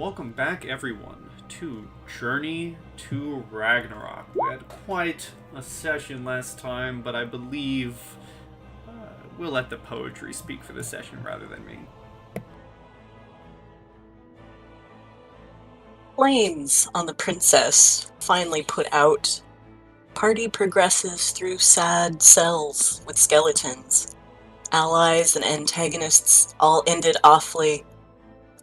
welcome back everyone to Journey to Ragnarok. We had quite a session last time, but I believe we'll let the poetry speak for the session rather than me. Flames on the princess finally put out. Party progresses through sad cells with skeletons. Allies and antagonists all ended awfully.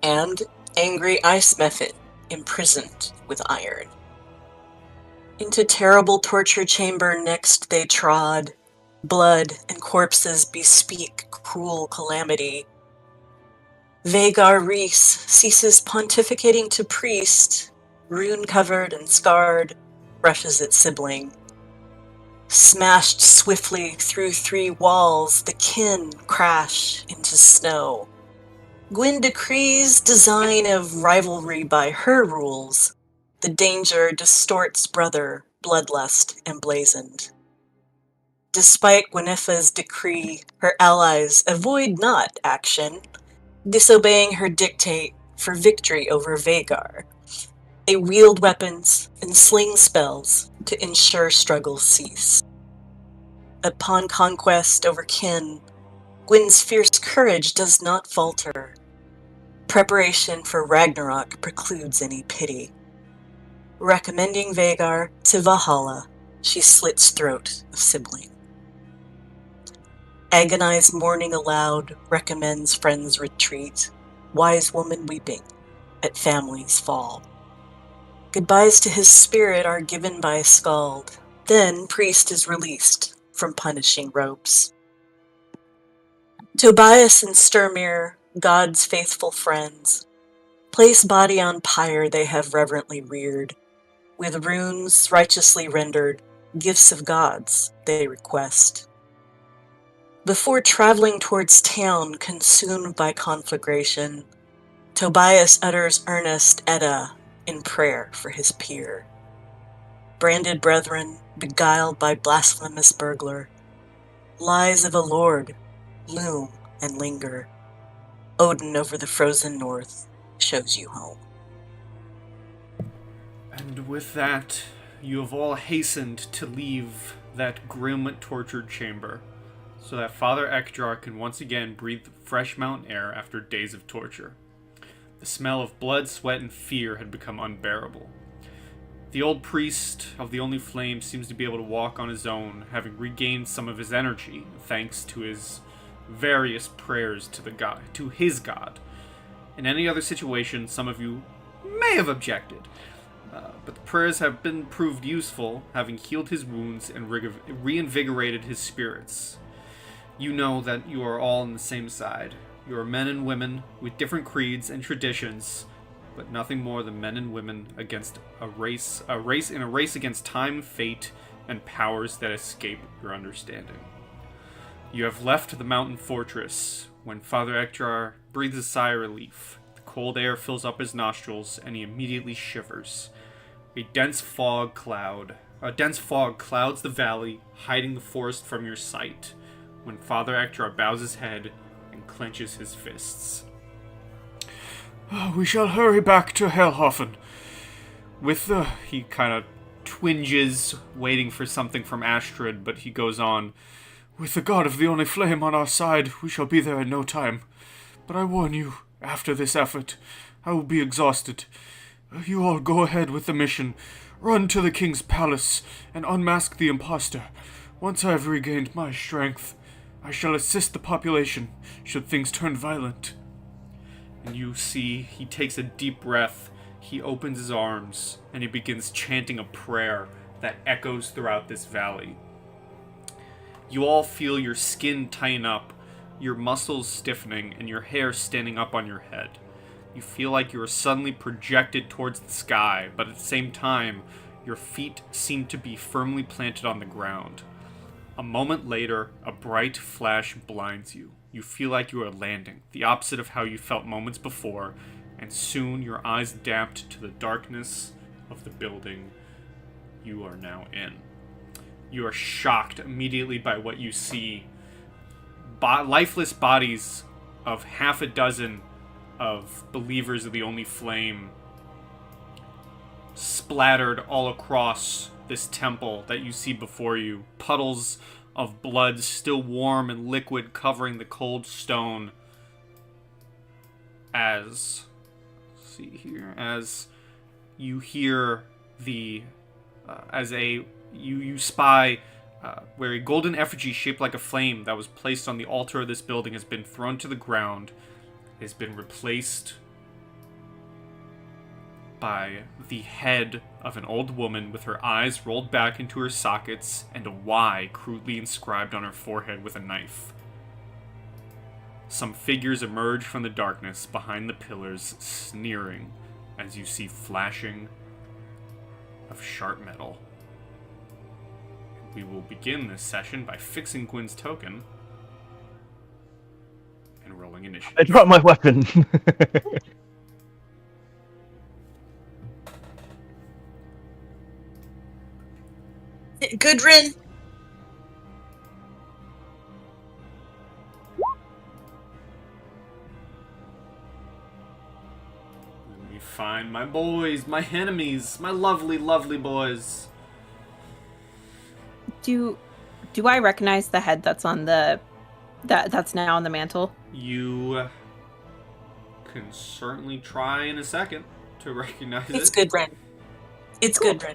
And angry ice method imprisoned with iron. Into terrible torture chamber next they trod. Blood and corpses bespeak cruel calamity. Vagar Reese ceases pontificating to priest, rune-covered and scarred, rushes at sibling. Smashed swiftly through three walls, the kin crash into snow. Gwyn decrees design of rivalry by her rules. The danger distorts brother, bloodlust emblazoned. Despite Gwyneth's decree, her allies avoid not action, disobeying her dictate for victory over Vagar. They wield weapons and sling spells to ensure struggles cease. Upon conquest over kin, Gwyn's fierce courage does not falter. Preparation for Ragnarok precludes any pity. Recommending Vagar to Valhalla, she slits throat of sibling. Agonized mourning aloud recommends friends retreat, wise woman weeping at family's fall. Goodbyes to his spirit are given by Skald, then priest is released from punishing ropes. Tobias and Sturmir, God's faithful friends, place body on pyre they have reverently reared. With runes righteously rendered, gifts of gods they request. Before traveling towards town consumed by conflagration, Tobias utters earnest Edda in prayer for his peer. Branded brethren, beguiled by blasphemous burglar, lies of a lord loom and linger. Odin over the frozen north shows you home. And with that, you have all hastened to leave that grim, tortured chamber, so that Father Ekdrar can once again breathe fresh mountain air after days of torture. The smell of blood, sweat, and fear had become unbearable. The old priest of the Only Flame seems to be able to walk on his own, having regained some of his energy, thanks to his various prayers to his god. In any other situation, some of you may have objected, but the prayers have been proved useful, having healed his wounds and reinvigorated his spirits. You know that you are all on the same side. You are men and women with different creeds and traditions, but nothing more than men and women against a race against time, fate, and powers that escape your understanding. You have left the mountain fortress when Father Ekdrar breathes a sigh of relief. The cold air fills up his nostrils, and he immediately shivers. A dense fog clouds the valley, hiding the forest from your sight, when Father Ekdrar bows his head and clenches his fists. We shall hurry back to Heil Hofn. He kind of twinges, waiting for something from Astrid, but he goes on. With the god of the Only Flame on our side, we shall be there in no time. But I warn you, after this effort, I will be exhausted. You all go ahead with the mission. Run to the king's palace and unmask the impostor. Once I have regained my strength, I shall assist the population should things turn violent. And you see, he takes a deep breath, he opens his arms, and he begins chanting a prayer that echoes throughout this valley. You all feel your skin tighten up, your muscles stiffening, and your hair standing up on your head. You feel like you are suddenly projected towards the sky, but at the same time, your feet seem to be firmly planted on the ground. A moment later, a bright flash blinds you. You feel like you are landing, the opposite of how you felt moments before, and soon your eyes adapt to the darkness of the building you are now in. You are shocked immediately by what you see. Lifeless bodies of half a dozen of Believers of the Only Flame splattered all across this temple that you see before you. Puddles of blood still warm and liquid covering the cold stone as you hear you spy where a golden effigy shaped like a flame that was placed on the altar of this building has been thrown to the ground, has been replaced by the head of an old woman with her eyes rolled back into her sockets and a Y crudely inscribed on her forehead with a knife. Some figures emerge from the darkness behind the pillars, sneering as you see flashing of sharp metal. We will begin this session by fixing Gwyn's token and rolling initiative. I dropped my weapon. Gudrun. Let me find my boys, my enemies, my lovely, lovely boys. Do I recognize the head that's on that's now on the mantle? You can certainly try in a second to recognize it. It's Gudrun. It's Cool. Gudrun.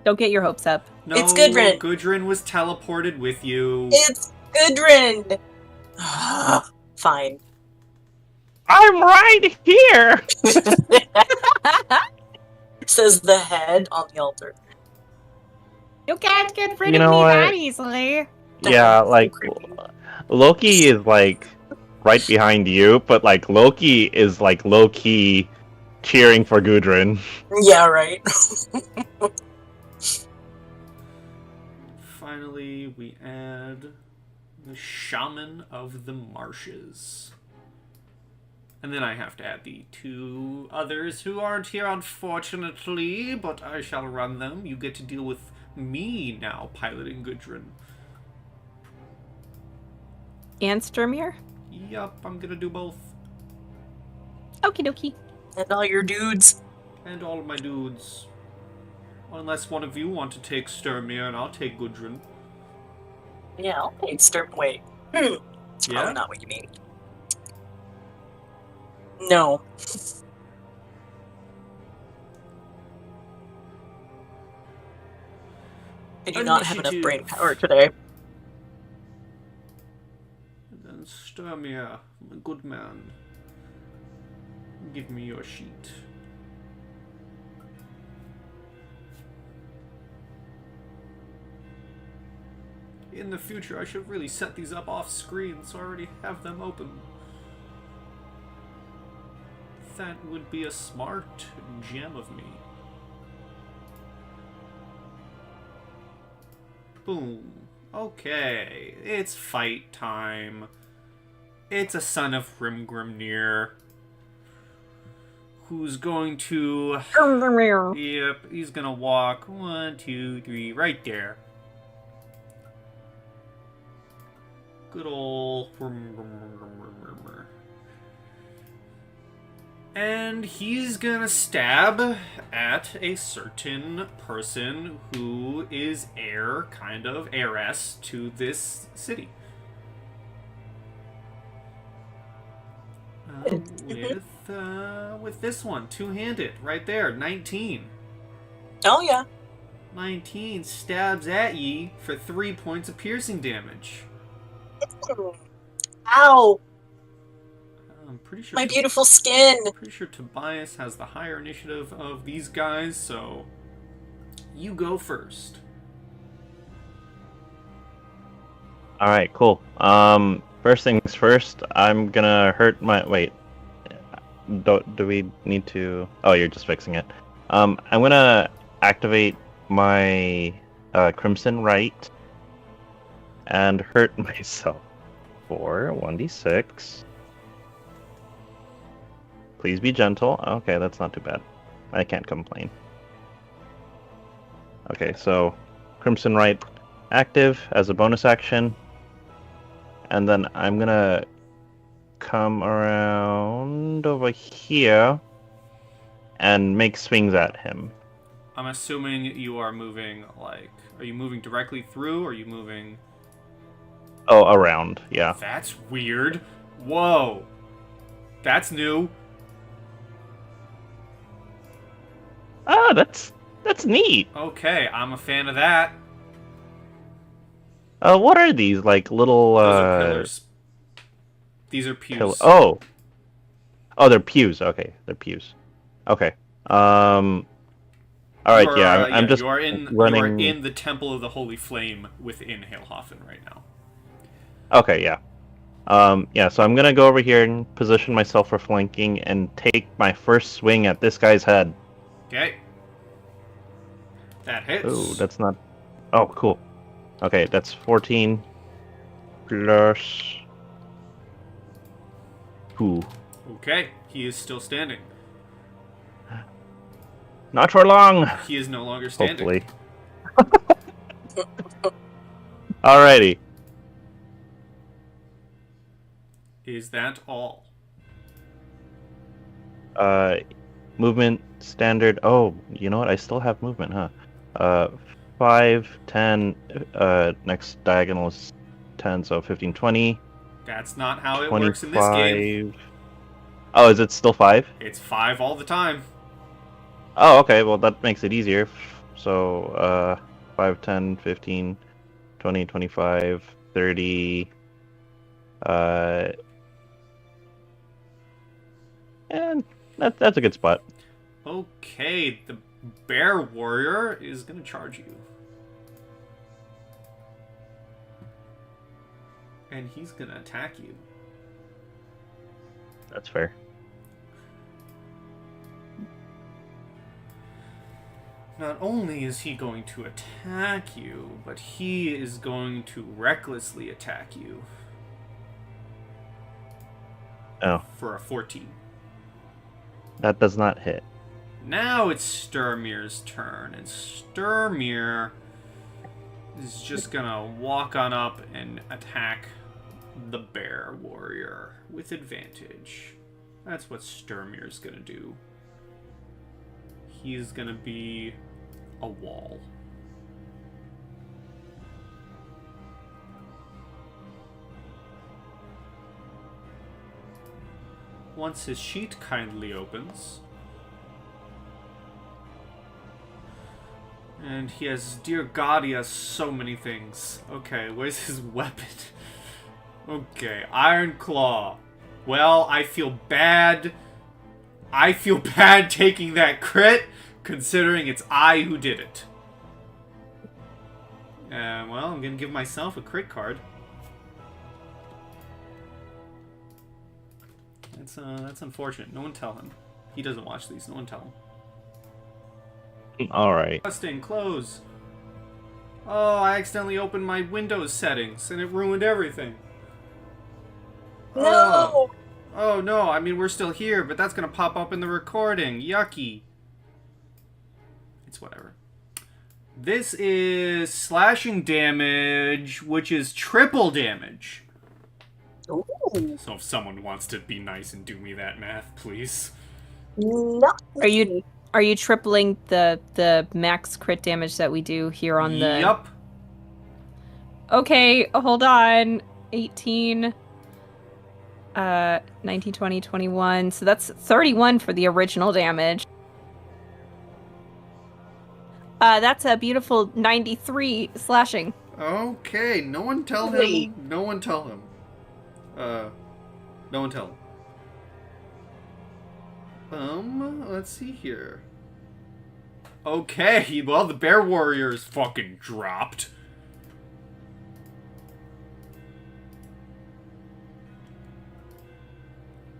Don't get your hopes up. No, It's Gudrun. Gudrun was teleported with you. It's Gudrun. Fine. I'm right here. Says the head on the altar. You can't get rid You of know me what? that easily. Yeah, like Creepy. Loki is like right behind you, but like Loki is like low key cheering for Gudrun. Yeah, right. Finally, we add the Shaman of the Marshes. And then I have to add the two others who aren't here, unfortunately, but I shall run them. You get to deal with me now, piloting Gudrun. And Sturmir? Yup, I'm gonna do both. Okie dokie. And all your dudes. And all my dudes. Unless one of you want to take Sturmir, and I'll take Gudrun. Yeah, I'll take Sturm. Wait. It's probably Yeah? not what you mean. No. I do not have enough brain Initiative. power today. And then Sturmir, my good man. Give me your sheet. In the future, I should really set these up off screen so I already have them open. That would be a smart gem of me. Boom. Okay, it's fight time. It's a son of Grimgrimnir who's going to... Yep, he's gonna walk 1, 2, 3, right there. Good ol' and he's gonna stab at a certain person who is heiress to this city. With this one, two-handed, right there, 19. Oh, yeah. 19 stabs at ye for 3 points of piercing damage. Ow! I'm pretty sure. My beautiful skin! Pretty sure Tobias has the higher initiative of these guys, so you go first. All right, cool. First things first. I'm gonna hurt my. Wait. Do we need to? Oh, you're just fixing it. I'm gonna activate my Crimson Right and hurt myself for 1d6. Please be gentle. Okay, that's not too bad. I can't complain. Okay, so Crimson Right active as a bonus action. And then I'm gonna come around over here and make swings at him. I'm assuming you are moving, like... Are you moving directly through, or are you moving... Oh, around, yeah. That's weird. Whoa. That's new. Ah, that's neat. Okay, I'm a fan of that. What are these, like, little, Those are pillars. These are pews. Oh, they're pews. Okay, they're pews. Okay. All right. I'm just you are in the Temple of the Holy Flame within Heil Hofn right now. Okay, yeah. So I'm gonna go over here and position myself for flanking and take my first swing at this guy's head. Okay. That hits. Oh, that's not... Oh, cool. Okay, that's 14 plus 2. Okay, he is still standing. Not for long. He is no longer standing. Hopefully. Alrighty. Is that all? Movement standard. Oh, you know what? I still have movement, huh? 5, 10. Next diagonal is 10, so 15, 20. That's not how it 25. works in this game. Oh, is it still 5? It's 5 all the time. Oh, okay. Well, that makes it easier. So, 5, 10, 15, 20, 25, 30. And that's a good spot. Okay, the bear warrior is going to charge you. And he's going to attack you. That's fair. Not only is he going to attack you, but he is going to recklessly attack you. Oh. For a 14. That does not hit. Now it's Sturmir's turn, and Sturmir is just gonna walk on up and attack the bear warrior with advantage. That's what Sturmir's gonna do. He's gonna be a wall. Once his sheet kindly opens, and he has, dear God, he has so many things. Okay, where's his weapon? Okay, Iron Claw. Well, I feel bad. I feel bad taking that crit, considering it's I who did it. Well, I'm gonna give myself a crit card. That's unfortunate. No one tell him. He doesn't watch these. No one tell him. Alright. Adjusting, close. Oh, I accidentally opened my Windows settings, and it ruined everything. No! Oh, no, I mean, we're still here, but that's gonna pop up in the recording. Yucky. It's whatever. This is slashing damage, which is triple damage. Ooh. So if someone wants to be nice and do me that math, please. No. Are you tripling the max crit damage that we do here on the... Yup. Okay, hold on. 18, 19, 20, 21. So that's 31 for the original damage. That's a beautiful 93 slashing. Okay, no one tell him. No one tell him. No one tell him. Let's see here. Okay, well, the bear warrior is fucking dropped.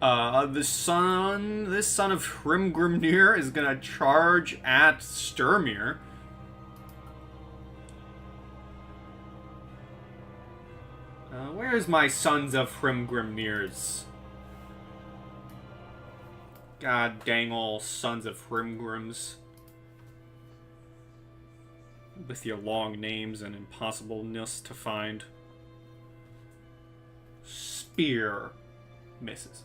This son of Hrimgrimnir is gonna charge at Sturmir. Where's my sons of Hrimgrimnirs? God dang all sons of Hrimgrims. With your long names and impossibleness to find. Spear. Misses.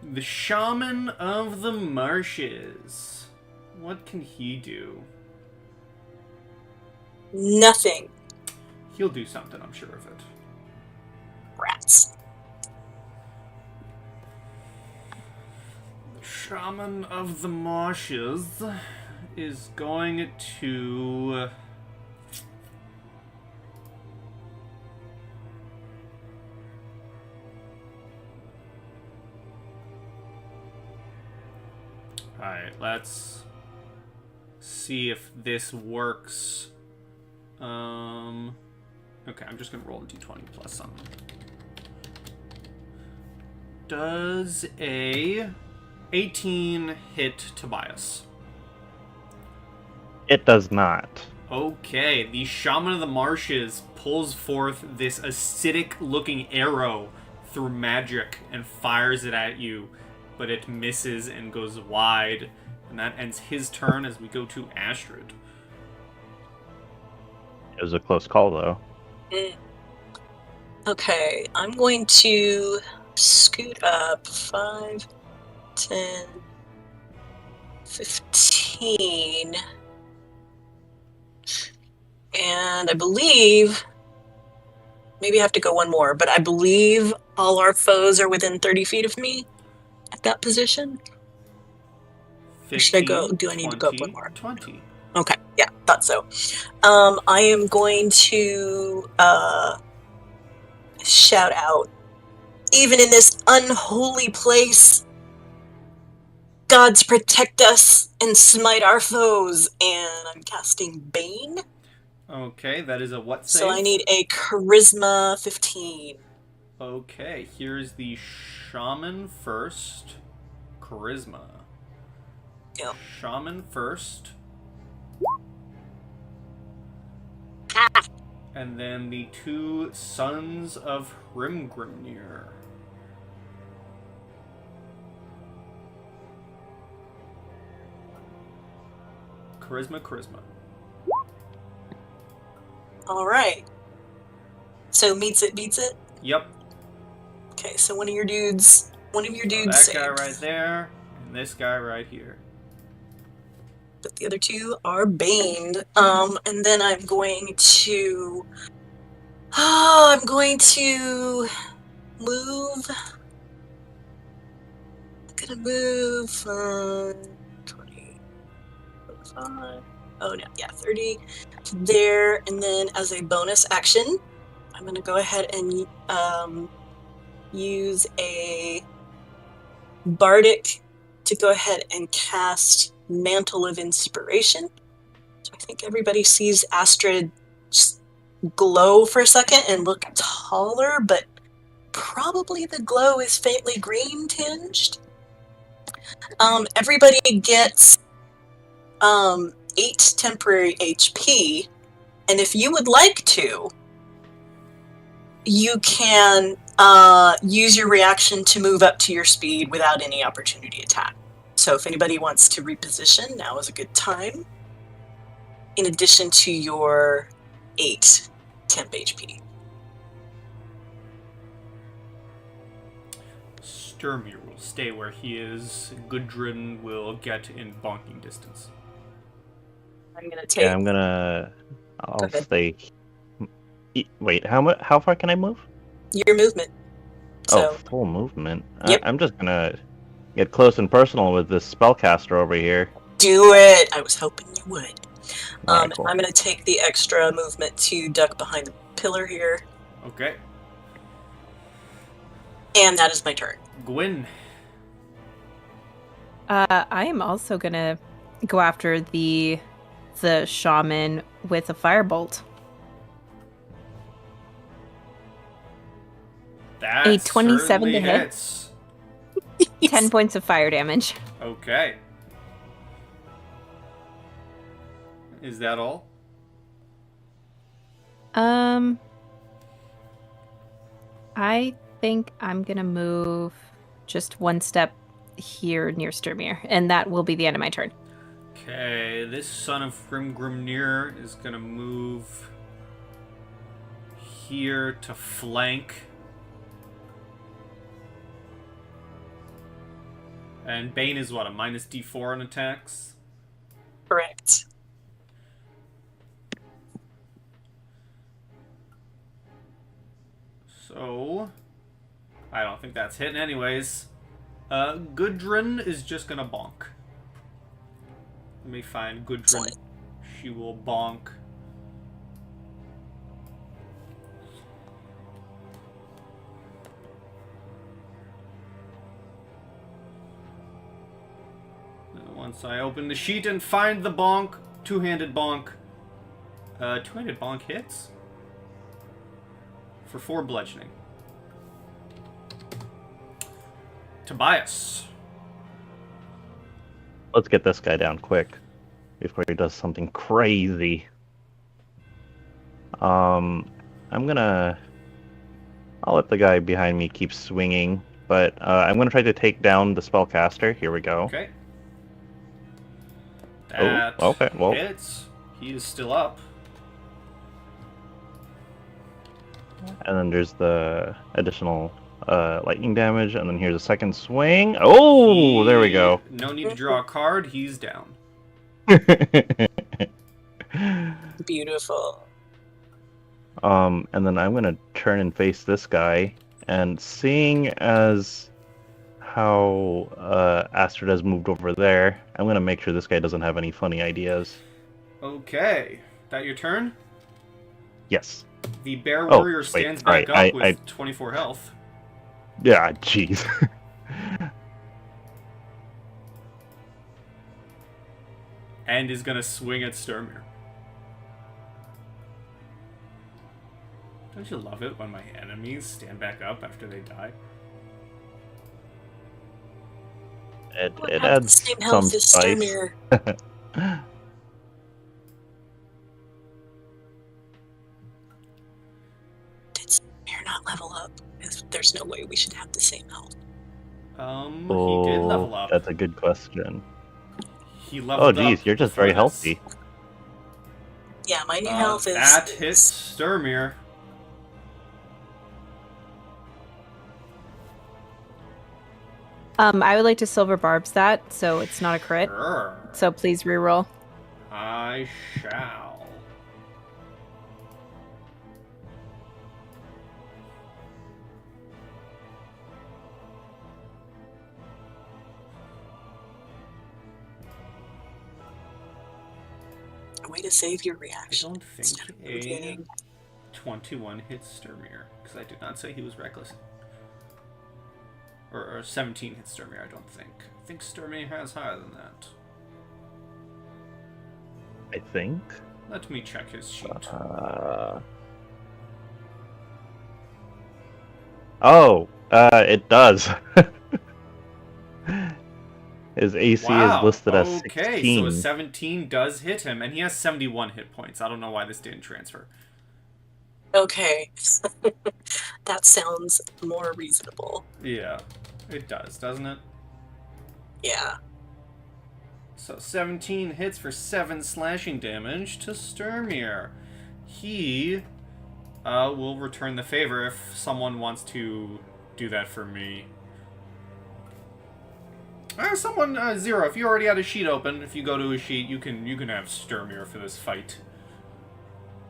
The Shaman of the Marshes. What can he do? Nothing. He'll do something, I'm sure of it. Rats. The Shaman of the Marshes is going to... Alright, let's see if this works. Okay, I'm just gonna roll a d20 plus something. Does a 18 hit Tobias? It does not. Okay, the Shaman of the Marshes pulls forth this acidic-looking arrow through magic and fires it at you, but it misses and goes wide. And that ends his turn as we go to Astrid. It was a close call, though. Okay, I'm going to scoot up 5, 10, 15. And I believe... Maybe I have to go one more, but I believe all our foes are within 30 feet of me at that position. 15, Should I go? Do I need to go up one more? 20. Okay, yeah, thought so. I am going to shout out, even in this unholy place, gods protect us and smite our foes, and I'm casting Bane. Okay, that is a what save? So I need a Charisma 15. Okay, here's the Shaman first. Charisma. Yep. Shaman first. And then the two Sons of Hrimgrimnir. Charisma. Alright. So meets it, beats it? Yep. Okay, so one of your dudes So that guy saves. right there, and this guy right here. But the other two are baned. And then I'm going to... I'm going to move... I'm gonna move 20, 25... Oh, no, yeah, 30 to there. And then as a bonus action, I'm gonna go ahead and use a bardic to go ahead and cast Mantle of Inspiration. So I think everybody sees Astrid just glow for a second and look taller, but probably the glow is faintly green tinged. Everybody gets 8 temporary HP, and if you would like to, you can use your reaction to move up to your speed without any opportunity attack. So if anybody wants to reposition, now is a good time. In addition to your 8 temp HP. Sturmir will stay where he is. Gudrun will get in bonking distance. I'm gonna take. Yeah, I'll Go ahead. stay. Wait, how far can I move? Your movement. So, Oh, full movement. Yep. I'm just gonna get close and personal with this spellcaster over here. do it! I was hoping you would. Alright, cool. I'm gonna take the extra movement to duck behind the pillar here. Okay. And that is my turn. Gwyn. I am also gonna go after the shaman with a firebolt. That A 27 certainly to hit. hits. 10 points of fire damage. Okay. Is that all? I think I'm gonna move just one step here near Sturmir, and that will be the end of my turn. Okay, this son of Hrimgrimnir is gonna move here to flank And Bane is what, a minus D4 on attacks? Correct. So, I don't think that's hitting anyways. Gudrun is just gonna bonk. Let me find Gudrun. She will bonk. Once I open the sheet and find the bonk, two-handed bonk. Two-handed bonk hits? For 4 bludgeoning. Tobias. Let's get this guy down quick before he does something crazy. I'll let the guy behind me keep swinging, but I'm gonna try to take down the spellcaster. Here we go. Okay. That okay, well. hits. He is still up. And then there's the additional lightning damage, and then here's a second swing. Oh, there we go. No need to draw a card. He's down. Beautiful. And then I'm gonna turn and face this guy, and seeing as how Astrid has moved over there, I'm gonna make sure this guy doesn't have any funny ideas. Okay. That your turn? Yes. The Bear Warrior stands back up with 24 health. Yeah, jeez. And is gonna swing at Sturmir. Don't you love it when my enemies stand back up after they die? It adds same some health as spice. Sturmir. Did Sturmir not level up? There's no way we should have the same health. He did level up. That's a good question. He leveled up. Oh, geez, you're just very before this. healthy. Yeah, my new health is... That hits Sturmir. I would like to silver barbs that, so it's not a crit. Sure. So please reroll. I shall. A way to save your I reaction. don't instead think of a moving. 21 hits Sturmir, because I did not say he was reckless. Or 17 hits Sturmir, I don't think. I think Sturmir has higher than that. I think. Let me check his sheet. It does. His AC is listed as 16. Okay, so a 17 does hit him, and he has 71 hit points. I don't know why this didn't transfer. Okay. That sounds more reasonable. Yeah, it does, doesn't it? Yeah. So 17 hits for 7 slashing damage to Sturmir. He will return the favor if someone wants to do that for me. Someone, Zero, if you already had a sheet open, if you go to a sheet, you can have Sturmir for this fight.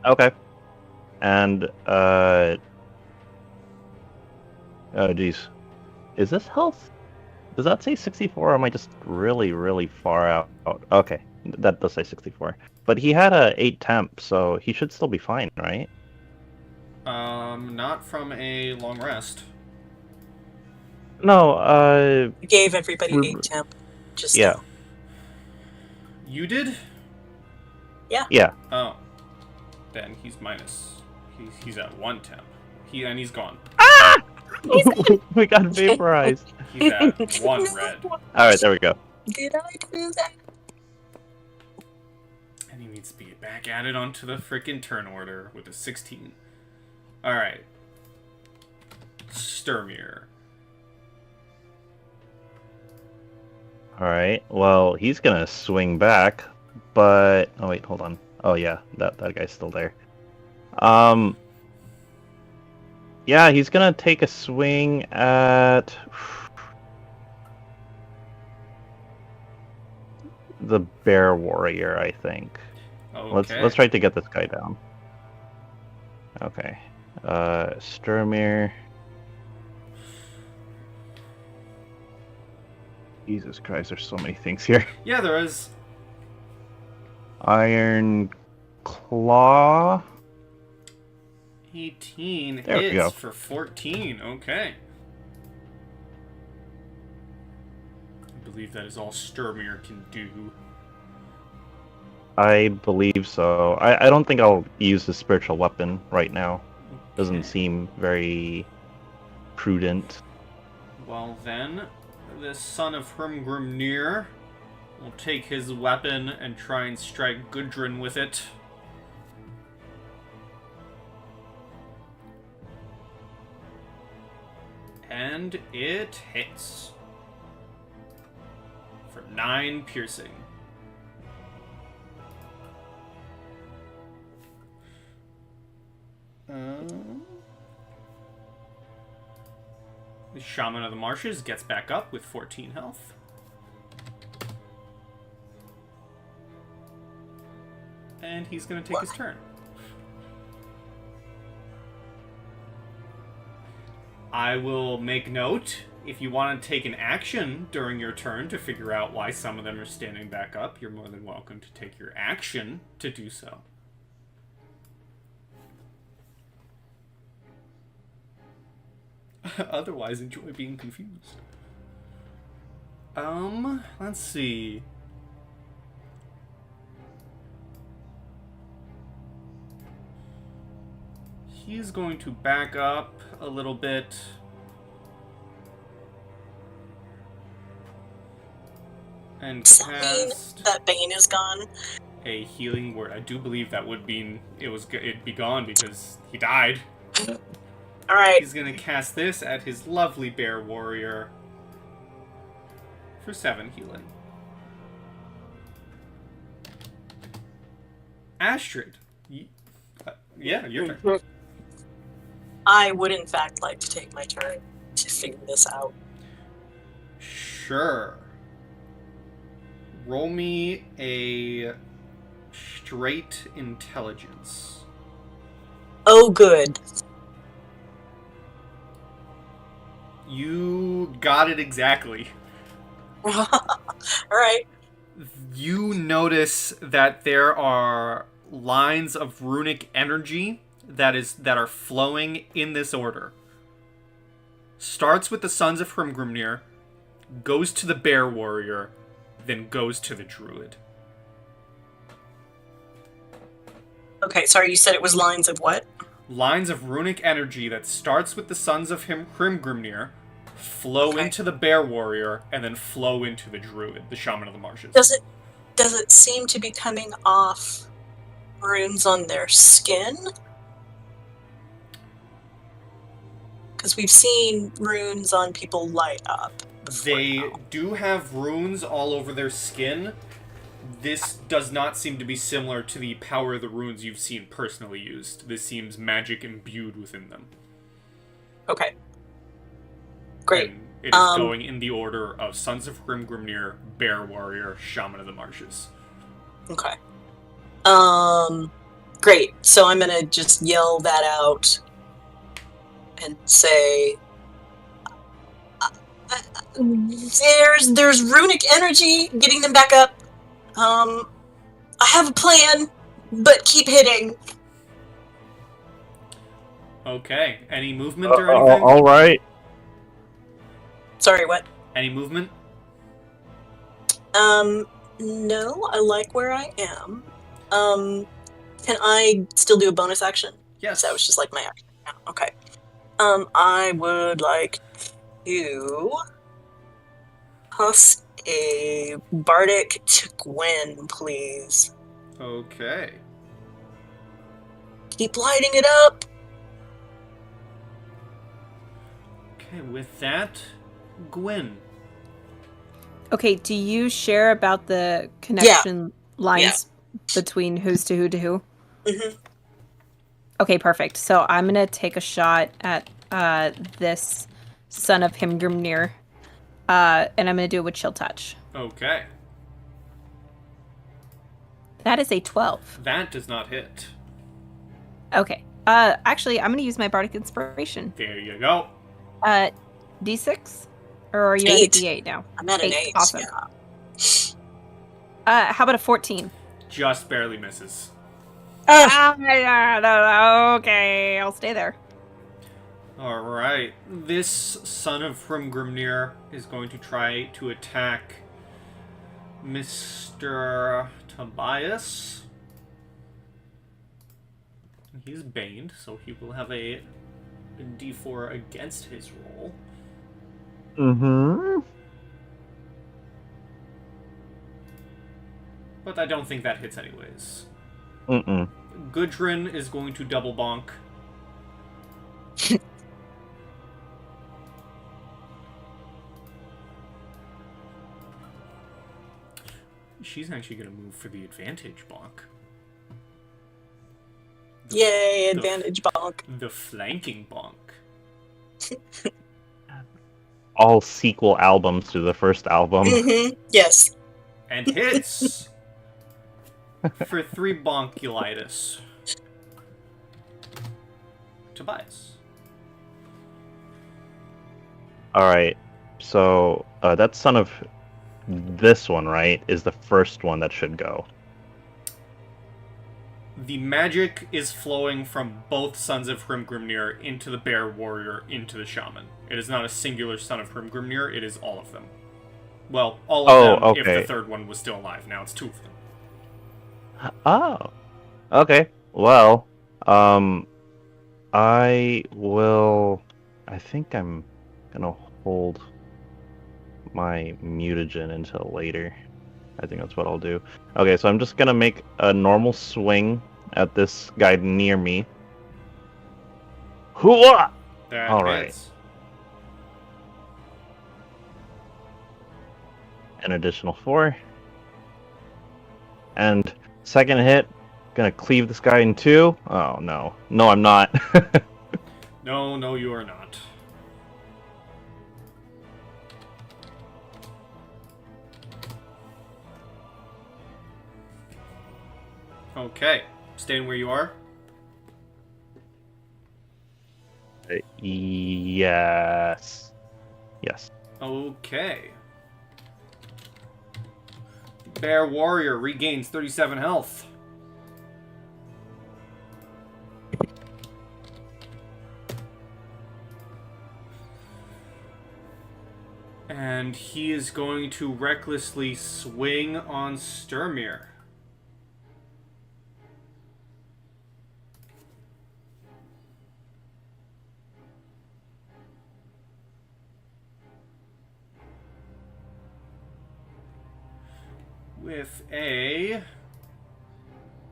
Okay. And, oh, geez. Is this health? Does that say 64, or am I just really, really far out? Okay, that does say 64. But he had a 8 temp, so he should still be fine, right? Not from a long rest. No, You gave everybody 8 temp. Just yeah. now. You did? Yeah. Oh. Then he's minus. He's at 1 temp. He's gone. We got vaporized. He's at 1 red. Alright, there we go. Did I do that? And he needs to be back at it onto the frickin' turn order with a 16. Alright. Sturmir. Alright, well, he's gonna swing back, but... Oh, wait, hold on. Oh, yeah, that guy's still there. Yeah, he's gonna take a swing at... the bear warrior, I think. Okay. Let's try to get this guy down. Okay. Sturmir. Jesus Christ, there's so many things here. Yeah, there is. Iron Claw. 18 There we go. hits for 14. Okay. I believe that is all Sturmir can do. I believe so. I don't think I'll use the spiritual weapon right now. Doesn't Okay. seem very prudent. Well then, the son of Hrimgrimnir will take his weapon and try and strike Gudrun with it. And it hits. For 9 piercing. The Shaman of the Marshes gets back up with 14 health. And he's going to take his turn. I will make note, if you want to take an action during your turn to figure out why some of them are standing back up, you're more than welcome to take your action to do so. Otherwise, enjoy being confused. Let's see. He's going to back up a little bit. And Does that mean cast that Bane is gone? a healing word. I do believe that would mean it'd be gone because he died. Alright. He's gonna cast this at his lovely bear warrior for 7 healing. Astrid. Yeah, your turn. I would in fact like to take my turn to figure this out. Sure. Roll me a straight intelligence. Oh good. You got it exactly. Alright. You notice that there are lines of runic energy that are flowing in this order. Starts with the Sons of Hrimgrimnir, goes to the Bear Warrior, then goes to the Druid. Okay, sorry, you said it was lines of what? Lines of runic energy that starts with the Sons of Hrimgrimnir, flow into the Bear Warrior, and then flow into the Druid, the Shaman of the Marshes. Does it seem to be coming off runes on their skin? Because we've seen runes on people light up before They now. do have runes all over their skin. This does not seem to be similar to the power of the runes you've seen personally used. This seems magic imbued within them. Okay. Great. And it is going in the order of Sons of Hrimgrimnir, Bear Warrior, Shaman of the Marshes. Okay. Great. So I'm gonna just yell that out and say, there's runic energy getting them back up. I have a plan, but keep hitting. Okay. Any movement or anything? All right. Sorry, what? Any movement? No, I like where I am. Can I still do a bonus action? Yes. That was just like my action. Yeah, okay. I would like to toss a bardic to Gwen, please. Okay. Keep lighting it up. Okay, with that, Gwyn. Okay, do you share about the connection lines between who's to who? Mm-hmm. Okay, perfect. So I'm gonna take a shot at this Son of Hrimgrimnir, and I'm gonna do it with Chill Touch. Okay. That is a 12. That does not hit. Okay. Actually, I'm gonna use my bardic inspiration. There you go. D6, or are you 8. at a D8 now? I'm at an 8. Awesome. Yeah. How about a 14? Just barely misses. Okay, I'll stay there. Alright. This son of Hrimgrimnir is going to try to attack Mr. Tobias. He's baned, so he will have a D4 against his roll. Mm-hmm. But I don't think that hits anyways. Mm-mm. Gudrun is going to double bonk. She's actually going to move for the advantage bonk. Yay, advantage bonk. The flanking bonk. All sequel albums to the first album. Mm-hmm. Yes. And hits for 3 bonkulitis. Tobias. Alright, so that son of this one, right, is the first one that should go. The magic is flowing from both sons of Hrimgrimnir into the bear warrior, into the shaman. It is not a singular son of Hrimgrimnir, it is all of them. Well, all of them if the third one was still alive. Now it's 2 of them. Oh. Okay. Well, I think I'm gonna hold my mutagen until later. I think that's what I'll do. Okay, so I'm just gonna make a normal swing at this guy near me. Hooah! That All right. hits. An additional 4. And second hit, gonna cleave this guy in 2. Oh no. No, I'm not. No, you are not. Okay, staying where you are. Yes. Yes. Okay. Bear warrior regains 37 health. And he is going to recklessly swing on Sturmir. With a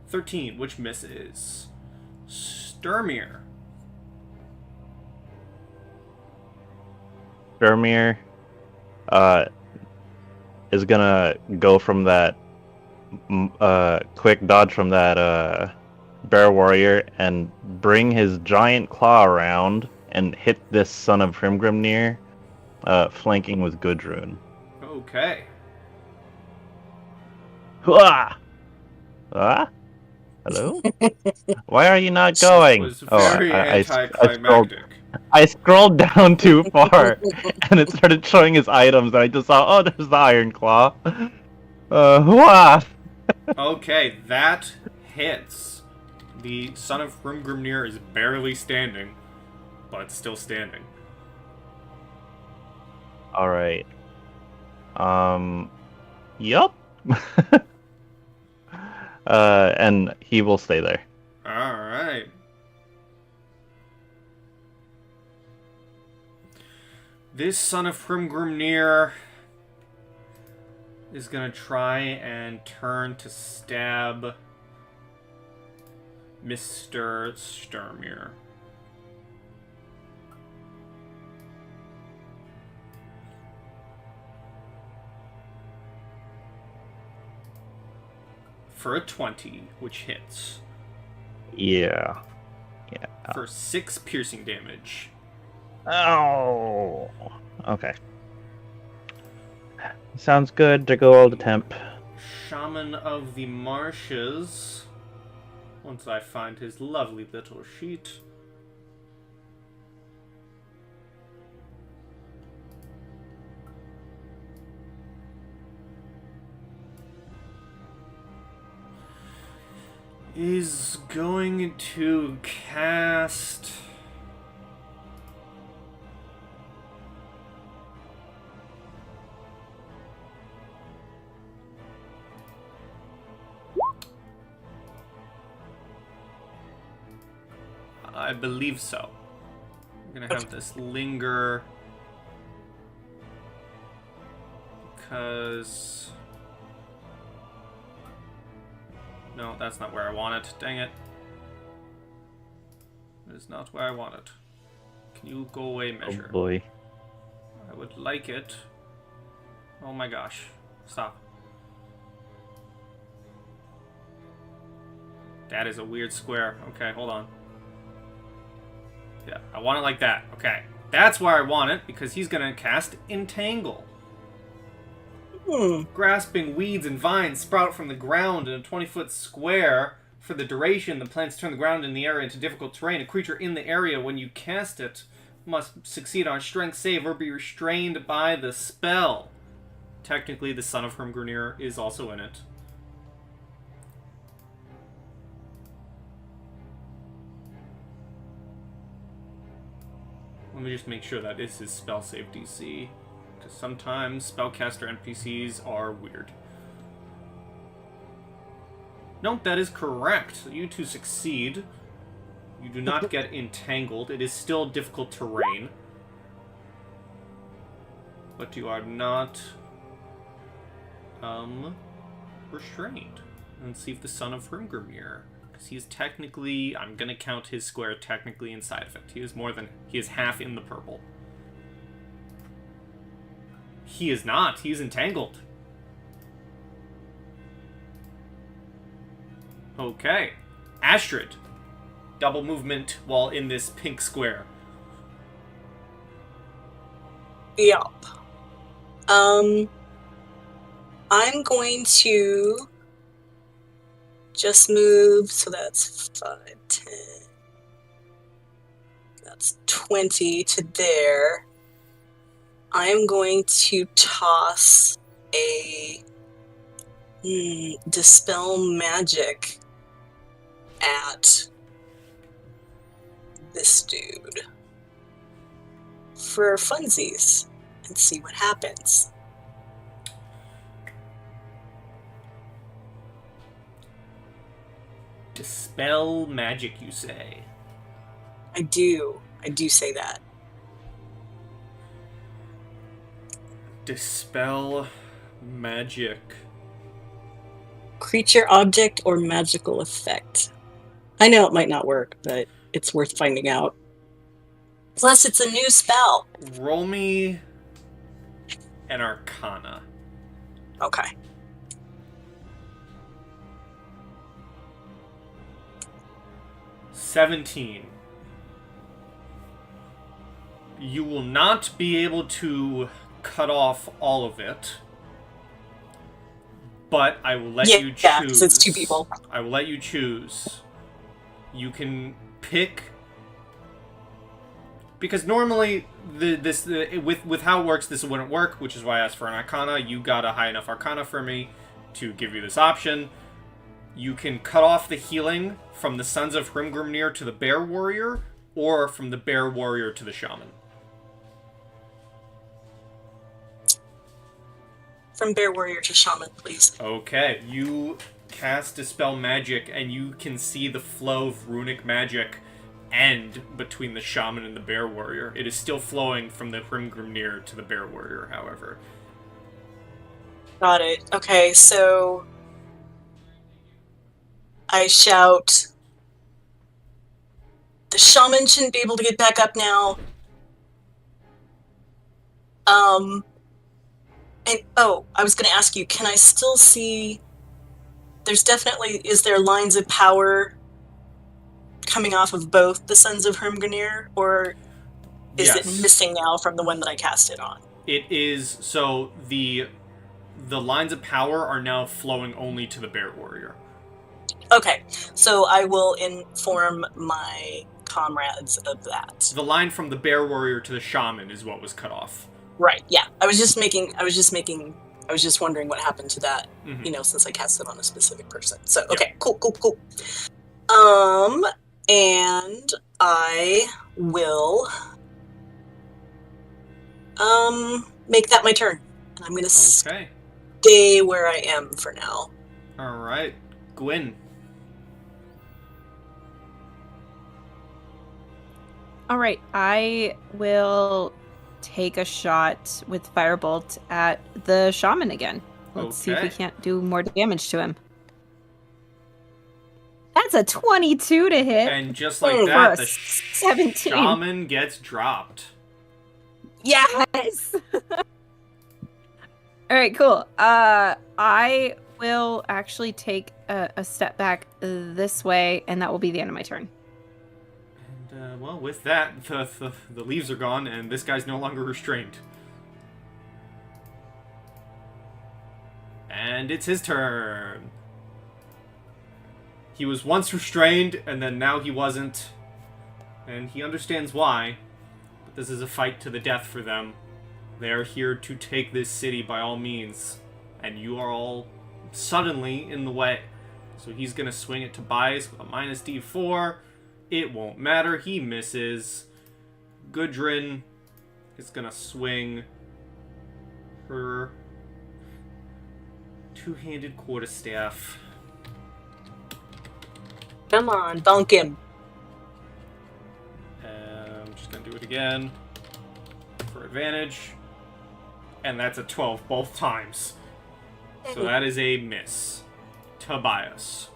13, which misses. Sturmir. Dermir is gonna go from that quick dodge from that bear warrior and bring his giant claw around and hit this son of Hrimgrimnir, flanking with Gudrun. Okay. Hooah! Ah? Hello? Why are you not going? Was very anticlimactic. I scrolled down too far, and it started showing his items, and I just saw, oh, there's the Iron Claw. Hooah! Okay, that hits. The son of Hrimgrimnir is barely standing, but still standing. Alright. Yup. And he will stay there. Alright. This son of Hrimgrimnir is gonna try and turn to stab Mr. Sturmir. For a 20, which hits. Yeah. For 6 piercing damage. Oh. Okay. Sounds good to go all the temp. Shaman of the Marshes, once I find his lovely little sheet, is going to cast... I believe so. I'm gonna have this linger because... No, that's not where I want it. Dang it. It is not where I want it. Can you go away, measure? Oh boy. I would like it. Oh my gosh. Stop. That is a weird square. Okay, hold on. Yeah, I want it like that. Okay. That's where I want it, because he's gonna cast Entangle. Grasping weeds and vines sprout from the ground in a 20-foot square. For the duration, the plants turn the ground in the area into difficult terrain. A creature in the area, when you cast it, must succeed on a strength save or be restrained by the spell. Technically, the Son of Hrumgrimnir is also in it. Let me just make sure that is his spell save DC. Because sometimes spellcaster NPCs are weird. Nope, that is correct. You two succeed. You do not get entangled. It is still difficult terrain. But you are not restrained. Let's see if the Son of Hrumgrimnir, because he is technically, I'm gonna count his square technically inside of it. He is half in the purple. He is not. He is entangled. Okay. Astrid. Double movement while in this pink square. Yup. I'm going to just move, so that's 5, 10. That's 20 to there. I'm going to toss a Dispel Magic at this dude for funsies and see what happens. Dispel magic, you say? I do say that. Dispel magic. Creature, object, or magical effect. I know it might not work, but it's worth finding out. Plus, it's a new spell. Roll me an Arcana. Okay. $17. You will not be able to cut off all of it, but I will let you choose. Yeah, because it's 2 people. I will let you choose. You can pick, because normally with how it works, this wouldn't work, which is why I asked for an Arcana. You got a high enough Arcana for me to give you this option. You can cut off the healing from the Sons of Hrumgrimnir to the Bear Warrior, or from the Bear Warrior to the Shaman. From Bear Warrior to Shaman, please. Okay, you cast Dispel Magic, and you can see the flow of runic magic end between the Shaman and the Bear Warrior. It is still flowing from the Hrumgrimnir to the Bear Warrior, however. Got it. Okay, so I shout, the Shaman shouldn't be able to get back up now. And, I was going to ask you, can I still see, is there lines of power coming off of both the Sons of Hrumgrimnir, or is it missing now from the one that I cast it on? It is, so the the lines of power are now flowing only to the bear warrior. Okay, so I will inform my comrades of that. The line from the bear warrior to the shaman is what was cut off. Right, yeah. I was just wondering what happened to that, Mm-hmm. since I cast it on a specific person. So, okay, Yep. cool. And I will, make that my turn. And I'm gonna Okay. stay where I am for now. Alright. Gwyn. All right, I will take a shot with Firebolt at the shaman again. Let's see if we Okay. can't do more damage to him. That's a 22 to hit. And just like For that, a the 17. shaman gets dropped. Yes! All right, cool. I will actually take a step back this way, and that will be the end of my turn. And, well, with that, the leaves are gone, and this guy's no longer restrained. And it's his turn. He was once restrained, and then now he wasn't. And he understands why. But this is a fight to the death for them. They are here to take this city by all means. And you are all suddenly in the way. So he's going to swing at Tobias with a minus D4. It won't matter. He misses. Gudrun is going to swing her two-handed quarterstaff. Come on, bonk him. I'm just going to do it again for advantage. And that's a 12 both times. So that is a miss. Tobias.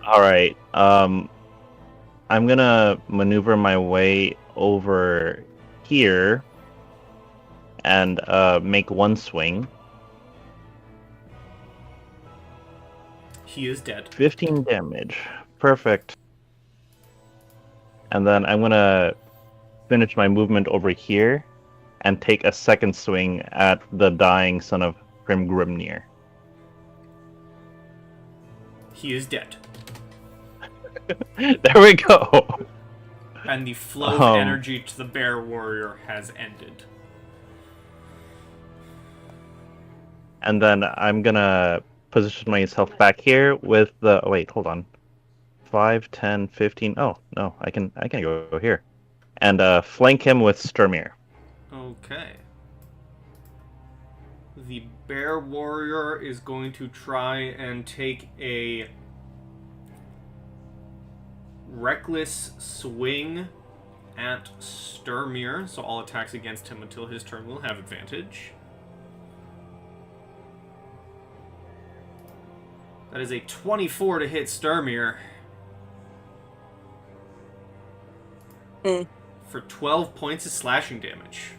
Alright, I'm gonna maneuver my way over here and make one swing. He is dead. 15 damage. Perfect. And then I'm gonna finish my movement over here and take a second swing at the dying son of Grimnir. He is dead. There we go. And the flow of energy to the bear warrior has ended. And then I'm gonna position myself back here with the... wait, hold on. 5, 10, 15... oh, no, I can go here. And flank him with Sturmir. Okay. The bear warrior is going to try and take a reckless swing at Sturmir, so all attacks against him until his turn will have advantage. That is a 24 to hit Sturmir. For 12 points of slashing damage.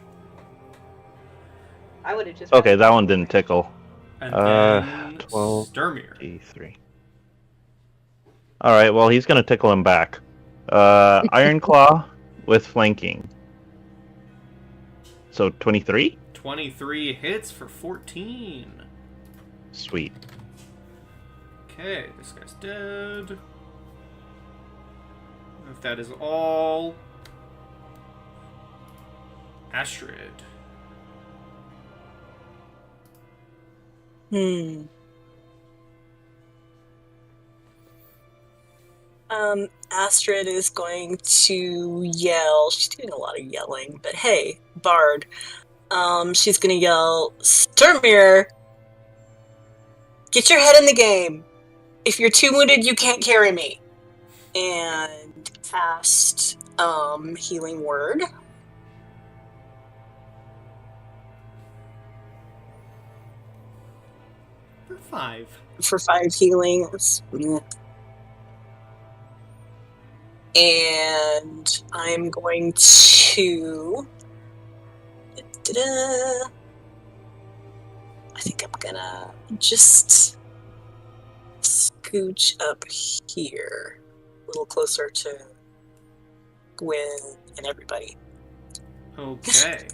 I would have just... Okay, that one didn't tickle. And then 12 Sturmir. D3. Alright, well, he's gonna tickle him back. Iron Claw with flanking. So, 23? 23 hits for 14. Sweet. Okay, this guy's dead. If that is all... Astrid. Astrid is going to yell. She's doing a lot of yelling, but hey, Bard. She's gonna yell, Sturmir, get your head in the game. If you're too wounded, you can't carry me. And cast Healing Word. For 5. For 5 healing. And I'm going to... I think I'm gonna just scooch up here, a little closer to Gwen and everybody. Okay.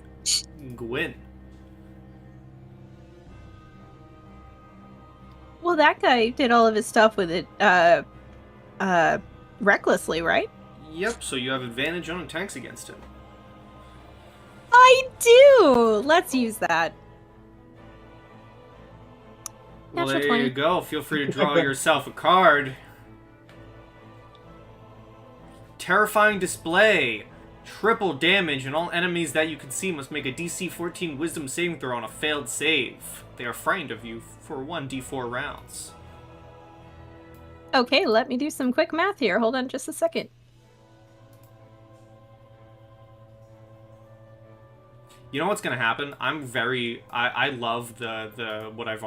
Gwyn. Well, that guy did all of his stuff with it, recklessly, right? Yep, so you have advantage on attacks against him. I do! Let's use that. Well, Natural there 20. you go. Feel free to draw yourself a card. Terrifying display. Triple damage, and all enemies that you can see must make a DC 14 Wisdom saving throw on a failed save. They are frightened of you for 1d4 rounds. Okay, let me do some quick math here. Hold on just a second. You know what's gonna happen? I love the what I've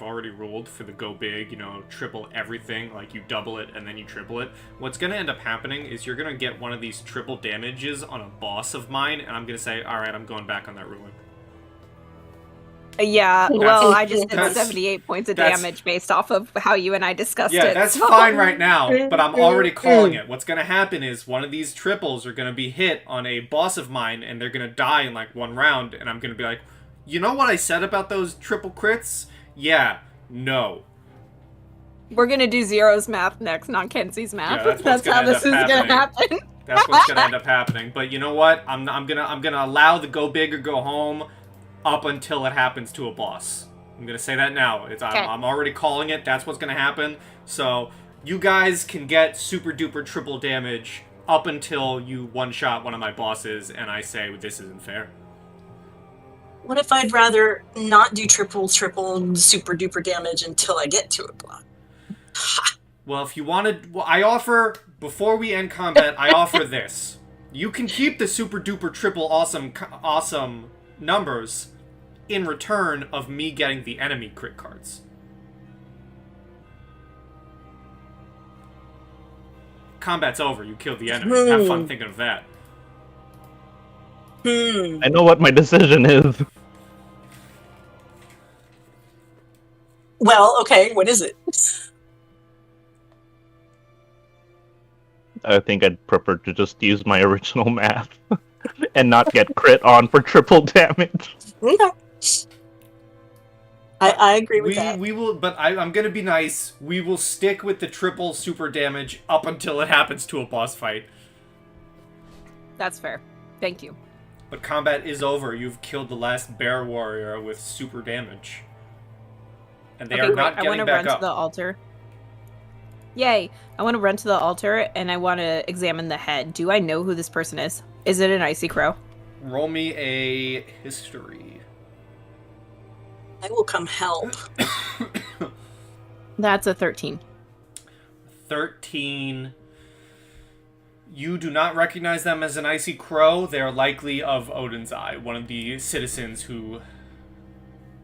already ruled for the go big, triple everything, like you double it and then you triple it. What's gonna end up happening is you're gonna get one of these triple damages on a boss of mine, and I'm gonna say, alright, I'm going back on that ruling. Yeah, well, I just did that's- 78 points of that's- damage based off of how you and I discussed Yeah, it. that's so- fine right now, but I'm already calling it. What's gonna happen is one of these triples are gonna be hit on a boss of mine, and they're gonna die in like one round, and I'm gonna be like, you know what I said about those triple crits? Yeah, no. We're gonna do Zero's math next, not Kenzie's math. Yeah, that's how what's this is gonna end gonna up happen. That's what's gonna end up happening. But you know what? I'm gonna allow the go big or go home up until it happens to a boss. I'm gonna say that now. I'm already calling it. That's what's gonna happen. So you guys can get super duper triple damage up until you one shot one of my bosses, and I say this isn't fair. What if I'd rather not do triple super duper damage until I get to a block? Well, if you wanted, I offer before we end combat. I offer this. You can keep the super duper triple awesome numbers in return of me getting the enemy crit cards. Combat's over. You killed the enemy. Have fun thinking of that. I know what my decision is. Well, okay, what is it? I think I'd prefer to just use my original math and not get crit on for triple damage. Okay. I agree with that. We will, but I'm gonna be nice. We will stick with the triple super damage up until it happens to a boss fight. That's fair. Thank you. But combat is over. You've killed the last bear warrior with super damage. And they are not I getting want to back run up. to the altar. Yay! I want to run to the altar and I want to examine the head. Do I know who this person is? Is it an icy crow? Roll me a history. I will come help. That's a 13. 13. You do not recognize them as an icy crow. They are likely of Odin's Eye, one of the citizens who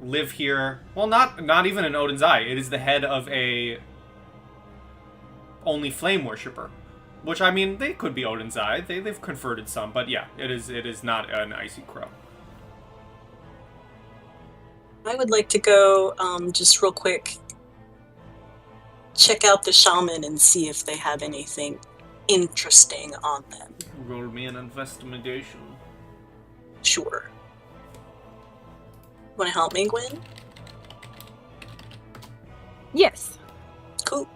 live here. Well, not even an Odin's Eye. It is the head of a only flame worshipper. Which, I mean, they could be Odin's Eye. They've converted some, but yeah, it is not an icy crow. I would like to go, just real quick, check out the shaman and see if they have anything interesting on them. Roll me an investigation. Sure. Want to help me, Gwen? Yes. Cool.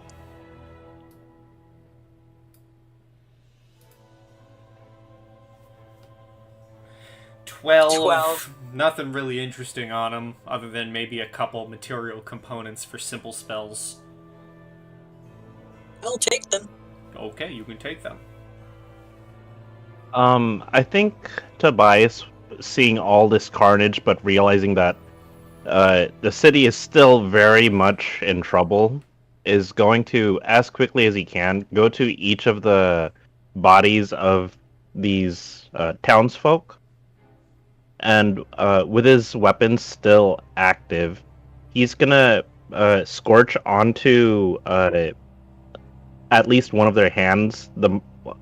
Twelve. Nothing really interesting on them, other than maybe a couple material components for simple spells. I'll take them. Okay, you can take them. I think Tobias, seeing all this carnage, but realizing that the city is still very much in trouble, is going to, as quickly as he can, go to each of the bodies of these townsfolk, and with his weapons still active, he's gonna scorch onto at least one of their hands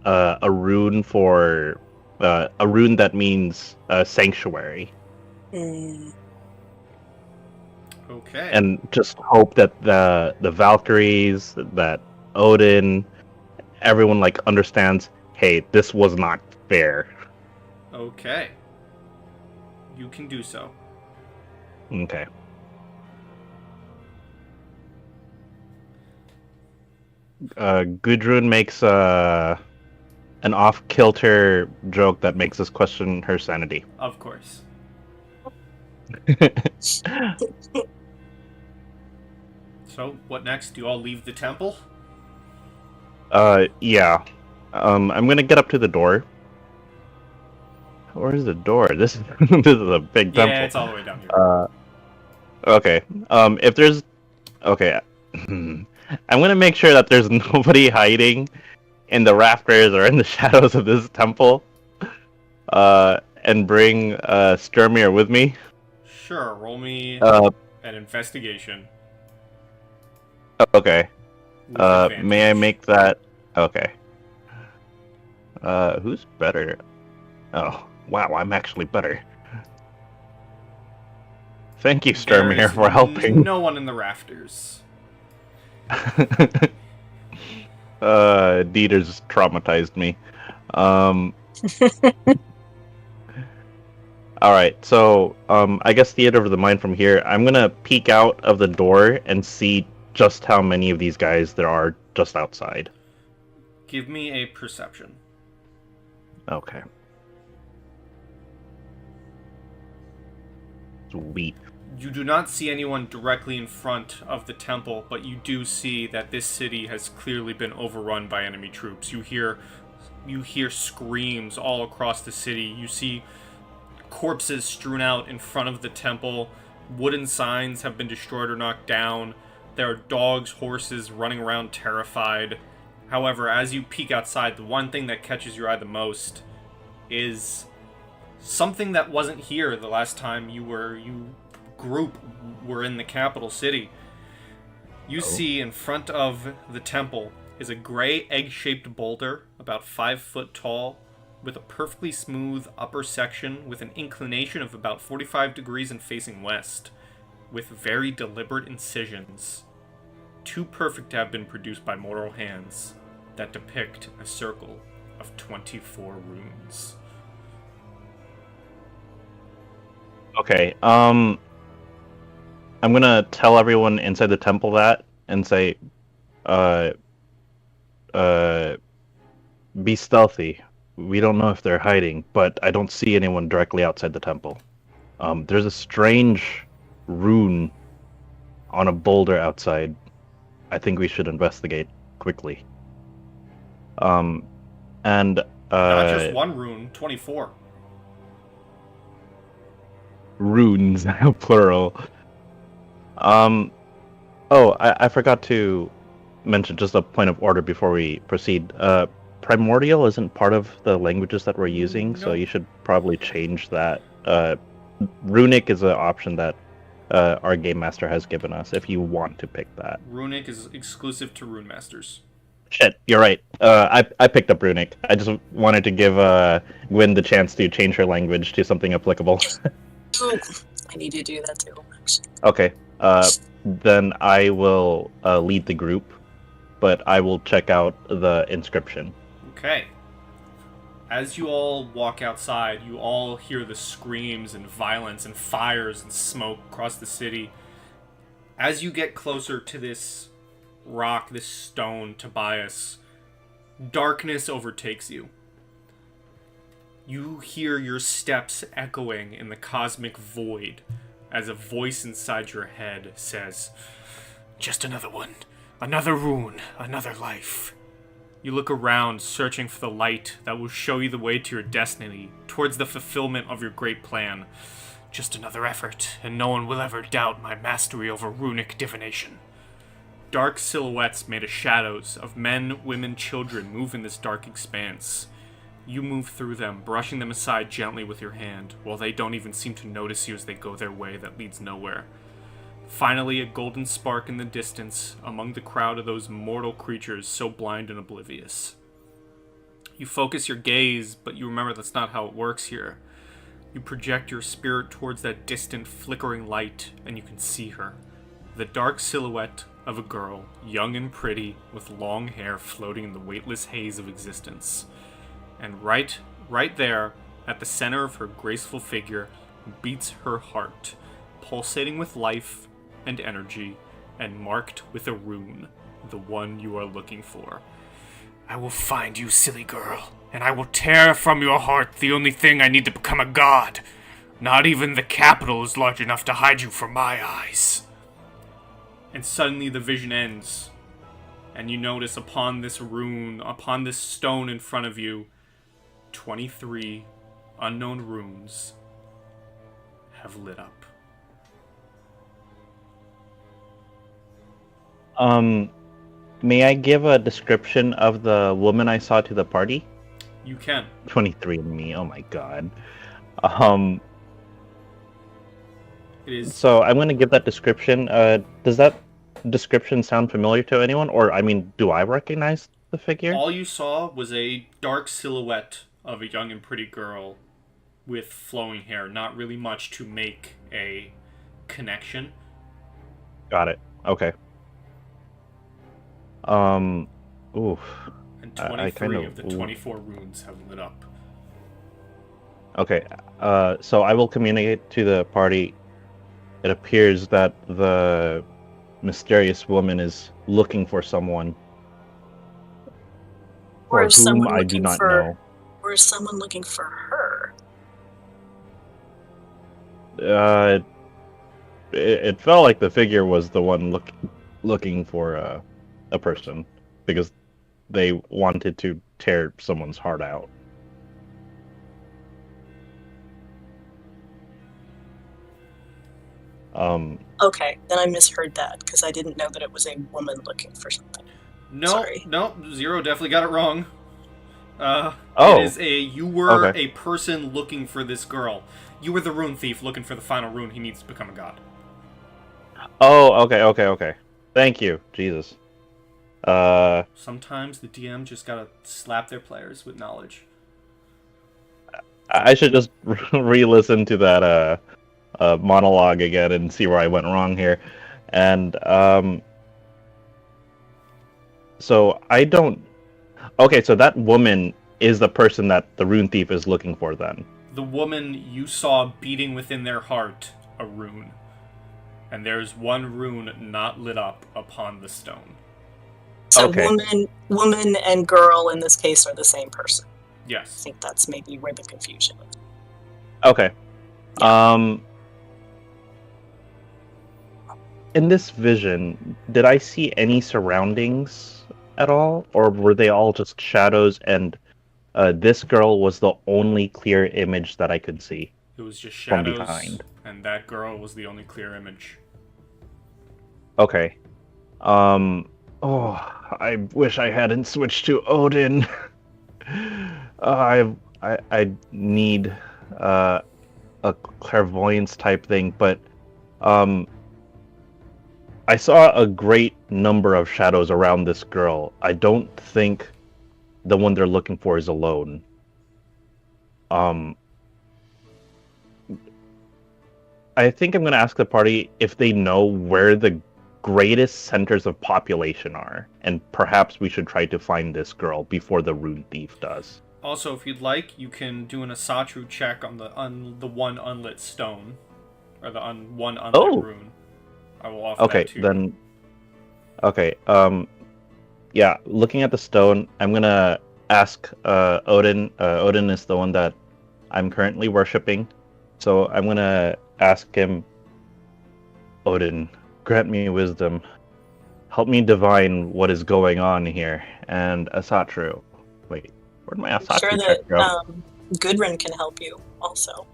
a rune for a rune that means sanctuary, Mm. Okay. and just hope that the Valkyries, that Odin, everyone understands. Hey, this was not fair. Okay. You can do so. Okay. Gudrun makes an off-kilter joke that makes us question her sanity. Of course. So, what next? Do you all leave the temple? Yeah. I'm gonna get up to the door. Where's the door? This is this is a big temple. Yeah, it's all the way down here. Okay. If there's... Okay. I'm gonna make sure that there's nobody hiding in the rafters or in the shadows of this temple. And bring Sturmir with me. Sure, roll me an investigation. Okay. With advantage. May I make that... Okay. Who's better? Oh, wow, I'm actually better. Thank you, There Sturmir, is for helping. no one in the rafters. Dieter's traumatized me. Alright, so, I guess theater of the mind from here. I'm gonna peek out of the door and see just how many of these guys there are just outside. Give me a perception. Okay. Sweet. You do not see anyone directly in front of the temple, but you do see that this city has clearly been overrun by enemy troops. You hear screams all across the city. You see corpses strewn out in front of the temple. Wooden signs have been destroyed or knocked down. There are dogs, horses running around terrified. However, as you peek outside, the one thing that catches your eye the most is something that wasn't here the last time you group were in the capital city. You see in front of the temple is a gray egg-shaped boulder about 5 foot tall with a perfectly smooth upper section with an inclination of about 45 degrees and facing west, with very deliberate incisions, too perfect to have been produced by mortal hands, that depict a circle of 24 runes. Okay, I'm gonna tell everyone inside the temple that, and say, be stealthy. We don't know if they're hiding, but I don't see anyone directly outside the temple. There's a strange rune on a boulder outside. I think we should investigate quickly. And Not just one rune, 24. Runes, plural. I forgot to mention just a point of order before we proceed. Primordial isn't part of the languages that we're using, so you should probably change that. Runic is an option that our game master has given us, if you want to pick that. Runic is exclusive to Rune Masters. Shit, you're right. I picked up Runic. I just wanted to give Gwyn the chance to change her language to something applicable. I need to do that too, actually. Okay. Then I will lead the group, but I will check out the inscription. Okay. As you all walk outside, you all hear the screams and violence and fires and smoke across the city. As you get closer to this rock, this stone, Tobias, darkness overtakes you. You hear your steps echoing in the cosmic void as a voice inside your head says, "Just another one. Another rune. Another life." You look around, searching for the light that will show you the way to your destiny, towards the fulfillment of your great plan. "Just another effort, and no one will ever doubt my mastery over runic divination." Dark silhouettes made of shadows of men, women, children move in this dark expanse. You move through them, brushing them aside gently with your hand, while they don't even seem to notice you as they go their way that leads nowhere. Finally, a golden spark in the distance, among the crowd of those mortal creatures so blind and oblivious. You focus your gaze, but you remember that's not how it works here. You project your spirit towards that distant, flickering light, and you can see her. The dark silhouette of a girl, young and pretty, with long hair floating in the weightless haze of existence. And right there, at the center of her graceful figure, beats her heart, pulsating with life and energy, and marked with a rune, the one you are looking for. I will find you, silly girl, and I will tear from your heart the only thing I need to become a god. Not even the capital is large enough to hide you from my eyes. And suddenly the vision ends, and you notice upon this rune, upon this stone in front of you, 23 unknown runes have lit up. May I give a description of the woman I saw to the party? You can. 23 and me, oh my god. It is. So I'm gonna give that description. Does that description sound familiar to anyone? Or, I mean, do I recognize the figure? All you saw was a dark silhouette of a young and pretty girl with flowing hair. Not really much to make a connection. Got it. Okay. Oof. And I 23 of the 24 runes have lit up. Okay. So I will communicate to the party. It appears that the mysterious woman is looking for someone. Or For is whom someone I do looking not for- know. Or is someone looking for her? It felt like the figure was the one looking for a person, because they wanted to tear someone's heart out. Okay, then I misheard that, because I didn't know that it was a woman looking for something. Sorry. No, Zero definitely got it wrong. Oh. It is you were Okay. a person looking for this girl. You were the Rune Thief looking for the final rune he needs to become a god. Oh, okay. Thank you, Jesus. Sometimes the DM just gotta slap their players with knowledge. I should just re-listen to that monologue again and see where I went wrong here. And so I don't. Okay, so that woman is the person that the Rune Thief is looking for, then. The woman you saw beating within their heart a rune. And there's one rune not lit up upon the stone. So Okay. woman and girl in this case are the same person. I Yes. think that's maybe where the confusion is. Okay. In this vision, did I see any surroundings at all, or were they all just shadows? And this girl was the only clear image that I could see. It was just From shadows, behind. and that girl was the only clear image. Okay. Oh, I wish I hadn't switched to Odin. I need a clairvoyance type thing, but I saw a great number of shadows around this girl. I don't think the one they're looking for is alone. I think I'm going to ask the party if they know where the greatest centers of population are, and perhaps we should try to find this girl before the Rune Thief does. Also, if you'd like, you can do an Asatru check on the one unlit stone, or the one unlit rune. I will offer that to you. Then. Okay. Yeah. Looking at the stone, I'm gonna ask Odin. Odin is the one that I'm currently worshiping, so I'm gonna ask him. Odin, grant me wisdom. Help me divine what is going on here. And Asatru. Wait, where'd my I'm Asatru sure check go? that Gudrun can help you also.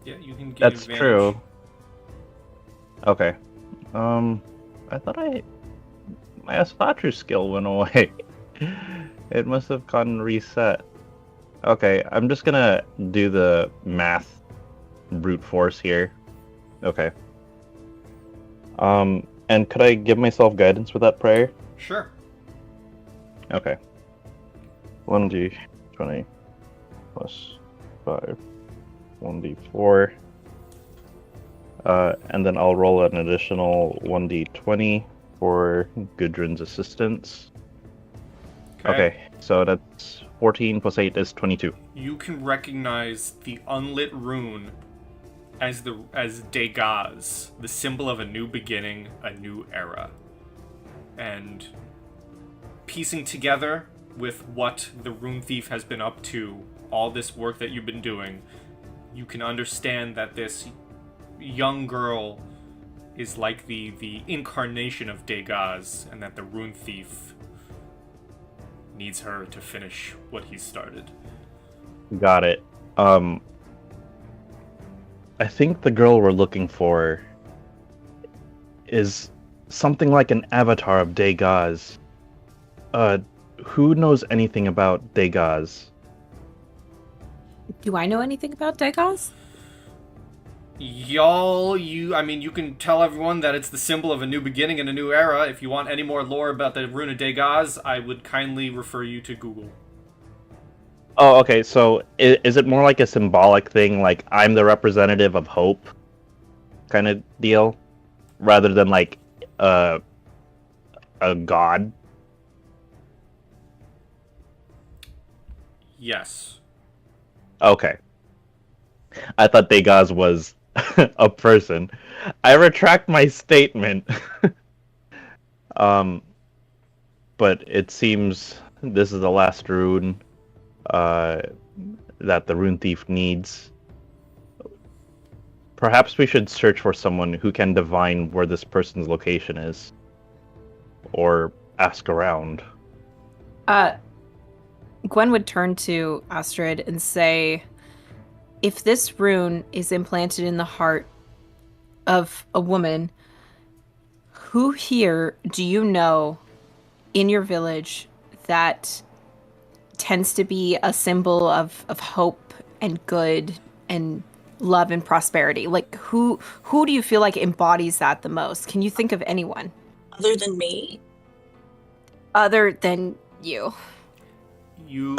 Yeah, you can get That's advantage. true. Okay. I thought my Asatru skill went away. It must have gotten reset. Okay, I'm just gonna do the math brute force here. Okay. And could I give myself guidance with that prayer? Sure. Okay. 1d20 plus 5. 1d4. And then I'll roll an additional 1d20 for Gudrun's assistance. Okay, so that's 14 plus 8 is 22. You can recognize the unlit rune as Degaz, the symbol of a new beginning, a new era. And piecing together with what the Rune Thief has been up to, all this work that you've been doing, you can understand that this young girl is like the incarnation of Degaz, and that the Rune Thief needs her to finish what he started. Got it. I think the girl we're looking for is something like an avatar of Degaz. Who knows anything about Degaz? Do I know anything about Degaz? You can tell everyone that it's the symbol of a new beginning and a new era. If you want any more lore about the Rune of Degaz, I would kindly refer you to Google. Oh, okay, so is it more like a symbolic thing, like I'm the representative of hope kind of deal, rather than like a god? Yes. Okay. I thought Degaz was a person. I retract my statement. But it seems this is the last rune that the Rune Thief needs. Perhaps we should search for someone who can divine where this person's location is. Or ask around. Gwen would turn to Astrid and say, if this rune is implanted in the heart of a woman, who here do you know in your village that tends to be a symbol of hope and good and love and prosperity? Like, who do you feel like embodies that the most? Can you think of anyone? Other than me? Other than you. You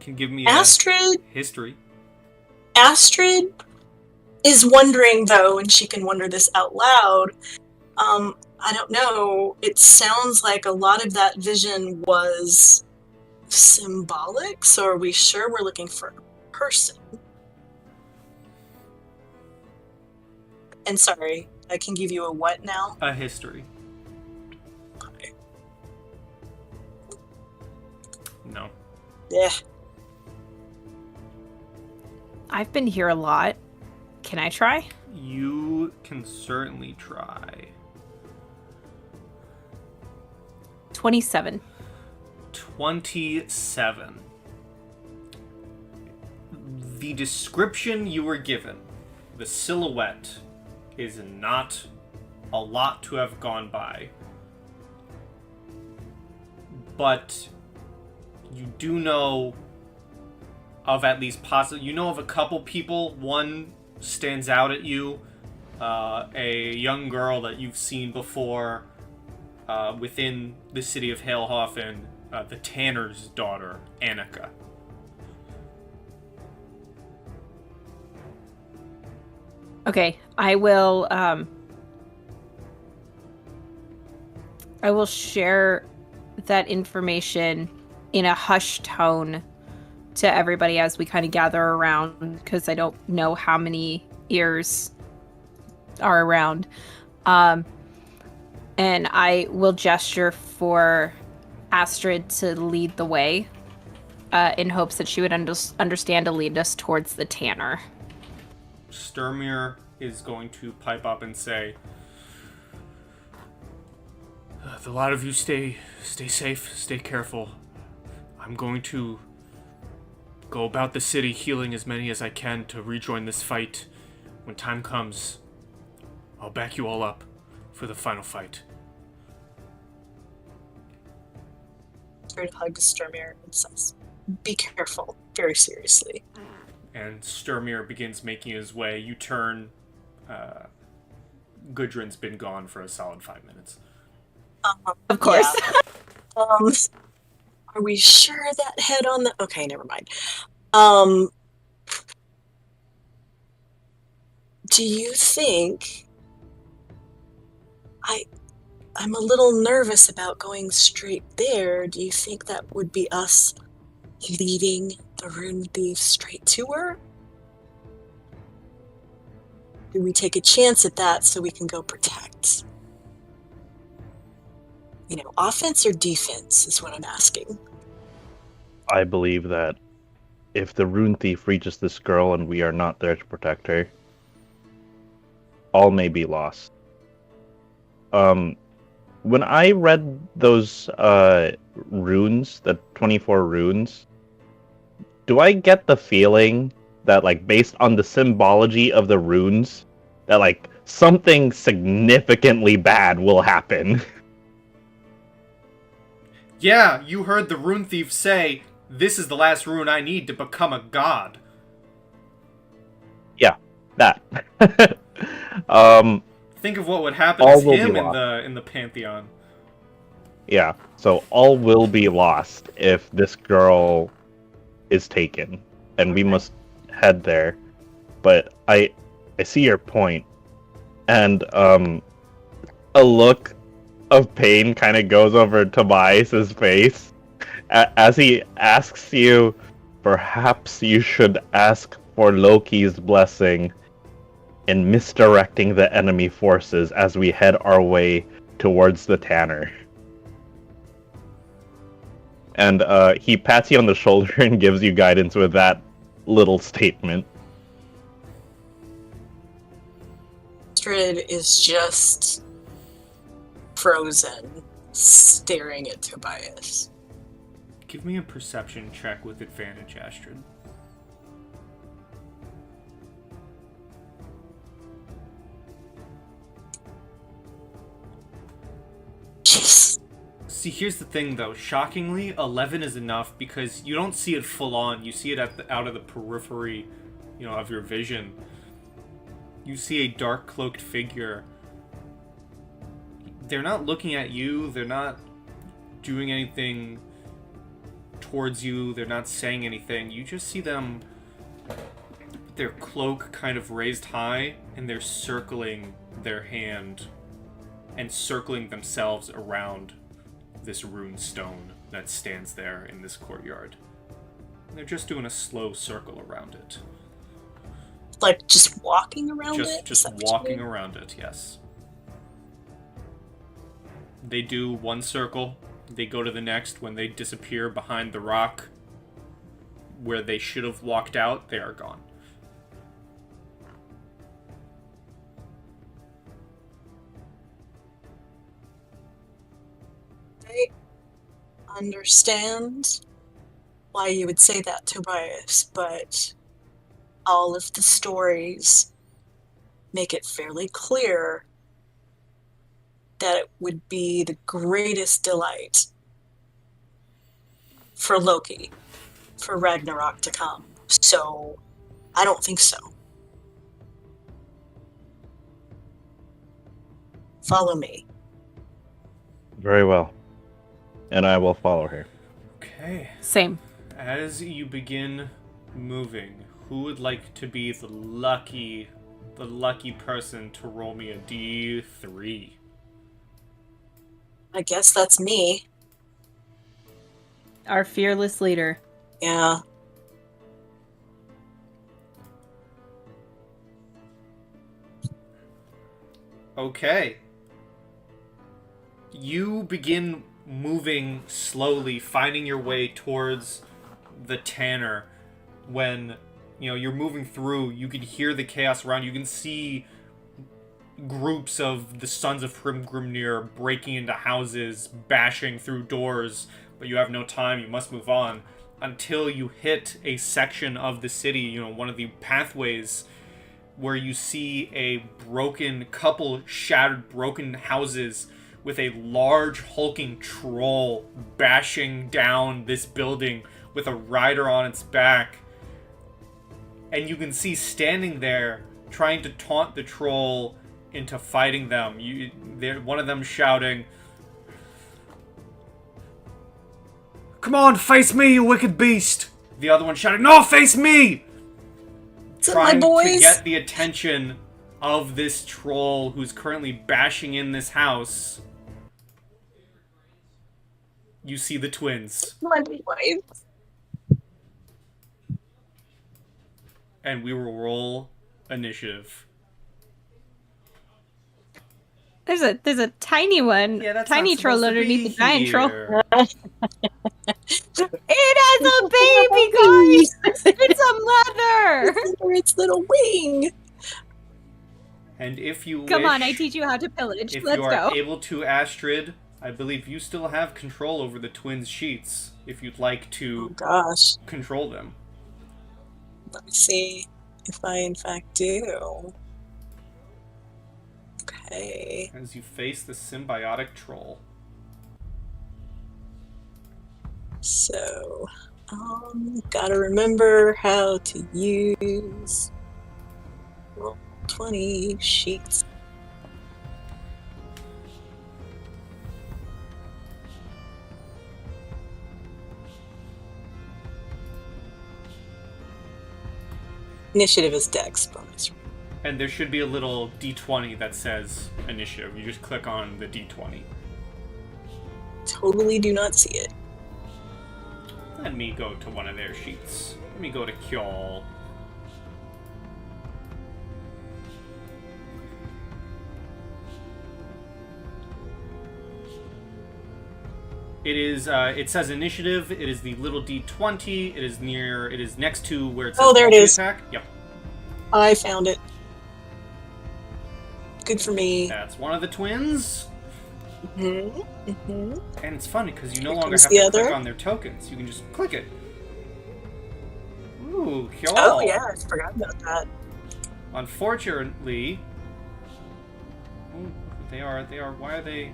can give me Astrid? a history. Astrid is wondering, though, and she can wonder this out loud. I don't know. It sounds like a lot of that vision was symbolic, so are we sure we're looking for a person? And sorry, I can give you a what now? A history. Okay. No. Yeah. I've been here a lot. Can I try? You can certainly try. 27. 27. The description you were given, the silhouette, is not a lot to have gone by. But you do know of at least you know of a couple people. One stands out at you, a young girl that you've seen before within the city of Heil Hofn, the Tanner's daughter, Annika. Okay, I will share that information in a hushed tone to everybody as we kind of gather around, because I don't know how many ears are around. And I will gesture for Astrid to lead the way, in hopes that she would understand to lead us towards the Tanner. Sturmir is going to pipe up and say, The lot of you stay safe, stay careful. I'm going to go about the city healing as many as I can to rejoin this fight. When time comes, I'll back you all up for the final fight. Astrid hugs Sturmir and says, be careful, very seriously. and Sturmir begins making his way. You turn. Gudrun's been gone for a solid 5 minutes. Of course. Yeah. Are we sure that head on the... Okay, never mind. Do you think... I'm a little nervous about going straight there. Do you think that would be us leading the Rune Thief straight to her? Do we take a chance at that so we can go protect? Offense or defense is what I'm asking. I believe that if the Rune Thief reaches this girl and we are not there to protect her, all may be lost. When I read those runes, the 24 runes, do I get the feeling that, like, based on the symbology of the runes, that, like, something significantly bad will happen? Yeah, you heard the Rune Thief say, "This is the last rune I need to become a god." Yeah, that. Think of what would happen All to will him be in the pantheon. Yeah, so all will be lost if this girl is taken, and we must head there. But I see your point, and a look of pain kind of goes over Tobias's face as he asks you, perhaps you should ask for Loki's blessing in misdirecting the enemy forces as we head our way towards the Tanner. And he pats you on the shoulder and gives you guidance with that little statement. Astrid is just frozen, staring at Tobias. Give me a perception check with advantage, Astrid. Jeez. See, here's the thing, though. Shockingly, 11 is enough because you don't see it full on. You see it out of the periphery, of your vision. You see a dark cloaked figure. They're not looking at you. They're not doing anything towards you. They're not saying anything. You just see them, their cloak kind of raised high, and they're circling their hand and circling themselves around this rune stone that stands there in this courtyard. And they're just doing a slow circle around it. Like, just walking around it? Just walking around it, yes. They do one circle, they go to the next. When they disappear behind the rock where they should have walked out, they are gone. I understand why you would say that, Tobias, but all of the stories make it fairly clear that it would be the greatest delight for Loki, for Ragnarok to come. So, I don't think so. Follow me. Very well. And I will follow her. Okay. Same. As you begin moving, who would like to be the lucky person to roll me a D3? I guess that's me. Our fearless leader. Yeah. Okay. You begin moving slowly, finding your way towards the Tanner. When, you're moving through, you can hear the chaos around. You can see groups of the Sons of Grimnir breaking into houses, bashing through doors, but you have no time. You must move on until you hit a section of the city, one of the pathways, where you see a couple shattered, broken houses with a large hulking troll bashing down this building with a rider on its back. And you can see standing there trying to taunt the troll into fighting them. One of them shouting, "Come on, face me, you wicked beast!" The other one shouting, "No, face me!" Trying to get the attention of this troll who's currently bashing in this house. You see the twins, My wife. and we will roll initiative. There's a tiny one, Yeah, that's tiny not troll supposed to underneath be the giant troll. here. It has a baby, guys. It's a mother. It's under its little wing. And if you Come wish, on, I teach you how to pillage. if Let's you are go. able to, Astrid, I believe you still have control over the twins' sheets. If you'd like Oh to gosh. control them. Let me see if I in fact do. Okay. As you face the symbiotic troll. So, gotta remember how to use roll 20 sheets. Initiative is Dex bonus. And there should be a little D20 that says initiative. You just click on the D20. Totally do not see it. Let me go to one of their sheets. Let me go to Kjol. It is, it says initiative. It is the little D20. It is next to where it says Oh, there it is. attack. Yep. I found it. Good for me. That's one of the twins. Mm-hmm. Mm-hmm. And it's funny because you no Here longer comes have the to other. click on their tokens. You can just click it. Ooh, Kjol. Oh yeah, I forgot about that. Unfortunately, ooh, they are. Why are they?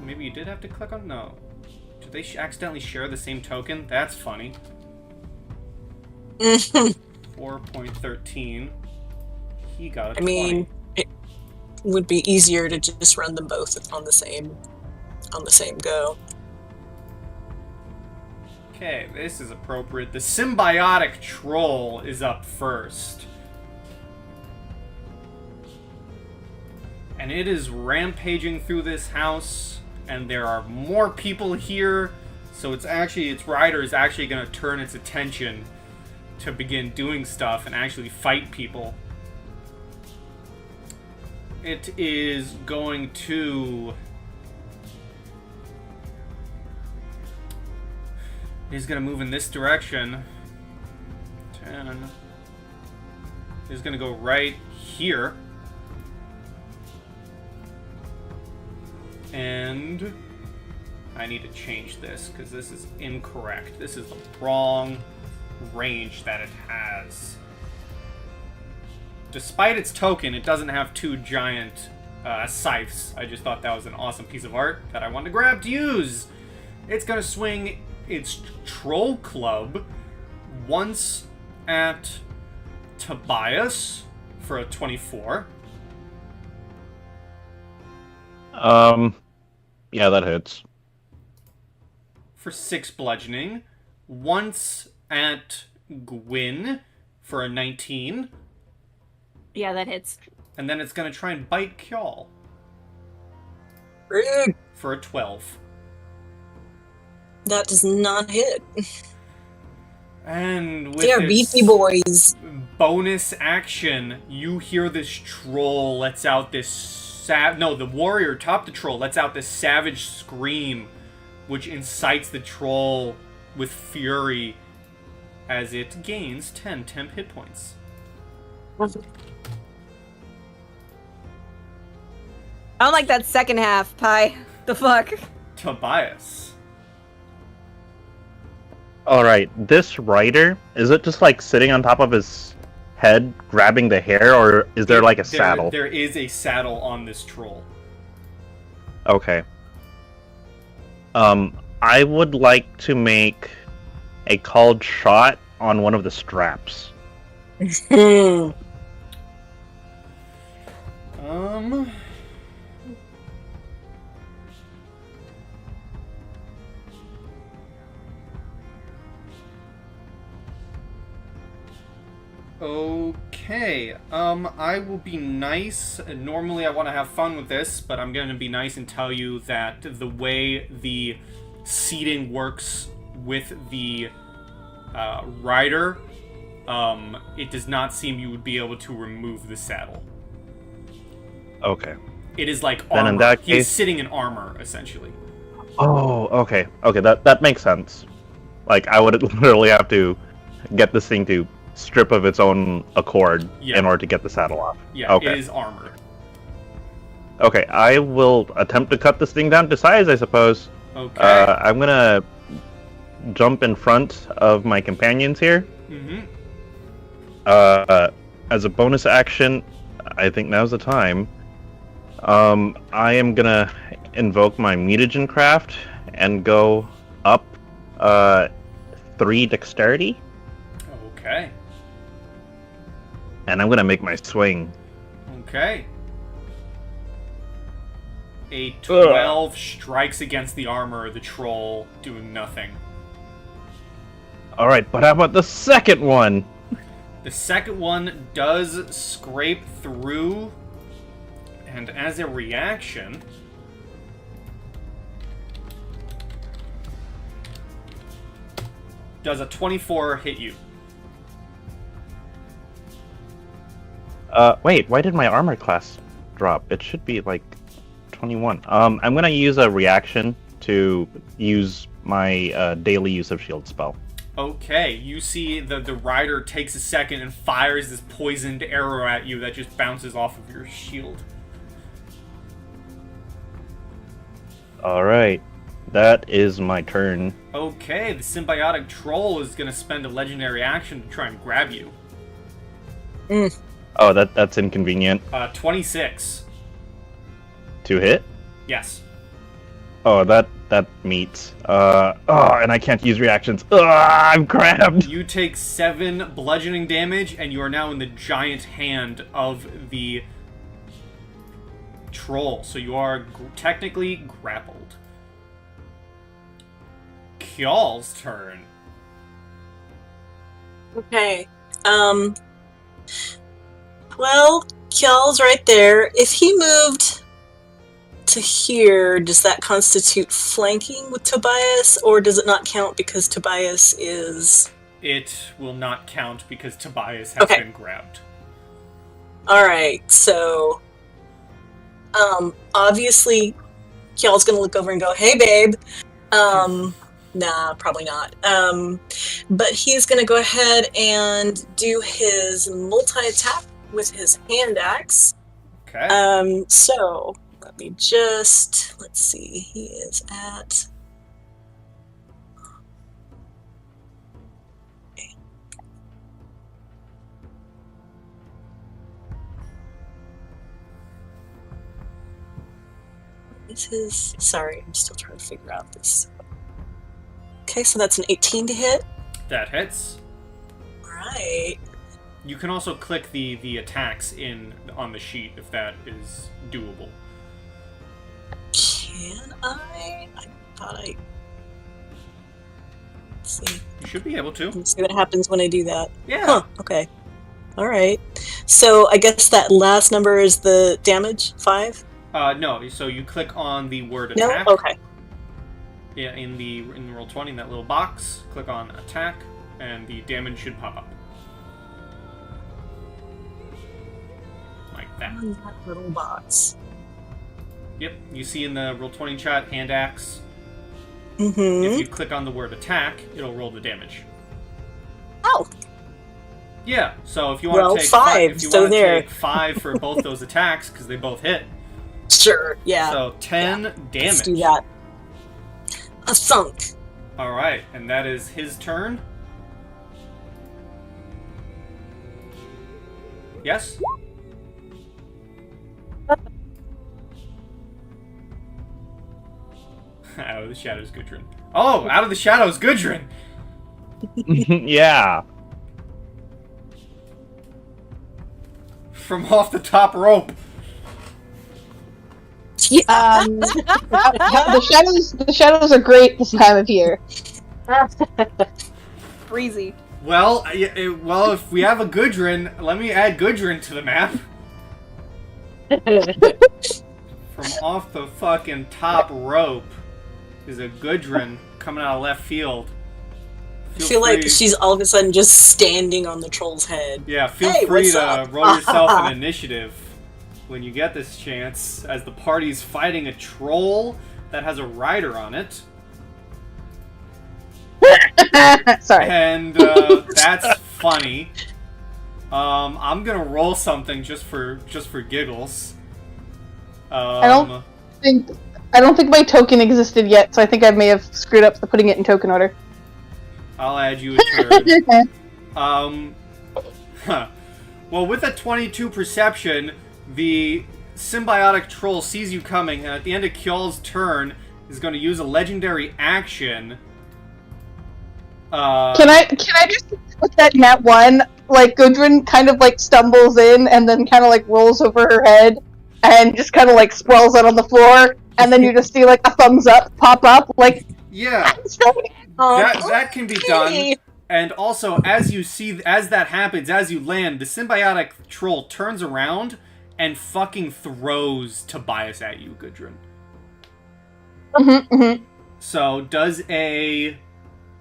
Maybe you did have to click on. No, did they accidentally share the same token? That's funny. 4.13. He got a 20. I mean, it would be easier to just run them both on the same go. Okay, this is appropriate. The symbiotic troll is up first. And it is rampaging through this house, and there are more people here, so its rider is actually going to turn its attention to begin doing stuff and actually fight people. It is going to... He's going to move in this direction. 10. He's going to go right here. And I need to change this because this is incorrect. This is the wrong range that it has. Despite its token, it doesn't have two giant scythes. I just thought that was an awesome piece of art that I wanted to grab to use. It's going to swing its troll club once at Tobias for a 24. Yeah, that hits. For 6 bludgeoning. Once at Gwyn for a 19. Yeah, that hits. And then it's going to try and bite Kjol Rude. for a 12. That does not hit. And with They are this beefy boys. bonus action, you hear this troll lets out this the warrior atop the troll lets out this savage scream, which incites the troll with fury as it gains 10 temp hit points. I don't like that second half, Pie. The fuck? Tobias. Alright, this rider, is it just like sitting on top of his head, grabbing the hair, or is there like a saddle? There is a saddle on this troll. Okay. I would like to make a called shot on one of the straps. Okay, I will be nice. Normally I want to have fun with this, but I'm going to be nice and tell you that the way the seating works with the rider, it does not seem you would be able to remove the saddle. Okay. It is like Then armor. in that He is case- sitting in armor, essentially. Oh, okay. Okay, that makes sense. Like, I would literally have to get this thing to strip of its own accord Yeah. in order to get the saddle off. Yeah, Okay. it is armor. Okay, I will attempt to cut this thing down to size, I suppose. Okay. I'm gonna jump in front of my companions here. Mm-hmm. As a bonus action, I think now's the time. I am gonna invoke my mutagen craft and go up 3 dexterity, Okay. and I'm gonna make my swing. Okay. A 12 strikes against the armor of the troll, doing nothing. Alright, but how about the second one? The second one does scrape through, and as a reaction, does a 24 hit you? Wait, why did my armor class drop? It should be like 21. I'm gonna use a reaction to use my daily use of shield spell. Okay, you see the rider takes a second and fires this poisoned arrow at you that just bounces off of your shield. Alright, that is my turn. Okay, the symbiotic troll is going to spend a legendary action to try and grab you. Oh, that's inconvenient. 26. To hit? Yes. Oh, that meets. And I can't use reactions. I'm grabbed! You take 7 bludgeoning damage, and you are now in the giant hand of the troll. So you are technically grappled. Kjall's turn. Okay. Well, Kjall's right there. If he moved to here, does that constitute flanking with Tobias, or does it not count because Tobias is... It will not count because Tobias has Okay. been grabbed. Alright, so... obviously, Kjall's gonna look over and go, "Hey, babe." Nah, probably not. But he's gonna go ahead and do his multi-attack with his hand axe. Okay. So let me just, let's see, he is at... This is, sorry, I'm still trying to figure out this. Okay, so that's an 18 to hit. That hits. Right. You can also click the attacks on the sheet if that is doable. Can I? I thought I... Let's see. You should be able to. Let's see what happens when I do that. Yeah. Huh, okay. Alright. So I guess that last number is the damage? 5? No. So you click on the word No? attack. Okay. Yeah, in Roll20, in that little box, click on attack, and the damage should pop up. Like that. In that little box. Yep. You see in the Roll20 chat, hand axe. Mm-hmm. If you click on the word attack, it'll roll the damage. Oh! Yeah. So if you want Well, to take 5, if you so want to there. take 5 for both those attacks, because they both hit. Sure, yeah. So 10 damage. Let's do that. A thunk. All right, and that is his turn. Yes. Out of the shadows, Gudrun. Oh, out of the shadows, Gudrun. Yeah. From off the top rope. Yeah. The shadows are great this time of year. Breezy. Well, if we have a Gudrun, let me add Gudrun to the map. From off the fucking top rope is a Gudrun coming out of left field. I feel like she's all of a sudden just standing on the troll's head. Yeah, feel Hey, free what's to up? roll yourself an initiative when you get this chance, as the party's fighting a troll that has a rider on it. Sorry. And that's funny. I'm gonna roll something just for giggles. I don't think my token existed yet, so I think I may have screwed up the putting it in token order. I'll add you a turn. Well, with a 22 perception, the symbiotic troll sees you coming, and at the end of Kjol's turn, is going to use a legendary action. Can I just with that nat 1? Like Gudrun kind of like stumbles in and then kind of like rolls over her head and just kind of like sprawls out on the floor, and then you just see like a thumbs up pop up, like Yeah, that can be done. And also, as that happens, as you land, the symbiotic troll turns around and fucking throws Tobias at you, Gudrun. So, does a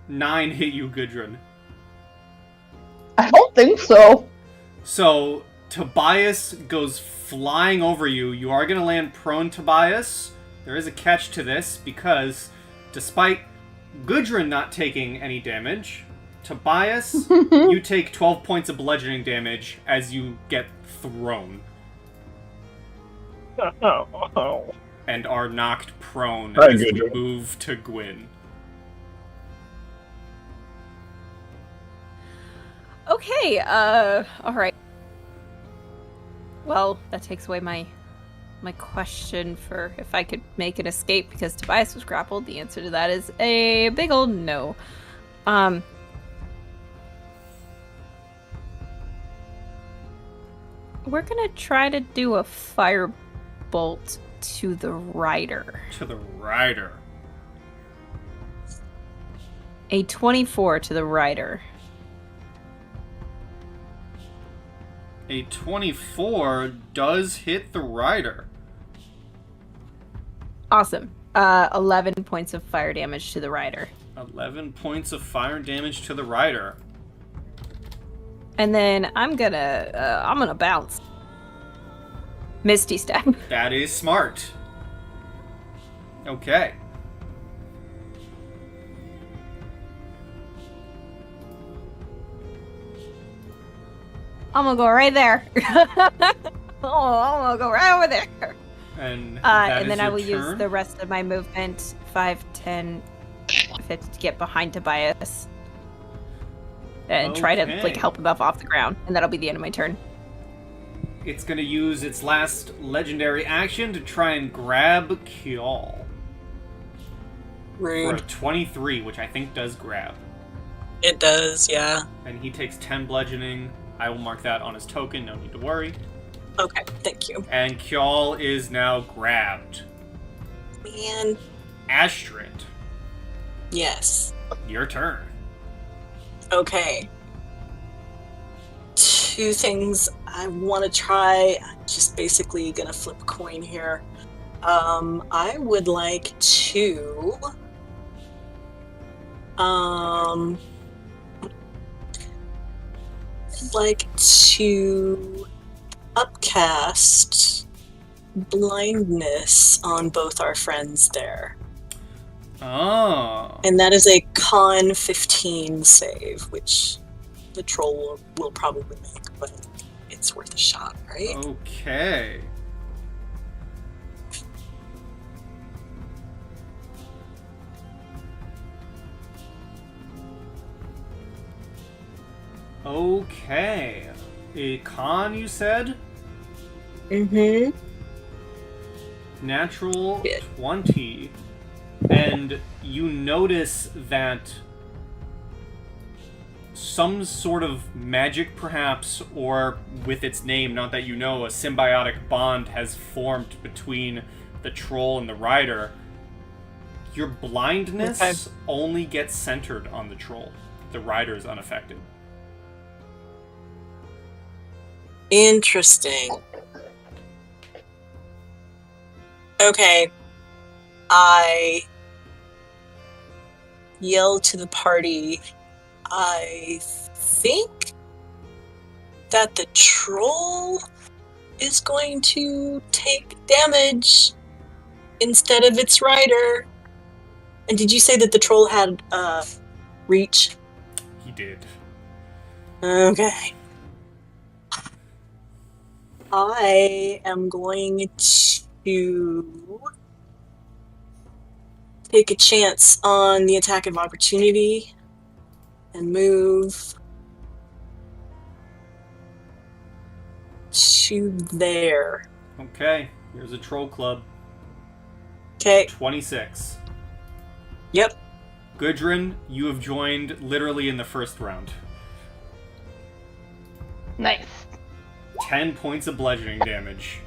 9 hit you, Gudrun? I don't think so. So, Tobias goes flying over you. You are going to land prone, Tobias. There is a catch to this, because despite Gudrun not taking any damage, Tobias, you take 12 points of bludgeoning damage as you get thrown. And are knocked prone as we move to Gwyn. Okay, alright. Well, that takes away my question for if I could make an escape because Tobias was grappled. The answer to that is a big old no. We're gonna try to do a firebolt to the rider. To the rider. A 24 to the rider. A 24 does hit the rider. Awesome. 11 points of fire damage to the rider. 11 points of fire damage to the rider. And then I'm gonna bounce. Misty Step. That is smart. Okay. I'm gonna go right there. I'm gonna go right over there. And then I will use the rest of my movement, 5, 10, 50, to get behind Tobias. And try to like help him up off the ground. And that'll be the end of my turn. It's going to use its last legendary action to try and grab Kjol. Rude. For a 23, which I think does grab. It does, yeah. And he takes 10 bludgeoning. I will mark that on his token, no need to worry. Okay, thank you. And Kjol is now grabbed. Man. Astrid. Yes. Your turn. Okay. 2 things I want to try. I'm just basically gonna flip a coin here. I would like to upcast blindness on both our friends there. Oh. And that is a con 15 save, which the troll will probably make, but it's worth a shot, right? Okay. Okay. A con, you said? Mm-hmm. Natural 20. And you notice that some sort of magic, perhaps, or with its name, not that you know, a symbiotic bond has formed between the troll and the rider. Your blindness only gets centered on the troll. The rider is unaffected. Interesting. Okay. I yell to the party. I think that the troll is going to take damage instead of its rider. And did you say that the troll had reach? He did. Okay. I am going to take a chance on the attack of opportunity and move to there. Okay, here's a troll club. Okay. 26. Yep. Gudrun, you have joined literally in the first round. Nice. 10 points of bludgeoning damage.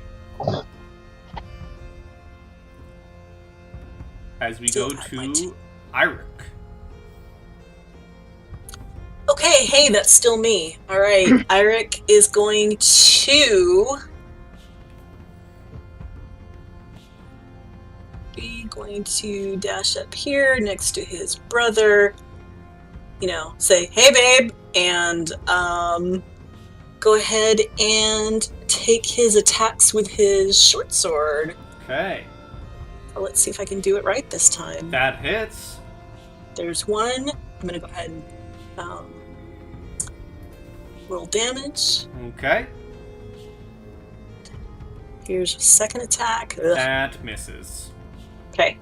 As we go to Eirik. Okay, hey, that's still me. Alright, Eirik is going to dash up here next to his brother, say, hey babe, and go ahead and take his attacks with his short sword. Okay. Let's see if I can do it right this time. That hits. There's one. I'm gonna go ahead and roll damage. Okay. Here's a second attack. Ugh. That misses. Okay.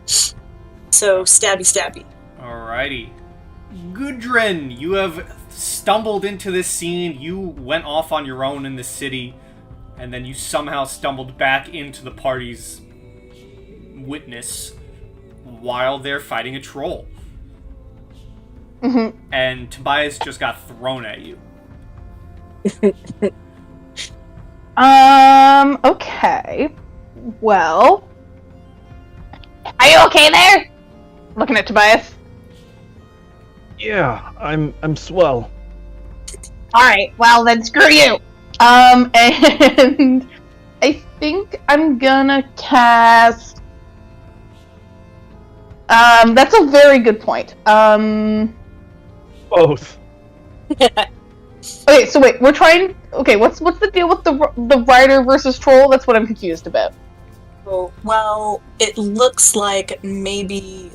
So, stabby. Alrighty. Gudrun, you have stumbled into this scene. You went off on your own in the city, and then you somehow stumbled back into the party's witness while they're fighting a troll. Mm-hmm. And Tobias just got thrown at you. Okay. Well. Are you okay there? Looking at Tobias. Yeah, I'm swell. Alright, well then screw you! And I think I'm gonna cast... that's a very good point. Both. Okay, so wait, we're trying... Okay, what's the deal with the rider versus troll? That's what I'm confused about. Oh, well, it looks like maybe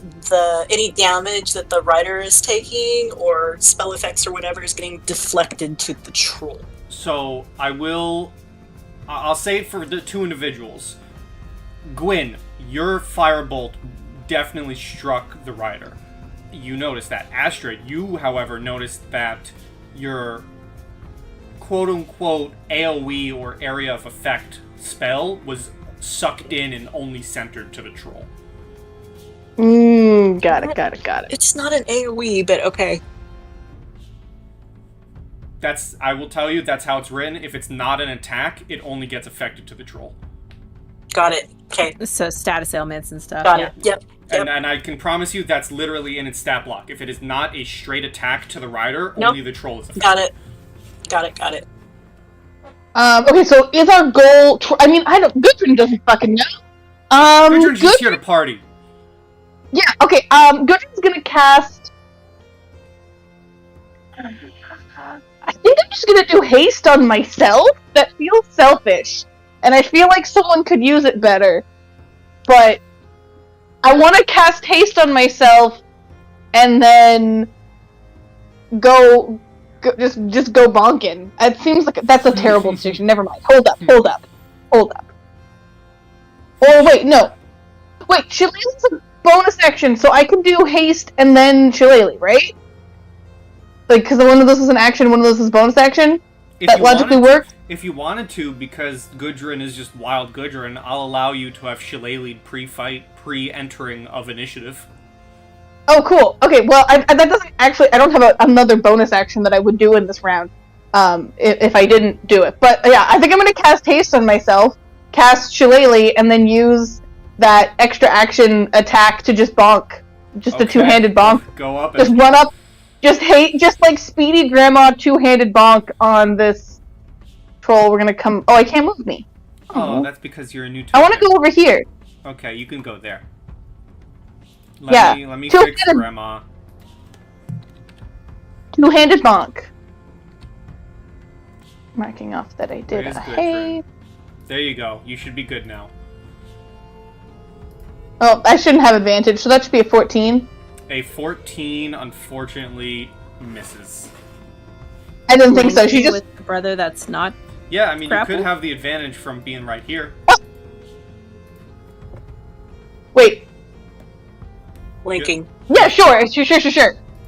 any damage that the rider is taking, or spell effects or whatever, is getting deflected to the troll. So, I'll say it for the two individuals. Gwyn, your firebolt definitely struck the rider. You noticed that. Astrid, you, however, noticed that your quote-unquote AoE, or area of effect, spell was sucked in and only centered to the troll. Got it. It's not an AoE, but okay. I will tell you, that's how it's written. If it's not an attack, it only gets affected to the troll. Got it. Okay. So status ailments and stuff. Got it. Yep. And I can promise you that's literally in its stat block. If it is not a straight attack to the rider, only the troll is affected. Got it. Okay, so is our goal... Gudrun doesn't fucking know. Gudrun's just here to party. Yeah, okay, Gudrun's gonna cast... I think I'm just gonna do haste on myself. That feels selfish. And I feel like someone could use it better. But I want to cast haste on myself and then just go bonkin'. It seems like that's a terrible decision. Never mind. Hold up. Or wait, no. Wait, Shillelagh's a bonus action, so I can do haste and then Shillelagh, right? Like, because one of those is an action, one of those is bonus action? That logically works? If you wanted to, because Gudrun is just wild Gudrun, I'll allow you to have Shillelagh pre-fight, pre-entering of initiative. Oh, cool. Okay, well, that doesn't actually... I don't have another bonus action that I would do in this round, if I didn't do it. But, yeah, I think I'm going to cast haste on myself, cast Shillelagh, and then use that extra action attack to just bonk. Just a two-handed bonk. Go up Just run up just like Speedy Grandma two-handed bonk on this troll. We're gonna come. Oh, I can't move me. Oh, that's because you're a new token. I want to go over here. Okay, you can go there. Yeah, Let me two-handed- fix Grandma. Two-handed bonk. Marking off that I did Praise a Gudrun. hey. There you go. You should be good now. Oh, I shouldn't have advantage, so that should be a 14. A 14, unfortunately, misses. I didn't think so. Flanking She just with the brother that's not. Yeah, I mean, you Grapple? could have the advantage from being right here. wait. Winking. Yeah, sure.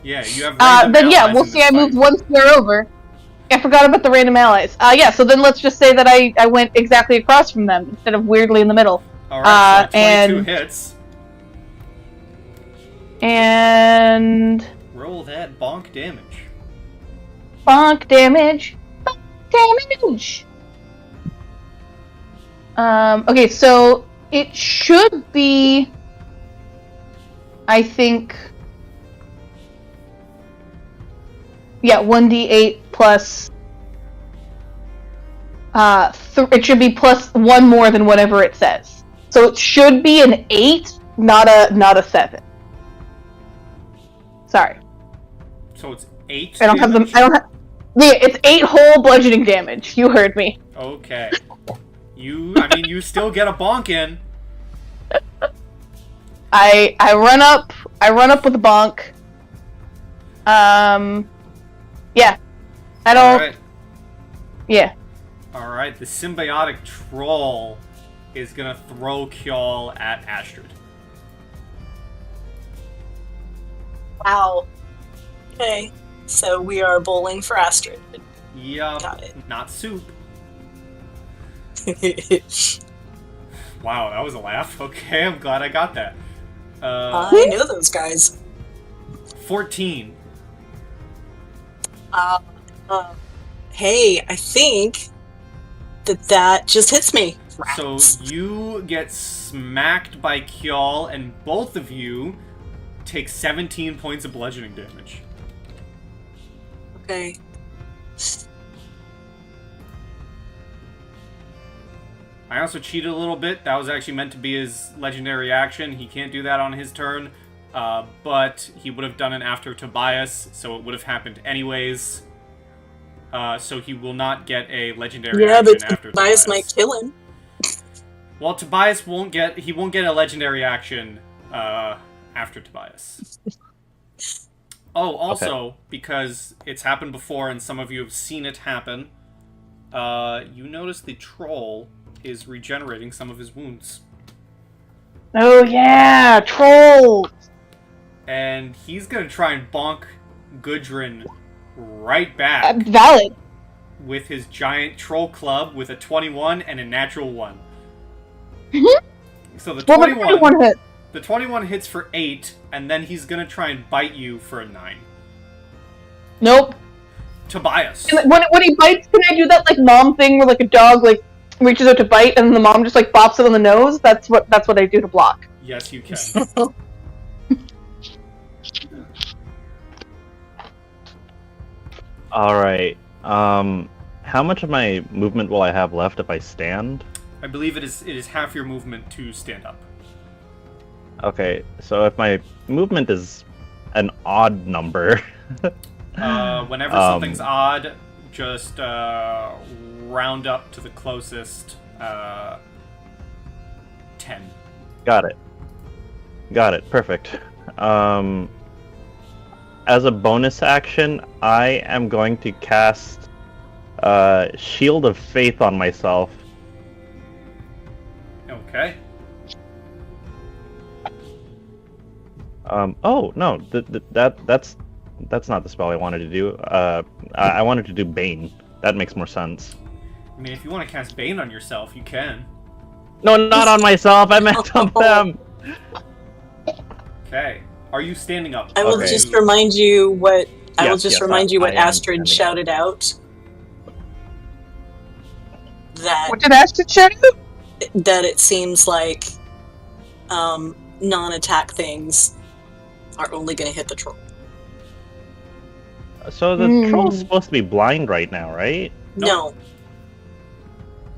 Yeah, you have random Then yeah, allies we'll in see. this I moved fight. one square over. I forgot about the random allies. Yeah. So then let's just say that I went exactly across from them instead of weirdly in the middle. Alright, so 22 and- hits. And Roll that bonk damage. bonk damage. Bonk damage. Okay, so it should be. I think. Yeah, 1d8 plus. It should be plus one more than whatever it says. So it should be an 8, not a 7. Sorry, So it's 8 I don't have damage? them. I don't have. Yeah, it's 8 whole bludgeoning damage. You heard me. Okay. You still get a bonk in. I run up with a bonk. Yeah. I don't. Alright. Yeah. Alright, the symbiotic troll is gonna throw Kjol at Astrid. Wow. Okay, so we are bowling for Astrid. Yup, Got it. not soup. Wow, that was a laugh. Okay, I'm glad I got that. I know those guys. 14. Hey, I think that just hits me. So Rats. you get smacked by Kjol, and both of you take 17 points of bludgeoning damage. Okay. I also cheated a little bit. That was actually meant to be his legendary action. He can't do that on his turn, but he would have done it after Tobias, so it would have happened anyways. So he will not get a legendary Yeah, action but after Tobias might kill him. Well, Tobias won't get a legendary action after Tobias. Oh, also, because it's happened before and some of you have seen it happen, you notice the troll is regenerating some of his wounds. Oh yeah, trolls. And he's gonna try and bonk Gudrun right back Valid. with his giant troll club with a 21 and a natural 1. So the Well, the 21, 21 hit. the 21 hits for 8, and then he's gonna try and bite you for a 9. Nope. Tobias. And when he bites, can I do that like mom thing where like a dog like reaches out to bite and then the mom just like bops it on the nose? That's what I do to block. Yes, you can. Alright. How much of my movement will I have left if I stand? I believe it is half your movement to stand up. Okay, so if my movement is an odd number. Whenever something's odd, just round up to the closest 10. Got it, perfect. As a bonus action, I am going to cast Shield of Faith on myself. Okay. Oh no, that's not the spell I wanted to do. I wanted to do Bane. That makes more sense. I mean, if you want to cast Bane on yourself, you can. No, not on myself. I meant on them. Okay. Are you standing up? I will Okay. just remind you what Yes, I am Astrid standing shouted out. What did Astrid show you? That it seems like non-attack things are only going to hit the troll. So the troll's supposed to be blind right now, right? No.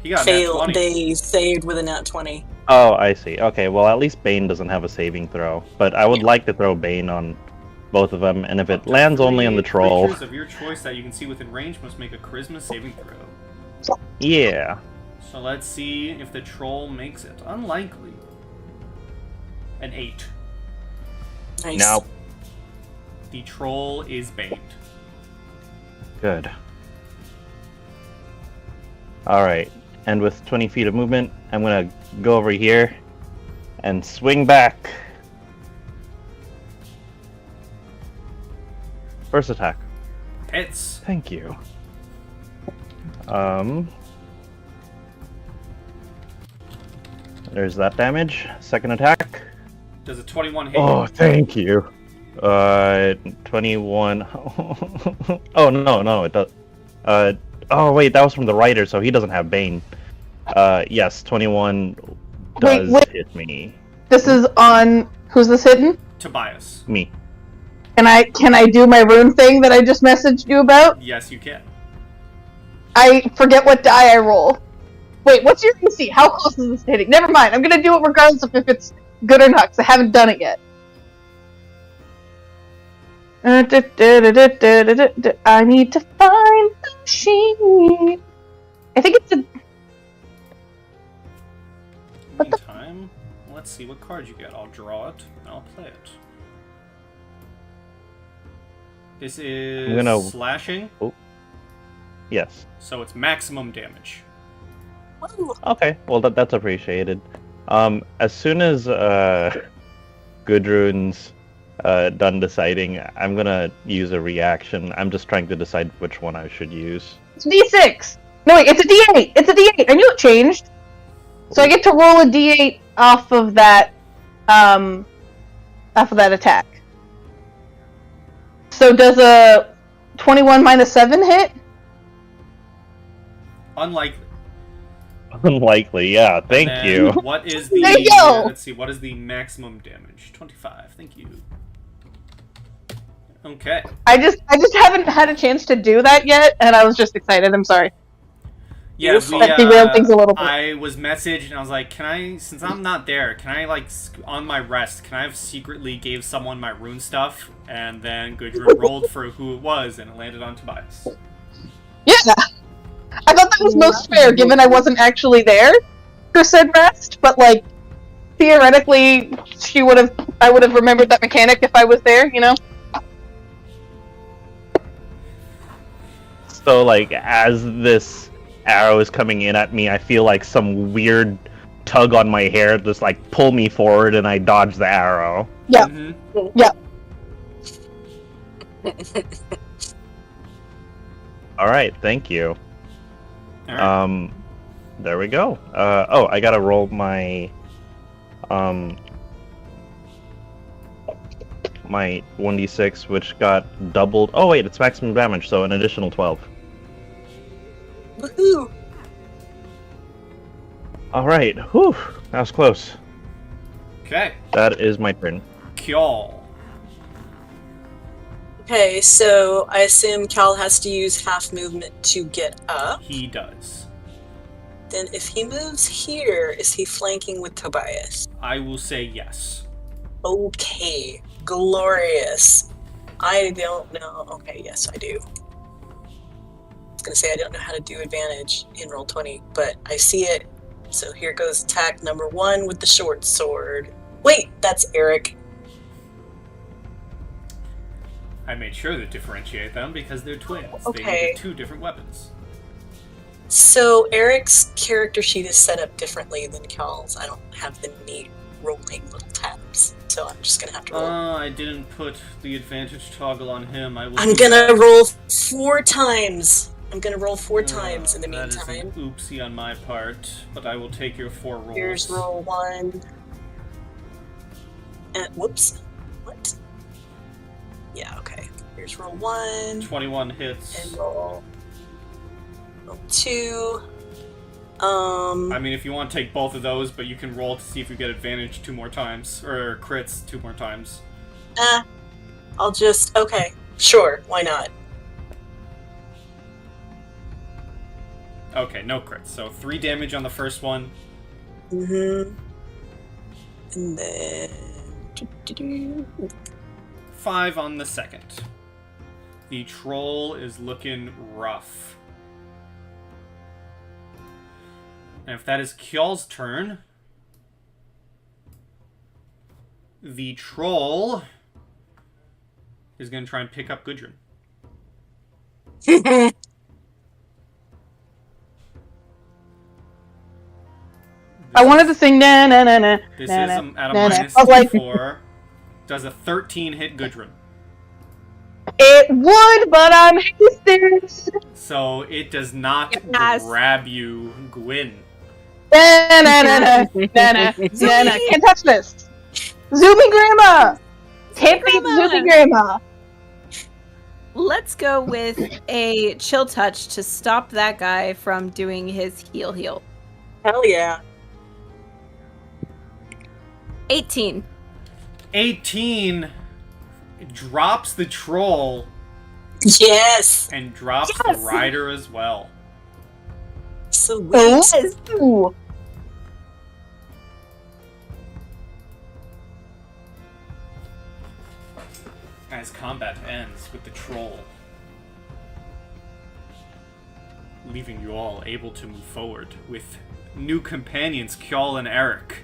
He got a nat Failed. 20. They saved with a nat 20. Oh, I see. Okay, well, at least Bane doesn't have a saving throw. But I would like to throw Bane on both of them, and if it lands only on the troll... Creatures of your choice that you can see within range must make a charisma saving throw. Yeah. So let's see if the troll makes it. Unlikely. An 8. Nice. Now, The troll is baned. good. Alright, and with 20 feet of movement, I'm gonna go over here and swing back. First attack. Hits. Thank you. There's that damage. Second attack. Does a 21 hit? Oh, thank you. 21. Oh, no, it does. Oh, wait, that was from the writer, so he doesn't have Bane. Yes, 21 does Wait. hit me. This is on. Who's this hitting? Tobias. Me. Can I do my rune thing that I just messaged you about? Yes, you can. I forget what die I roll. Wait, what's your AC? How close is this hitting? Never mind. I'm gonna do it regardless of if it's good or not, because I haven't done it yet. I need to find the sheep. I think it's a. What the- Meantime, let's see what card you get. I'll draw it, and I'll play it. This is I'm gonna- slashing, Yes. so it's maximum damage. Woo. Okay, well, that's appreciated. As soon as, Gudrun's, done deciding, I'm gonna use a reaction. I'm just trying to decide which one I should use. It's D6. No wait, it's a D8. It's a D8. I knew it changed. So I get to roll a D8 off of that attack. So does a 21 minus 7 hit? Unlikely. Unlikely, yeah, thank And you. What is the? There you go. Let's see. What is the maximum damage? 25. Thank you. Okay. I just haven't had a chance to do that yet, and I was just excited. I'm sorry. Yeah, That derailed things a little bit. I was messaged and I was like, can I, since I'm not there, can I, like, on my rest, can I have secretly gave someone my rune stuff? And then Gudrun rolled for who it was, and it landed on Tobias. Yeah. I thought that was most fair, given I wasn't actually there for said rest, but, like, theoretically, I would have remembered that mechanic if I was there, you know? So, like, as this arrow is coming in at me, I feel like some weird tug on my hair just, like, pull me forward, and I dodge the arrow. Yeah. Mm-hmm. Yeah. Alright, thank you. All right. There we go. I gotta roll my, my 1d6, which got doubled. Oh wait, it's maximum damage, so an additional 12. Woohoo! Alright, whew, that was close. Okay. That is my turn. Kjol. Okay, so I assume Cal has to use half movement to get up. He does. Then if he moves here, is he flanking with Tobias? I will say yes. Okay, glorious. I don't know. Okay, yes, I do. I was gonna say I don't know how to do advantage in Roll20, but I see it. So here goes attack number 1 with the short sword. Wait, that's Eric. I made sure to differentiate them because they're twins. They Okay. need 2 different weapons. So Eric's character sheet is set up differently than Cal's. I don't have the neat rolling little tabs, so I'm just gonna have to roll. I didn't put the advantage toggle on him. I will I'm do gonna that. roll 4 times. I'm gonna roll 4 times in the That is an meantime. oopsie on my part, but I will take your 4 rolls. Here's roll 1. And whoops. What? Yeah, okay. Here's roll 1. 21 hits. And roll 2. I mean, if you want to take both of those, but you can roll to see if you get advantage 2 more times, or crits 2 more times. I'll just, okay, sure, why not? Okay, no crits. So 3 damage on the first one. Mm-hmm. And then... 5 on the second. The troll is looking rough. And if that is Kjall's turn, the troll is going to try and pick up Gudrun. I wanted to sing na na na na. This na, is na, at a na, na. minus I was like, 4. Does a 13 hit Gudrun? it would, but I'm hasted. So it does not Yes. grab you, Gwyn. Na na na na na na na na. Can't touch this. Zoomy Grandma. Can't beat Grandma. Zoomy Grandma. Let's go with a chill touch to stop that guy from doing his heal. Hell yeah. 18. 18 drops the troll Yes. and drops Yes. the rider as well. Sweet. Ooh. As combat ends with the troll, leaving you all able to move forward with new companions Kjall and Eric.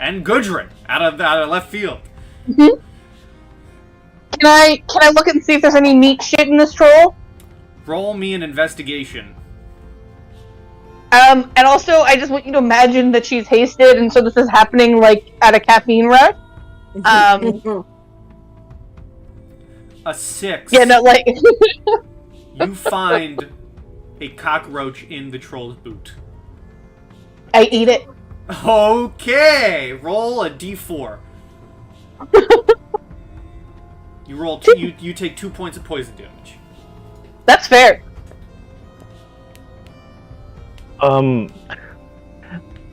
And Gudrun out of left field. Can I look and see if there's any neat shit in this troll? Roll me an investigation. And also, I just want you to imagine that she's hasted, and so this is happening, like, at a caffeine rush. A 6. Yeah, no, like... You find a cockroach in the troll's boot. I eat it. Okay, roll a d4. You roll you take 2 points of poison damage. That's fair.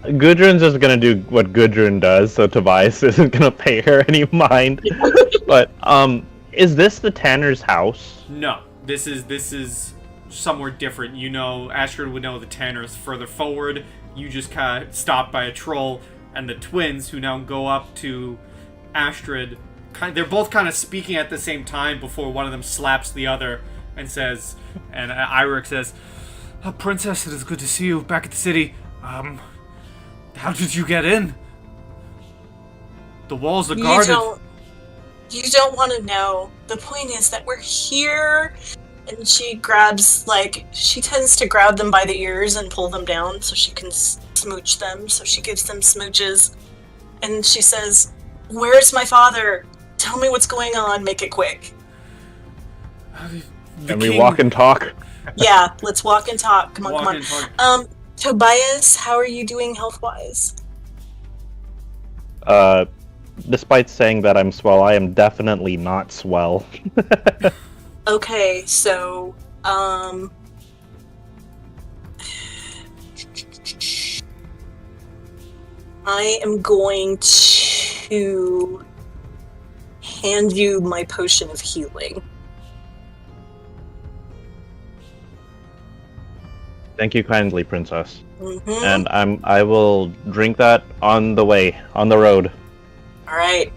Gudrun's just gonna do what Gudrun does, so Tobias isn't gonna pay her any mind. But, is this the Tanner's house? No, this is somewhere different. You know, Astrid would know the Tanner is further forward. You just kind of stopped by a troll, and the twins, who now go up to Astrid, they're both kind of speaking at the same time before one of them slaps the other and says, and Eirik says, Princess, it is good to see you back at the city. How did you get in? The walls are guarded. You don't want to know. The point is that we're here, and she tends to grab them by the ears and pull them down so she can smooch them, so she gives them smooches. And she says, "Where's my father? Tell me what's going on, make it quick." Can we walk and talk? Yeah, let's walk and talk. Come on, Walk come and talk. on. Tobias, how are you doing health-wise? Despite saying that I'm swell, I am definitely not swell. Okay, so, I am going to hand you my potion of healing. Thank you kindly, Princess. Mm-hmm. And I will drink that on the way, on the road. Alright.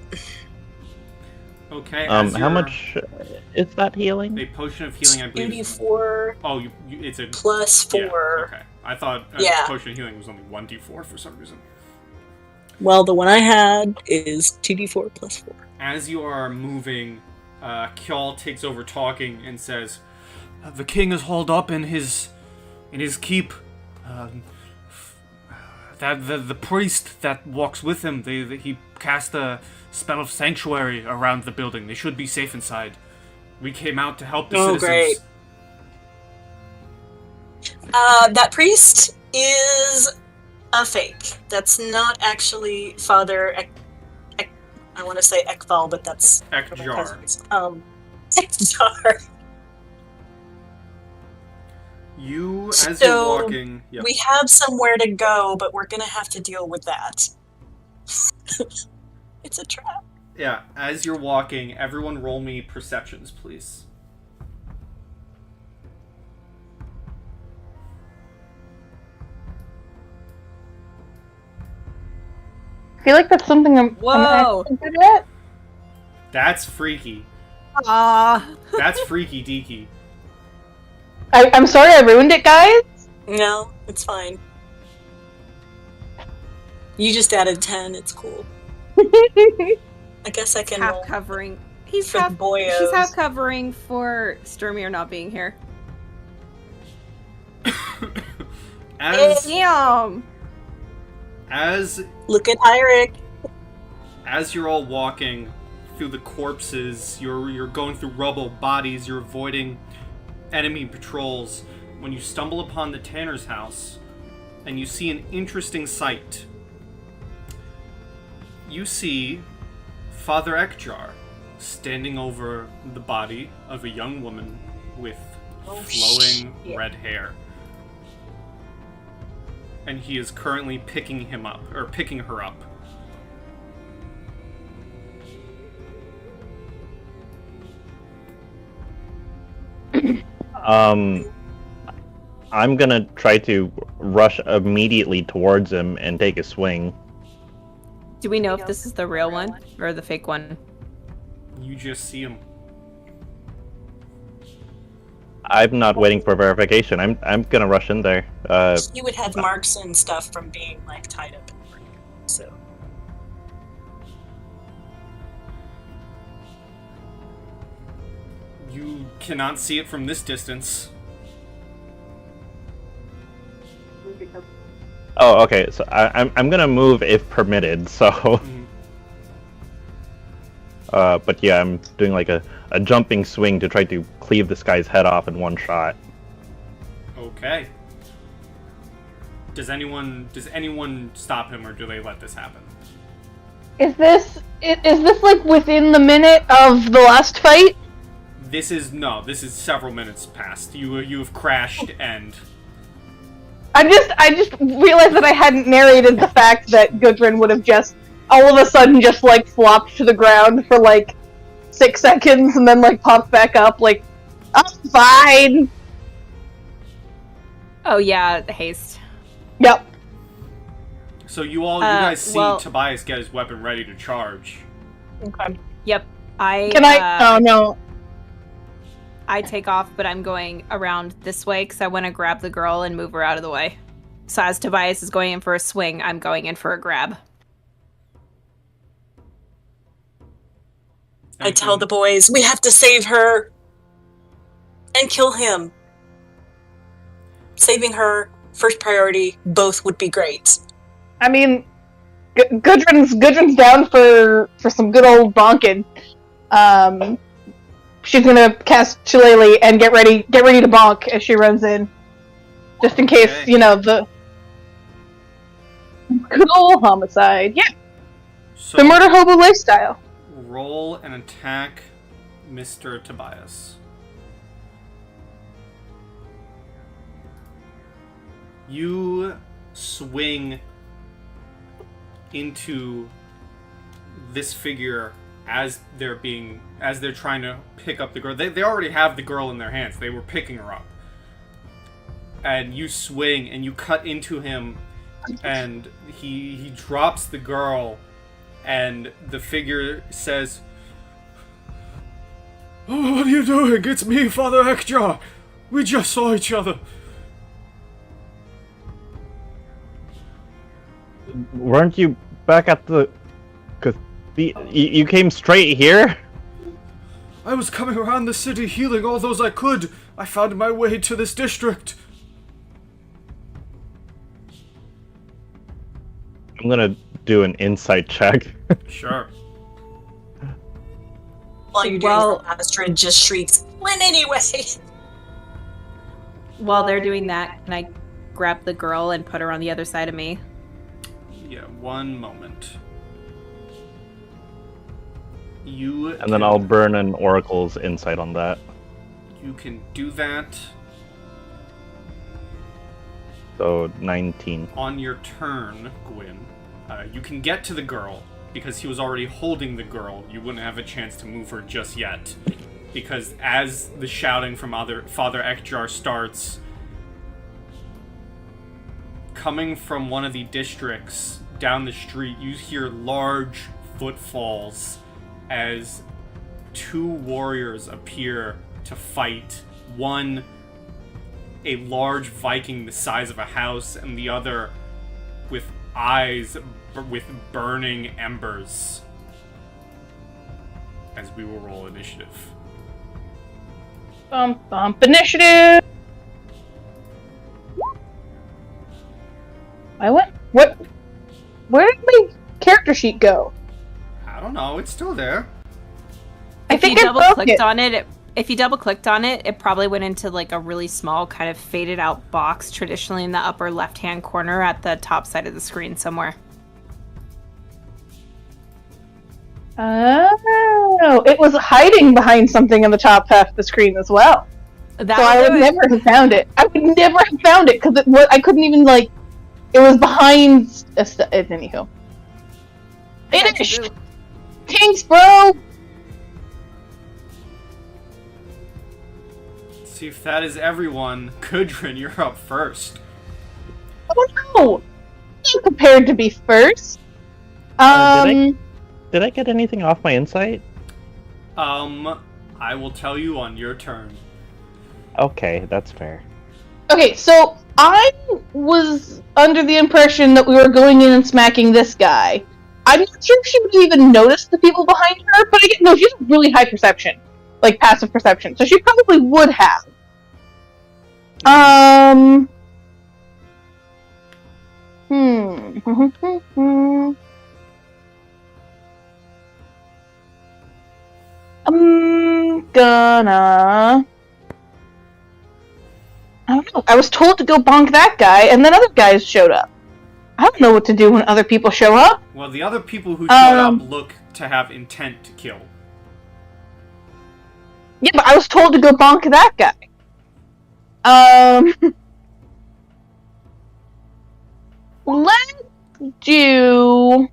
okay. How much is that healing? A potion of healing, I believe. 2d4 Oh, it's a plus 4. Yeah, okay. I thought Yeah. potion of healing was only 1d4 for some reason. Well, the one I had is 2d4 plus 4. As you are moving, Kjall takes over talking and says, The king is holed up in his keep. That the priest that walks with him, he cast a spell of sanctuary around the building. They should be safe inside. We came out to help the citizens. Great. That priest is a fake. That's not actually Father I want to say Ekval, but that's Ekjar. Ekjar. You, as So, you're walking... Yep. We have somewhere to go, but we're gonna have to deal with that. It's a trap. Yeah, as you're walking, everyone roll me perceptions, please. I feel like that's something I'm Whoa! actually good at. That's freaky. Ah. That's freaky deaky. I'm sorry I ruined it, guys. No, it's fine. You just added 10, it's cool. I guess I can half roll covering. He's for the half. boyos. She's half covering for Sturmir not being here. Damn. As Look at Hyric. as you're all walking through the corpses, you're going through rubble, bodies, you're avoiding enemy patrols, when you stumble upon the Tanner's house, and you see an interesting sight. You see Father Ekjar standing over the body of a young woman with flowing shit. red hair. And he is currently picking her up. I'm gonna try to rush immediately towards him and take a swing. Do we know if this is the real one or the fake one? You just see him. I'm not waiting for verification. I'm gonna rush in there. You would have marks and stuff from being like tied up and everything, so. You cannot see it from this distance. Oh, okay. So I'm gonna move if permitted. So, but yeah, I'm doing like a jumping swing to try to cleave this guy's head off in one shot. Okay. Does anyone stop him, or do they let this happen? Is this like within the minute of the last fight? This is several minutes past. You have crashed and I just realized that I hadn't narrated the fact that Gudrun would have just all of a sudden just like flopped to the ground for like 6 seconds and then like popped back up like, I'm fine. Oh yeah, haste. Yep. so you guys see well- Tobias get his weapon ready to charge. Okay. Yep. I Oh no. I take off, but I'm going around this way because I want to grab the girl and move her out of the way. So as Tobias is going in for a swing, I'm going in for a grab. I tell the boys, we have to save her and kill him. Saving her, first priority, both would be great. I mean, Gudrun's down for some good old bonking. She's gonna cast Shillelagh and get ready to bonk as she runs in, just in case Okay. the good old homicide. Yeah, So the murder hobo lifestyle. roll and attack Mr. Tobias. You swing into this figure as they're trying to pick up the girl. They already have the girl in their hands. They were picking her up. And you swing and you cut into him, and he drops the girl, and the figure says, Oh, what are you doing? It's me, Father Ekjar. We just saw each other. Weren't you back at the? You came straight here? I was coming around the city healing all those I could. I found my way to this district. I'm gonna do an insight check. sure. While you're doing Well- that, Astrid just shrieks, win anyway! While they're doing that, can I grab the girl and put her on the other side of me? Yeah, one moment. And then I'll burn an Oracle's insight on that. You can do that So 19. on your turn, Gwyn. You can get to the girl, because he was already holding the girl. You wouldn't have a chance to move her just yet. Because as the shouting from Father Ekjar starts, coming from one of the districts, down the street, you hear large footfalls as 2 warriors appear to fight. One, a large Viking the size of a house, and the other with eyes with burning embers. As we will roll initiative. Bump, bump, initiative! I went. What? Where did my character sheet go? I don't know, it's still there. I If think you I double broke clicked it. on it, if you double clicked on it, it probably went into like a really small kind of faded out box, traditionally in the upper left hand corner at the top side of the screen somewhere. Oh, it was hiding behind something in the top half of the screen as well. That So I would never have found it. I would never have found it because I couldn't even like. It was behind. Anywho. Finished. Thanks, bro. See if that is everyone. Gudrun, you're up first. Oh no! I'm prepared to be first. Did I get anything off my insight? I will tell you on your turn. Okay, that's fair. Okay, so I was under the impression that we were going in and smacking this guy. I'm not sure if she would even notice the people behind her, but no, she has really high perception, like passive perception, so she probably would have. I'm gonna. I don't know. I was told to go bonk that guy, and then other guys showed up. I don't know what to do when other people show up. Well, the other people who showed up look to have intent to kill. Yeah, but I was told to go bonk that guy. Let's do.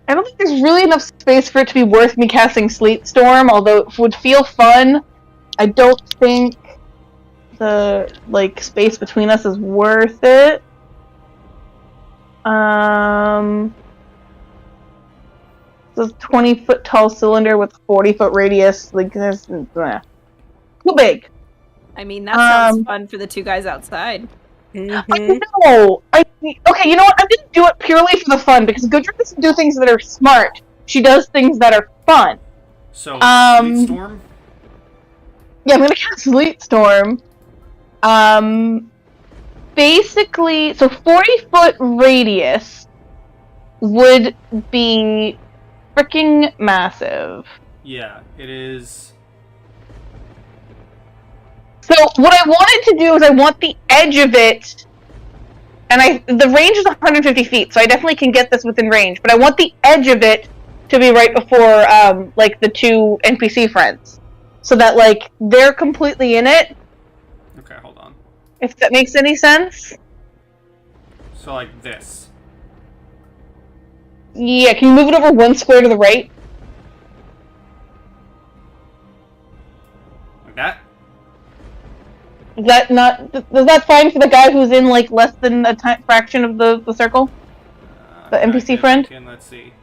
I don't think there's really enough space for it to be worth me casting Sleet Storm, although it would feel fun. I don't think the space between us is worth it. It's a 20-foot tall cylinder with a 40-foot radius. There's too big. I mean, that sounds fun for the 2 guys outside. I know. Okay, you know what? I'm gonna do it purely for the fun because Gudrun doesn't do things that are smart. She does things that are fun. So, Sleet Storm? Yeah, I'm gonna cast Sleet Storm. Basically, so 40-foot radius would be freaking massive. Yeah, it is. So what I wanted to do is I want the edge of it, and the range is 150 feet, so I definitely can get this within range, but I want the edge of it to be right before, the 2 NPC friends. So that, they're completely in it. Okay, hold on. If that makes any sense. So, like this. Yeah, can you move it over 1 square to the right? Like that? Is that fine for the guy who's in, less than a fraction of the circle? The NPC friend? Let's see.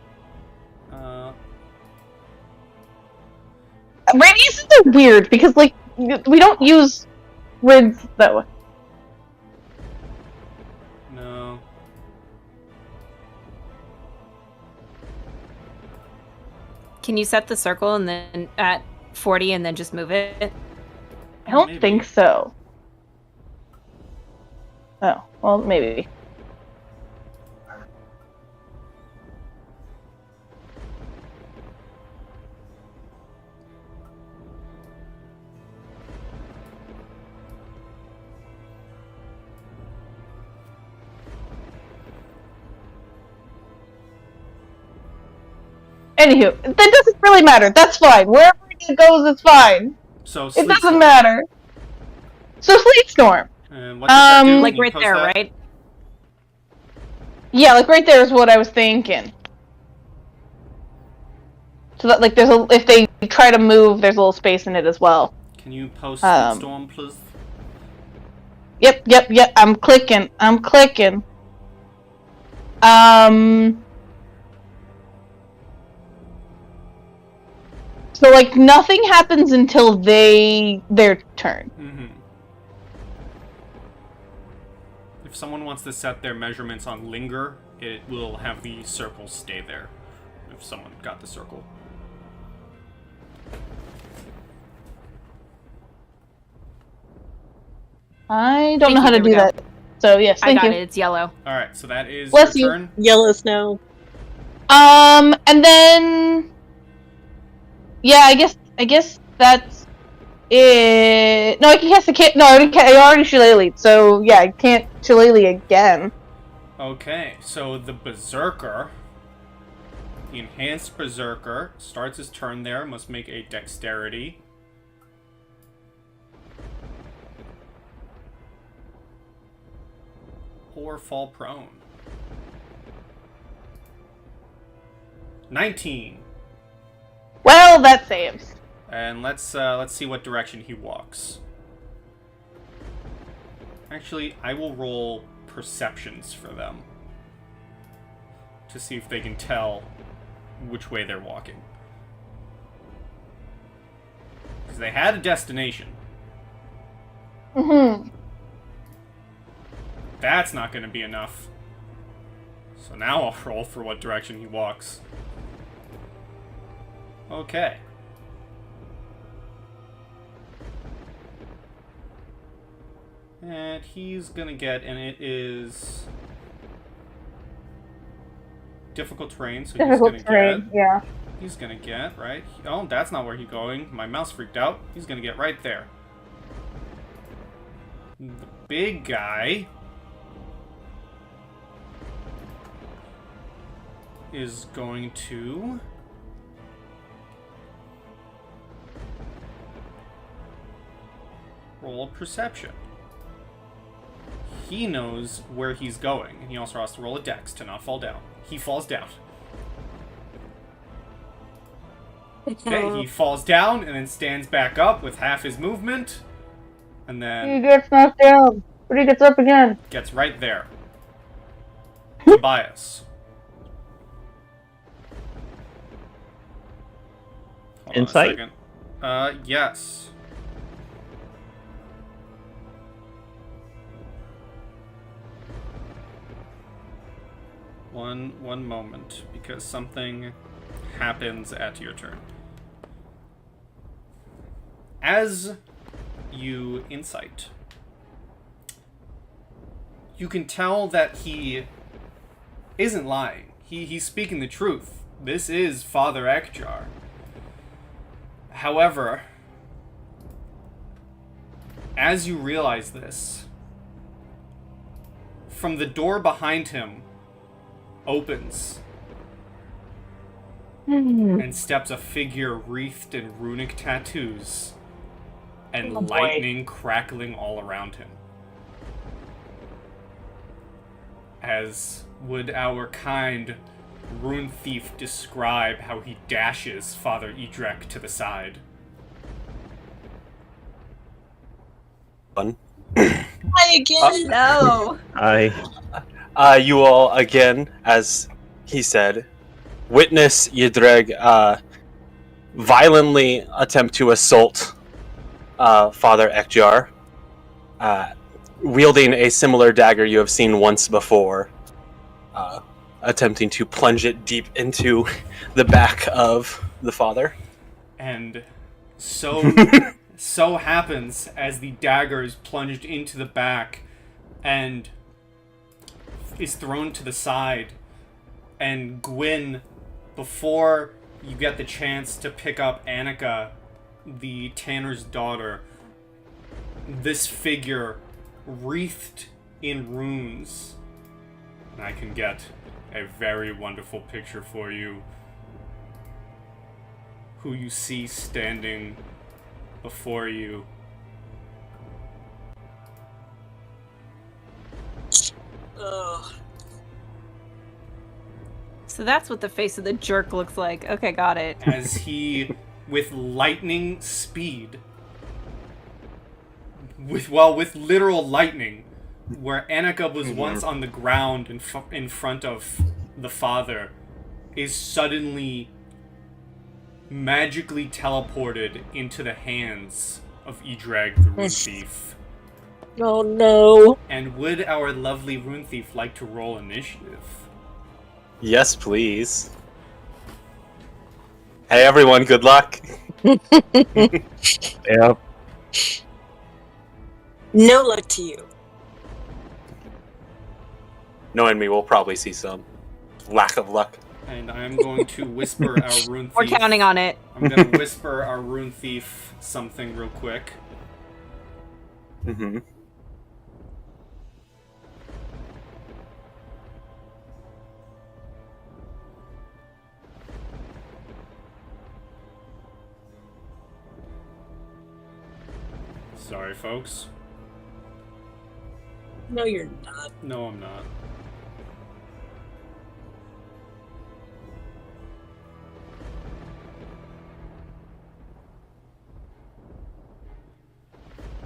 Radiuses are weird, because, we don't use grids that way. No. Can you set the circle and then at 40 and then just move it? I don't Maybe. think so. Oh, well, maybe. Anywho, that doesn't really matter. That's fine. Wherever it goes, it's fine. So, It Sleet doesn't Storm. matter. So Sleet Storm. And what does that do? Like Can you right post there, that? right? Yeah, right there is what I was thinking. so that like if they try to move, there's a little space in it as well. Can you post Storm, please? Yep. I'm clicking. So like nothing happens until their turn. Mm-hmm. If someone wants to set their measurements on linger, it will have the circle stay there. If someone got the circle. I don't know how to There we do go. that. So yes, I thank got you. it. It's yellow. All right, so that is Bless your you. turn. Yellow snow. And then yeah, I guess that's it. No, I can't. No, I already shillelied. So yeah, I can't shillelagh again. Okay, so the Berserker, the Enhanced Berserker, starts his turn there, must make a Dexterity. Or fall prone. 19. Well, that saves. And let's see what direction he walks. Actually, I will roll perceptions for them to see if they can tell which way they're walking. Because they had a destination. Mm-hmm. That's not going to be enough. So now I'll roll for what direction he walks. Okay. And he's gonna get, and it is difficult terrain, so Difficult he's gonna terrain. get. Yeah. He's gonna get, right? Oh, that's not where he's going. My mouse freaked out. He's gonna get right there. The big guy is going to roll perception. He knows where he's going, and he also has to roll a dex to not fall down. He falls down. Okay, he falls down and then stands back up with half his movement, and He then gets knocked down, but he gets up again. gets right there. Tobias. Hold on a Insight? second. Yes. One moment, because something happens at your turn. As you insight, you can tell that he isn't lying. He's speaking the truth. This is Father Ekjar. However, as you realize this, from the door behind him opens and steps a figure wreathed in runic tattoos and Oh, boy. lightning crackling all around him. As would our kind Rune Thief describe how he dashes Father Edrek to the side. Hi again. No. You all, again, as he said, witness Yidreg violently attempt to assault Father Ekjar, wielding a similar dagger you have seen once before, attempting to plunge it deep into the back of the father. And so happens as the dagger is plunged into the back and is thrown to the side, and Gwyn, before you get the chance to pick up Annika, the Tanner's daughter, this figure wreathed in runes, and I can get a very wonderful picture for you, who you see standing before you. Ugh. So that's what the face of the jerk looks like. Okay, got it. As he, with lightning speed, with literal lightning, where Annika was once on the ground in front of the father, is suddenly magically teleported into the hands of Edrag the Rune Thief. Oh no. And would our lovely Rune Thief like to roll initiative? Yes, please. Hey everyone, good luck. Yep. No luck to you. Knowing me, we'll probably see some lack of luck. And I'm going to whisper our Rune Thief. We're counting on it. I'm going to whisper our Rune Thief something real quick. Mm-hmm. Sorry, folks. No, you're not. No, I'm not.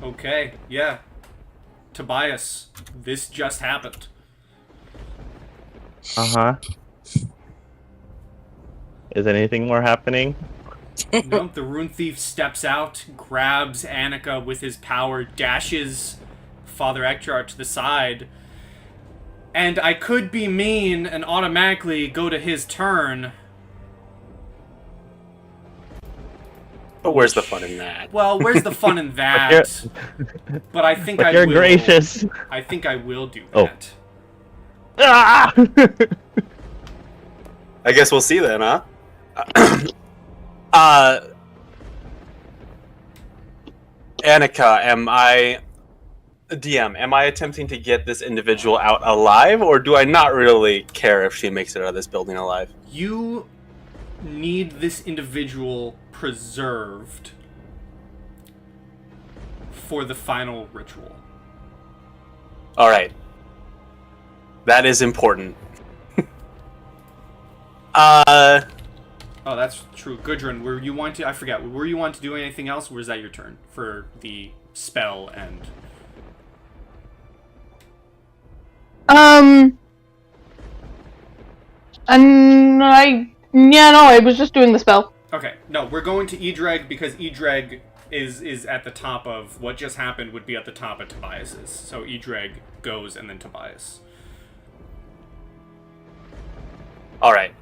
Okay, yeah. Tobias, this just happened. Uh-huh. Is anything more happening? Nope, the Rune Thief steps out, grabs Annika with his power, dashes Father Ekjar to the side, and I could be mean and automatically go to his turn. But where's the fun in that? Well, where's the fun in that? But I think But I you're will. gracious. I think I will do Oh. that. Ah! I guess we'll see then, huh? Annika, am I attempting to get this individual out alive, or do I not really care if she makes it out of this building alive? You need this individual preserved for the final ritual. Alright. That is important. Oh, that's true. Gudrun, were you want to... I forget. Were you want to do anything else, or was that your turn for the spell and... I was just doing the spell. Okay, no, we're going to Edrag because Edrag is at the top of... What just happened would be at the top of Tobias's. So Edrag goes and then Tobias. Alright.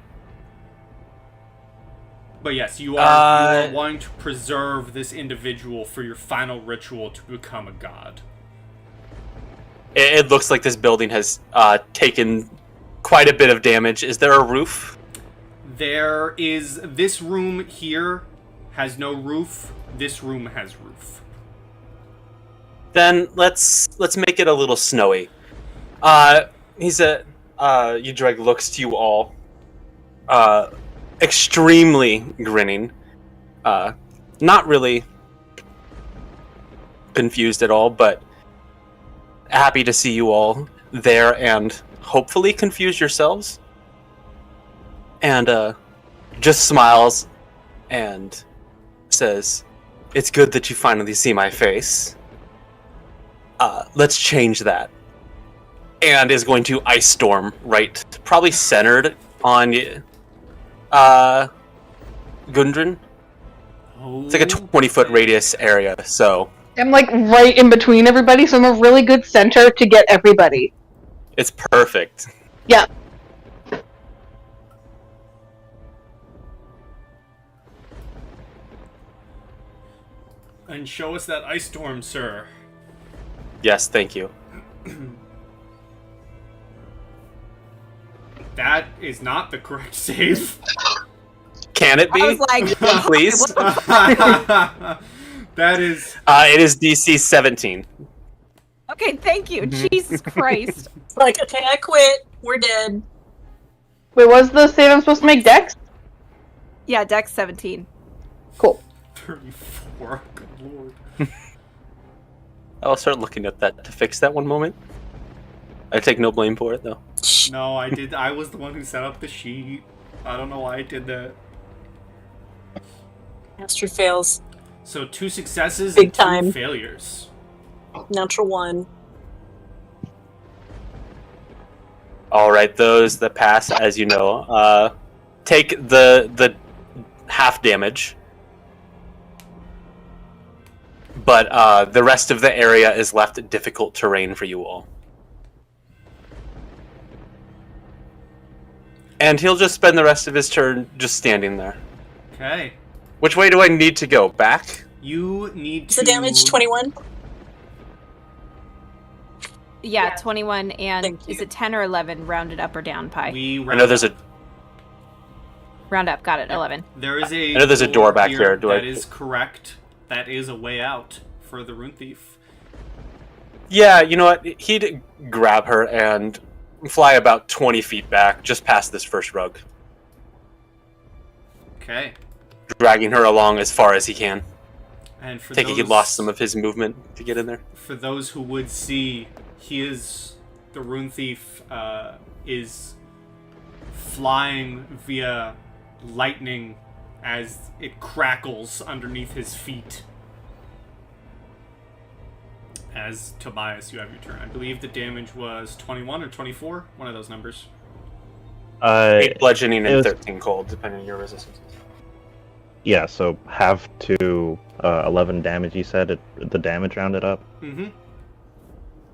But yes, you are wanting to preserve this individual for your final ritual to become a god. It looks like this building has taken quite a bit of damage. Is there a roof? There is... This room here has no roof. This room has roof. Then let's make it a little snowy. Udrag looks to you all, extremely grinning, not really confused at all, but happy to see you all there and hopefully confused yourselves. And just smiles and says, "It's good that you finally see my face. Let's change that." And is going to ice storm right, probably centered on Gundren. It's like a 20-foot radius area, so I'm like right in between everybody, so I'm a really good center to get everybody. it's perfect. Yeah. And show us that ice storm, sir. Yes, thank you. That is not the correct save. Can it be? I was like, Please? what the fuck? That is... It is DC 17. Okay, thank you. Jesus Christ. Like, okay, I quit. We're dead. Wait, what's the save I'm supposed to make? Dex? Yeah, Dex 17. Cool. 34. Good lord. I'll start looking at that to fix that one moment. I take no blame for it, though. No, I did. I was the one who set up the sheet. I don't know why I did that. Astrid fails. So 2 successes Big and 2 time. failures. Natural 1. All right, those that pass, as you know, take the half damage, but the rest of the area is left difficult terrain for you all. And he'll just spend the rest of his turn just standing there. Okay. Which way do I need to go? Back? You need Is to... the damage 21? Yeah, 21, and Thank is you. it 10 or 11 rounded up or down, Pi? We I know there's a Round up, got it, 11. There is a. I know there's a door back here. That is correct. That is a way out for the Rune Thief. Yeah, you know what? He'd grab her and fly about 20 feet back, just past this first rug, Okay. dragging her along as far as he can. And for Taking he those, lost some of his movement to get in there. For those who would see, the Rune Thief is flying via lightning as it crackles underneath his feet. As Tobias, you have your turn. I believe the damage was 21 or 24, one of those numbers. 8 bludgeoning it and was- 13 cold, depending on your resistance. Yeah, so half to 11 damage, you said? The damage rounded up? Mm-hmm.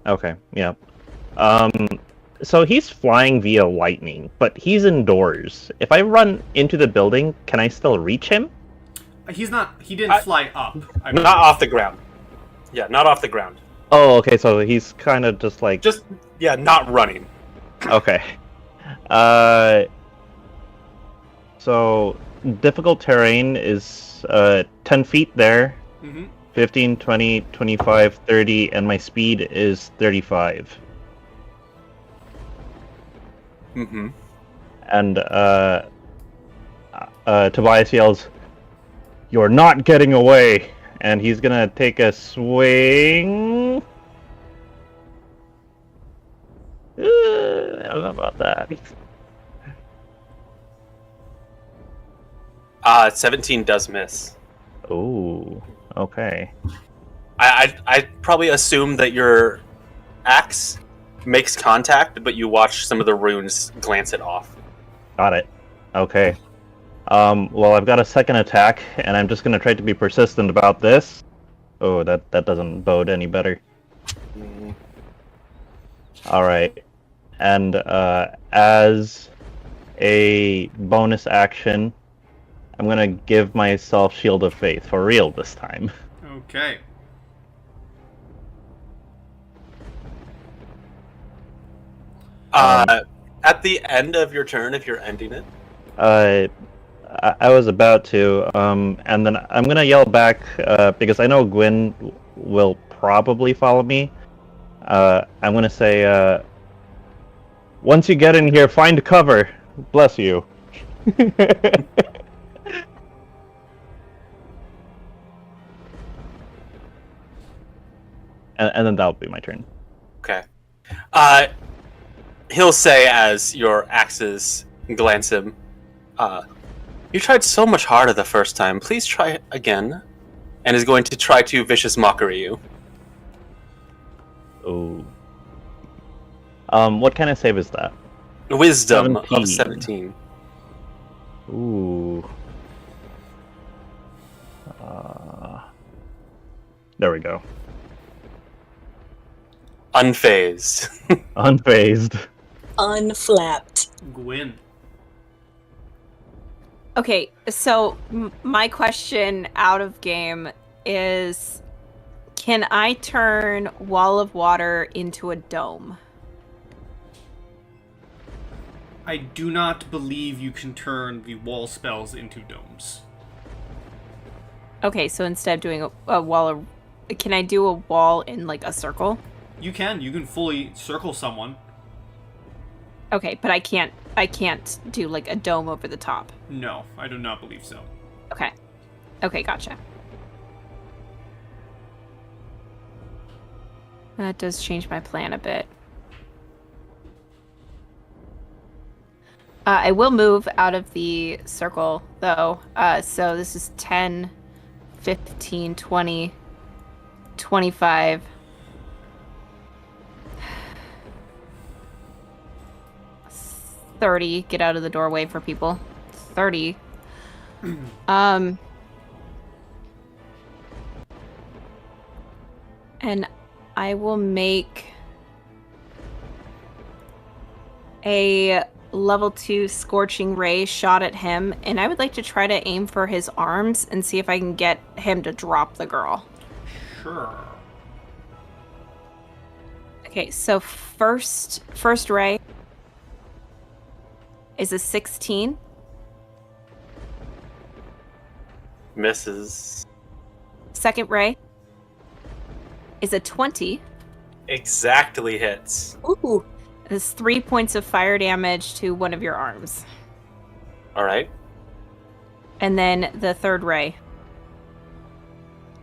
Okay, yeah. So he's flying via lightning, but he's indoors. If I run into the building, can I still reach him? He didn't fly up. I Not believe. off the ground. Yeah, not off the ground. Oh, okay, so he's kind of just like... Just, yeah, not running. Okay. So, difficult terrain is 10 feet there, Mm-hmm. 15, 20, 25, 30, and my speed is 35. Mm-hmm. And Tobias yells, "You're not getting away!" And he's gonna take a swing. I don't know about that. 17 does miss. Oh, okay. I probably assume that your axe makes contact, but you watch some of the runes glance it off. Got it. Okay. Well, I've got a second attack, and I'm just gonna try to be persistent about this. Oh, that doesn't bode any better. Alright. And, as a bonus action, I'm gonna give myself Shield of Faith, for real this time. Okay. At the end of your turn, if you're ending it, I was about to, and then I'm gonna yell back, because I know Gwyn will probably follow me. I'm gonna say, once you get in here, find cover. Bless you. and then that'll be my turn. okay. He'll say as your axes glance him, you tried so much harder the first time. Please try again. And is going to try to vicious mockery you. Ooh. What kind of save is that? Wisdom of 17. 17. Ooh. There we go. Unfazed. Unfazed. Unflapped. Gwyn. Okay, so my question out of game is, can I turn Wall of Water into a dome? I do not believe you can turn the wall spells into domes. Okay, so instead of doing a wall of... Can I do a wall in, like, a circle? You can fully circle someone. Okay, but I can't do, like, a dome over the top. No, I do not believe so. Okay. Okay, gotcha. That does change my plan a bit. I will move out of the circle, though. So this is 10, 15, 20, 25. 30. Get out of the doorway for people. 30. And I will make a level 2 Scorching Ray shot at him, and I would like to try to aim for his arms and see if I can get him to drop the girl. Sure. Okay, so first ray is a 16. Misses. Second ray is a 20. Exactly hits. Ooh. There's 3 points of fire damage to one of your arms. All right. And then the third ray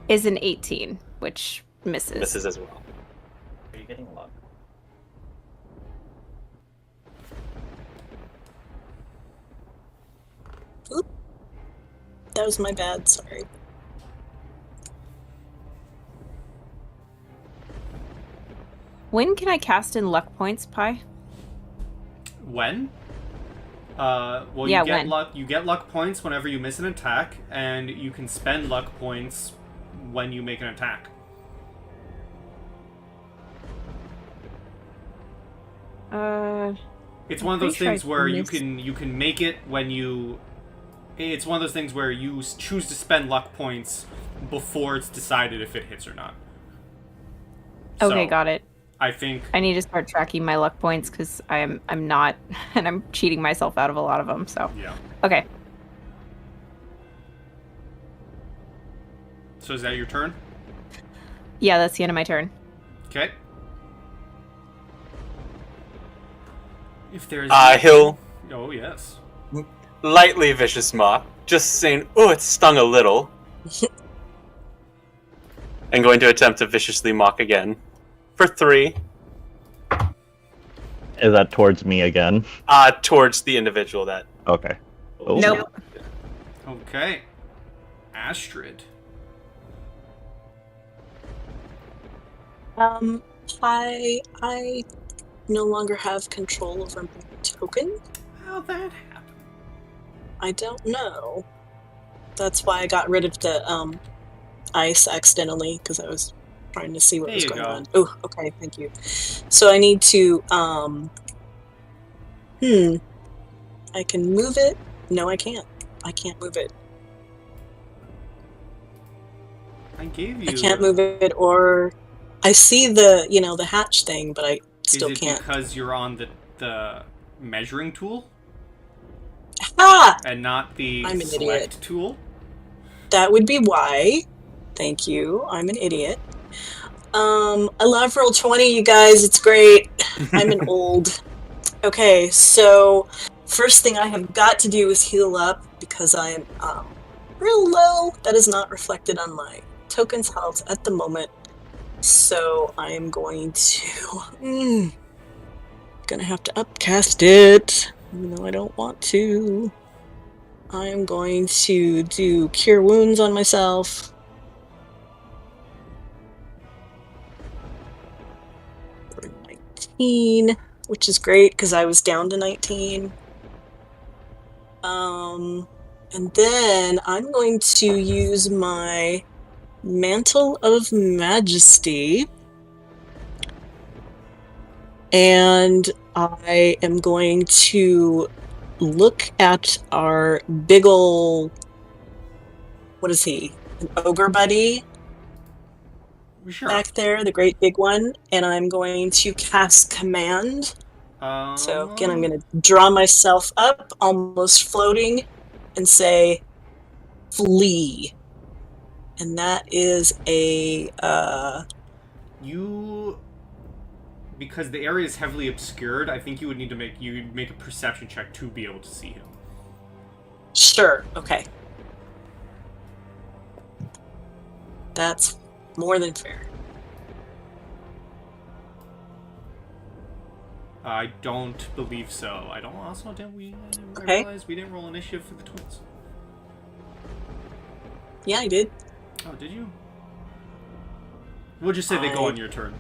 is an 18, which misses. Misses as well. Are you getting luck? Oop. That was my bad, sorry. When can I cast in luck points, Pi? When? Well, Yeah, you get when? luck. You get luck points whenever you miss an attack, and you can spend luck points when you make an attack. It's one of those pretty sure things I where you missed- can make it when you. It's one of those things where you choose to spend luck points before it's decided if it hits or not. Okay, So, got it. I think I need to start tracking my luck points because I'm not, and I'm cheating myself out of a lot of them. So yeah. okay, So is that your turn? yeah, that's the end of my turn. Okay. If there's He'll Oh yes. lightly vicious mock, just saying, "Oh, it stung a little," and going to attempt to viciously mock again for 3. Is that towards me again? Towards the individual that. Okay. Oh. Nope. Okay. Astrid. I no longer have control over my token. How'd that happen? I don't know. That's why I got rid of the ice accidentally, because I was trying to see what There was you going go. on. Oh, okay, thank you. So I need to I can move it. No, I can't. I can't move it. I gave you. I can't move it, or I see the the hatch thing, but I still Is it can't. because you're on the measuring tool Ah! and not the I'm an select idiot. tool? That would be why. Thank you. I'm an idiot. I love Roll20, you guys. It's great. I'm an old. Okay, so first thing I have got to do is heal up because I am real low. That is not reflected on my token's health at the moment. So I am going to gonna have to upcast it, even though I don't want to. I am going to do Cure Wounds on myself. For 19, which is great because I was down to 19. And then I'm going to use my Mantle of Majesty. And I am going to look at our big ol'... What is he? An ogre buddy Sure. back there, the great big one. And I'm going to cast Command. So again, I'm going to draw myself up, almost floating, and say, flee. And that is a... Because the area is heavily obscured, I think you would need to make a perception check to be able to see him. Sure, okay. That's more than fair. I don't believe so. I don't. Also, didn't we? I Okay. realized we didn't roll initiative for the twins. Yeah, I did. Oh, did you? We'll just say they go I- on your turn.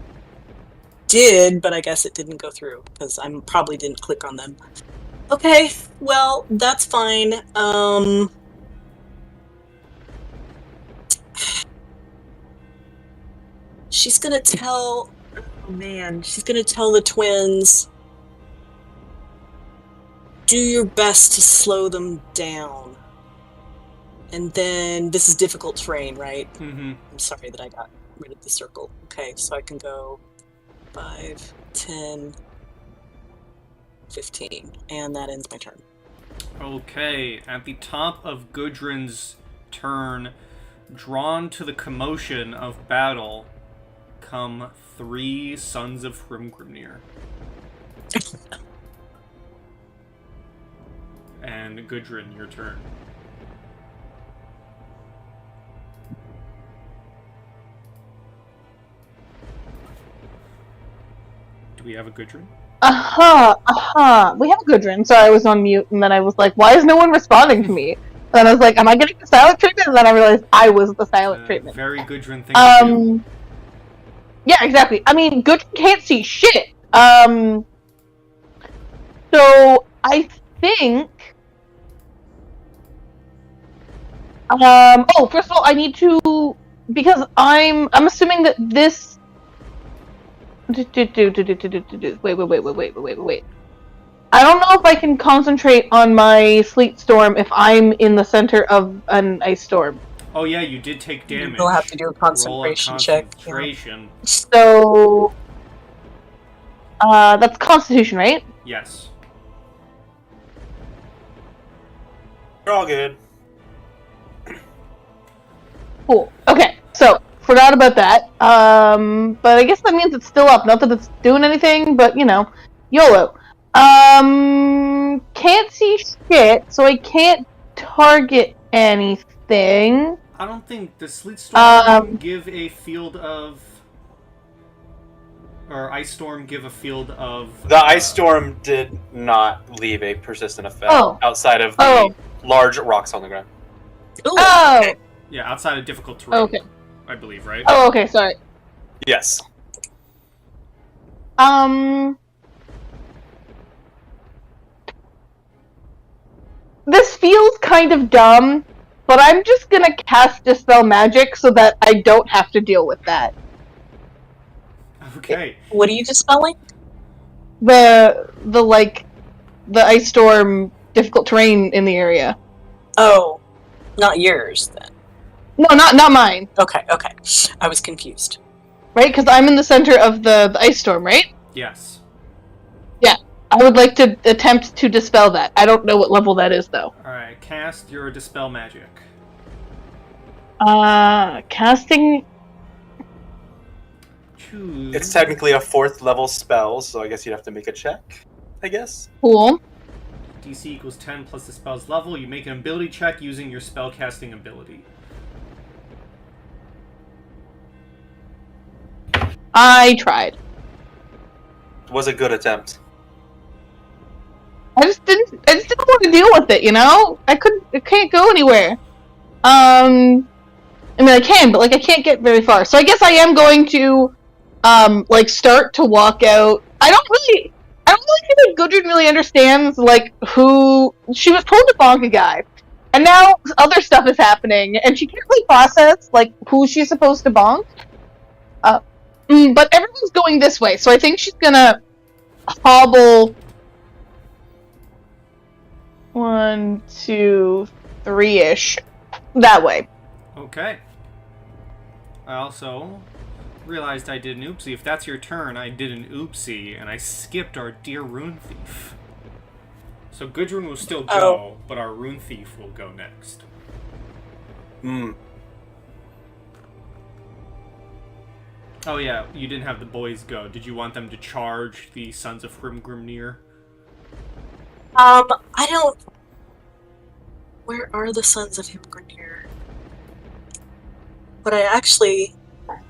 Did, but I guess it didn't go through because I probably didn't click on them. Okay, well, that's fine. She's gonna tell. Oh man, she's gonna tell the twins. Do your best to slow them down. And then this is difficult terrain, right? Mm-hmm. I'm sorry that I got rid of the circle. Okay, so I can go 5, 10, 15, and that ends my turn. Okay, at the top of Gudrun's turn, drawn to the commotion of battle, come 3 sons of Hrimgrimnir. And Gudrun, your turn. Do we have a Gudrun? We have a Gudrun. Sorry, I was on mute, and then I was like, why is no one responding to me? And then I was like, am I getting the silent treatment? And then I realized I was the silent treatment. Very Gudrun thing to do. Yeah, exactly. I mean, Gudrun can't see shit. So I think. Oh, first of all, I need to, because I'm assuming that this. Wait. I don't know if I can concentrate on my sleet storm if I'm in the center of an ice storm. Oh yeah, you did take damage. You'll have to do a concentration check. Yeah. Concentration. So, that's Constitution, right? Yes. You're all good. Cool. Okay, so forgot about that. But I guess that means it's still up. Not that it's doing anything, but you know, YOLO. Can't see shit, so I can't target anything. I don't think the sleet storm give a field of, or ice storm give a field of. The ice storm did not leave a persistent effect outside of the Oh. large rocks on the ground. Ooh, Oh. okay. Yeah, outside of difficult terrain. Okay. I believe, right? Oh, okay. Sorry. Yes. This feels kind of dumb, but I'm just gonna cast Dispel Magic so that I don't have to deal with that. Okay. What are you dispelling? The ice storm difficult terrain in the area. Oh, not yours then. No, not mine. Okay. I was confused. Right? Because I'm in the center of the ice storm, right? Yes. I would like to attempt to dispel that. I don't know what level that is, though. Alright, cast your Dispel Magic. Casting. Choose. It's technically a 4th level spell, so I guess you'd have to make a check, I guess. Cool. DC equals 10 plus the spell's level. You make an ability check using your spellcasting ability. I tried. It was a good attempt. I just didn't want to deal with it, you know? I can't go anywhere. I mean, I can, but, I can't get very far. So I guess I am going to, start to walk out. I don't really think that Gudrun really understands, who... She was told to bonk a guy. And now other stuff is happening, and she can't really process, who she's supposed to bonk. But everyone's going this way, so I think she's gonna hobble... 1, 2, 3-ish. That way. Okay. I also realized I did an oopsie. If that's your turn, I did an oopsie, and I skipped our dear Rune Thief. So Gudrun will still go, but our Rune Thief will go next. Oh yeah, you didn't have the boys go. Did you want them to charge the Sons of Hrimgrimnir? I don't... Where are the Sons of Hrimgrimnir? What I actually...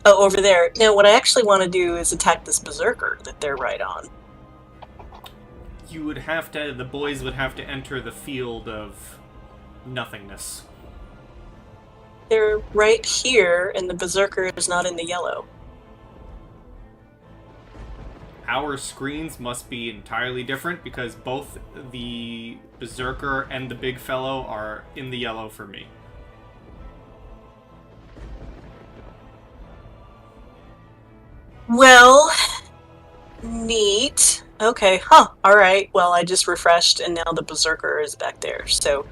Oh, over there. No, what I actually want to do is attack this Berserker that they're right on. You would have to. The boys would have to enter the field of nothingness. They're right here, and the Berserker is not in the yellow. Our screens must be entirely different because both the Berserker and the big fellow are in the yellow for me. Well, neat. Okay, alright. Well, I just refreshed, and now the Berserker is back there, so...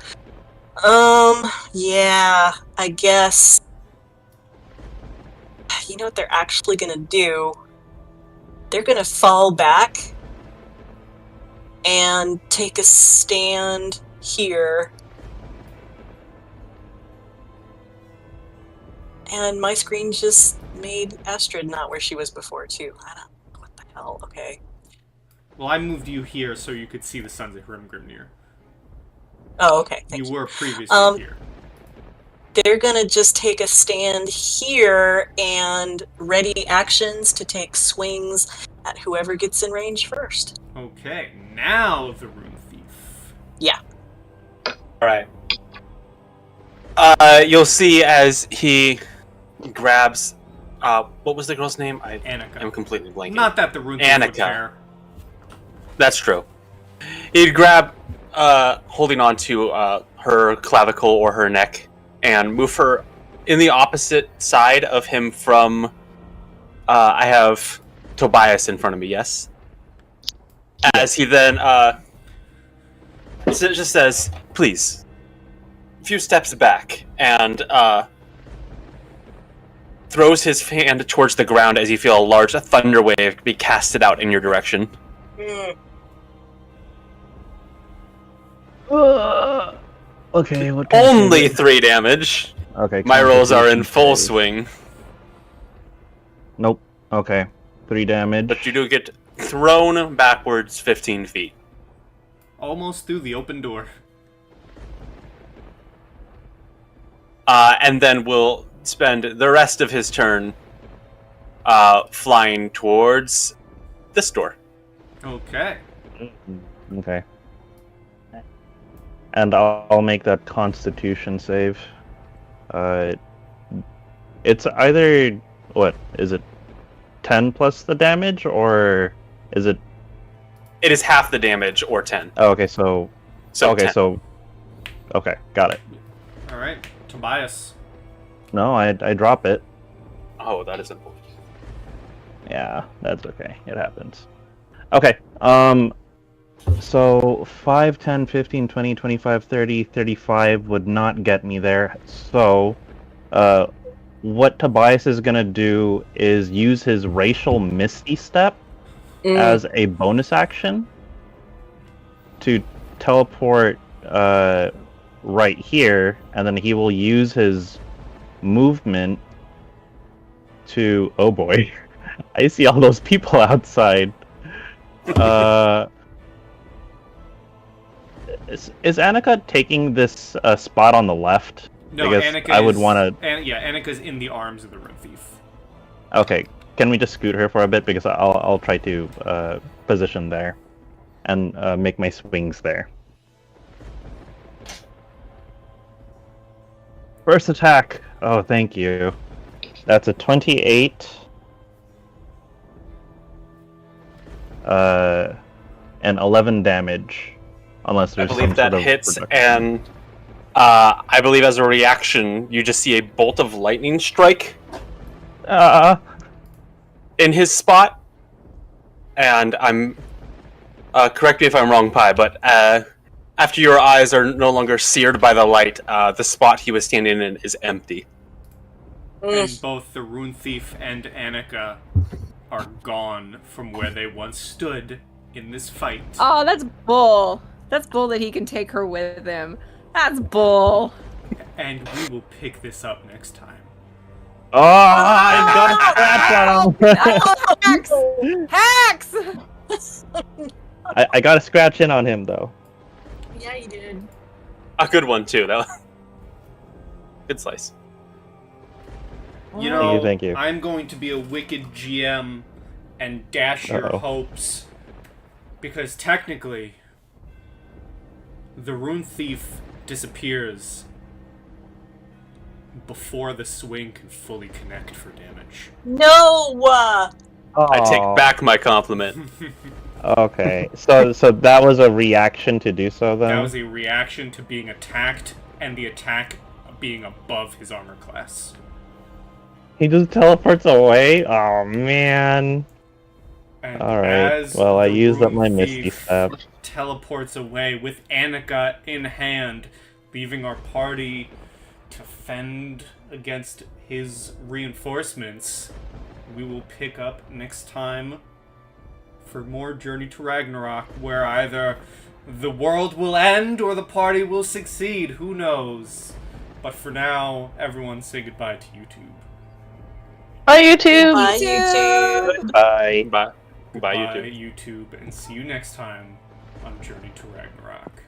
yeah, I guess... You know what they're actually gonna do? They're gonna fall back and take a stand here. And my screen just made Astrid not where she was before, too. I don't know what the hell, okay. Well, I moved you here so you could see the Sons of Grimgrimnir. Oh, okay. Thank You you. were previously here. They're gonna just take a stand here and ready actions to take swings at whoever gets in range first. Okay, now the Rune Thief. Yeah. Alright. You'll see as he grabs... what was the girl's name? I Annika. am completely blanking. Not that the Rune Thief would Annika. care. That's true. He'd grab, holding on to her clavicle or her neck, and move her in the opposite side of him from... I have Tobias in front of me, yes? As he then just says, please, a few steps back, and throws his hand towards the ground as you feel a large thunder wave be casted out in your direction. Okay, what can I Only do? 3 damage. Okay. My rolls are in Constitution full save. swing, Nope. Okay. 3 damage. but you do get thrown backwards 15 feet. Almost through the open door. And then will spend the rest of his turn flying towards this door. Okay. Okay. And I'll make that Constitution save. It's either what is it? 10 plus the damage, or is it? It is half the damage, or 10. Oh, okay, so So okay, 10. so okay, got it. All right, Tobias. No, I drop it. Oh, that is important. Yeah, that's okay. It happens. Okay. So 5, 10, 15, 20, 25, 30, 35 would not get me there. So, what Tobias is going to do is use his racial Misty Step as a bonus action to teleport right here, and then he will use his movement to... Oh boy. I see all those people outside. Is Annika taking this spot on the left? No, Because Annika I would is- want to... Yeah, Annika's in the arms of the Rune Thief. Okay, can we just scoot her for a bit? Because I'll try to position there and make my swings there. First attack. Oh, thank you. That's a 28. And 11 damage. Unless I there's some believe that sort of hits, reduction. and I believe as a reaction, you just see a bolt of lightning strike in his spot. And I'm... correct me if I'm wrong, Pi, but after your eyes are no longer seared by the light, the spot he was standing in is empty. And both the Rune Thief and Annika are gone from where they once stood in this fight. Oh, that's bull. That's bull that he can take her with him. That's bull. And we will pick this up next time. Oh, I got a scratch on him! Hacks! I got a scratch in on him, though. Yeah, you did. A good one, too. That was... Good slice. You know, Thank you. I'm going to be a wicked GM and dash your Uh-oh. hopes Because technically, the Rune Thief disappears before the swing can fully connect for damage. No! I take back my compliment. Okay, so that was a reaction to do so then? That was a reaction to being attacked, and the attack being above his armor class. He just teleports away? Oh, man. And Alright, as well, I the used up Rune my Misty Thief Step. teleports away with Annika in hand, leaving our party to fend against his reinforcements. We will pick up next time for more Journey to Ragnarok, where either the world will end or the party will succeed. Who knows? But for now, everyone say goodbye to YouTube. Bye, YouTube! Bye, YouTube! Bye. Bye. Bye, Bye, YouTube. YouTube, and see you next time on Journey to Ragnarok.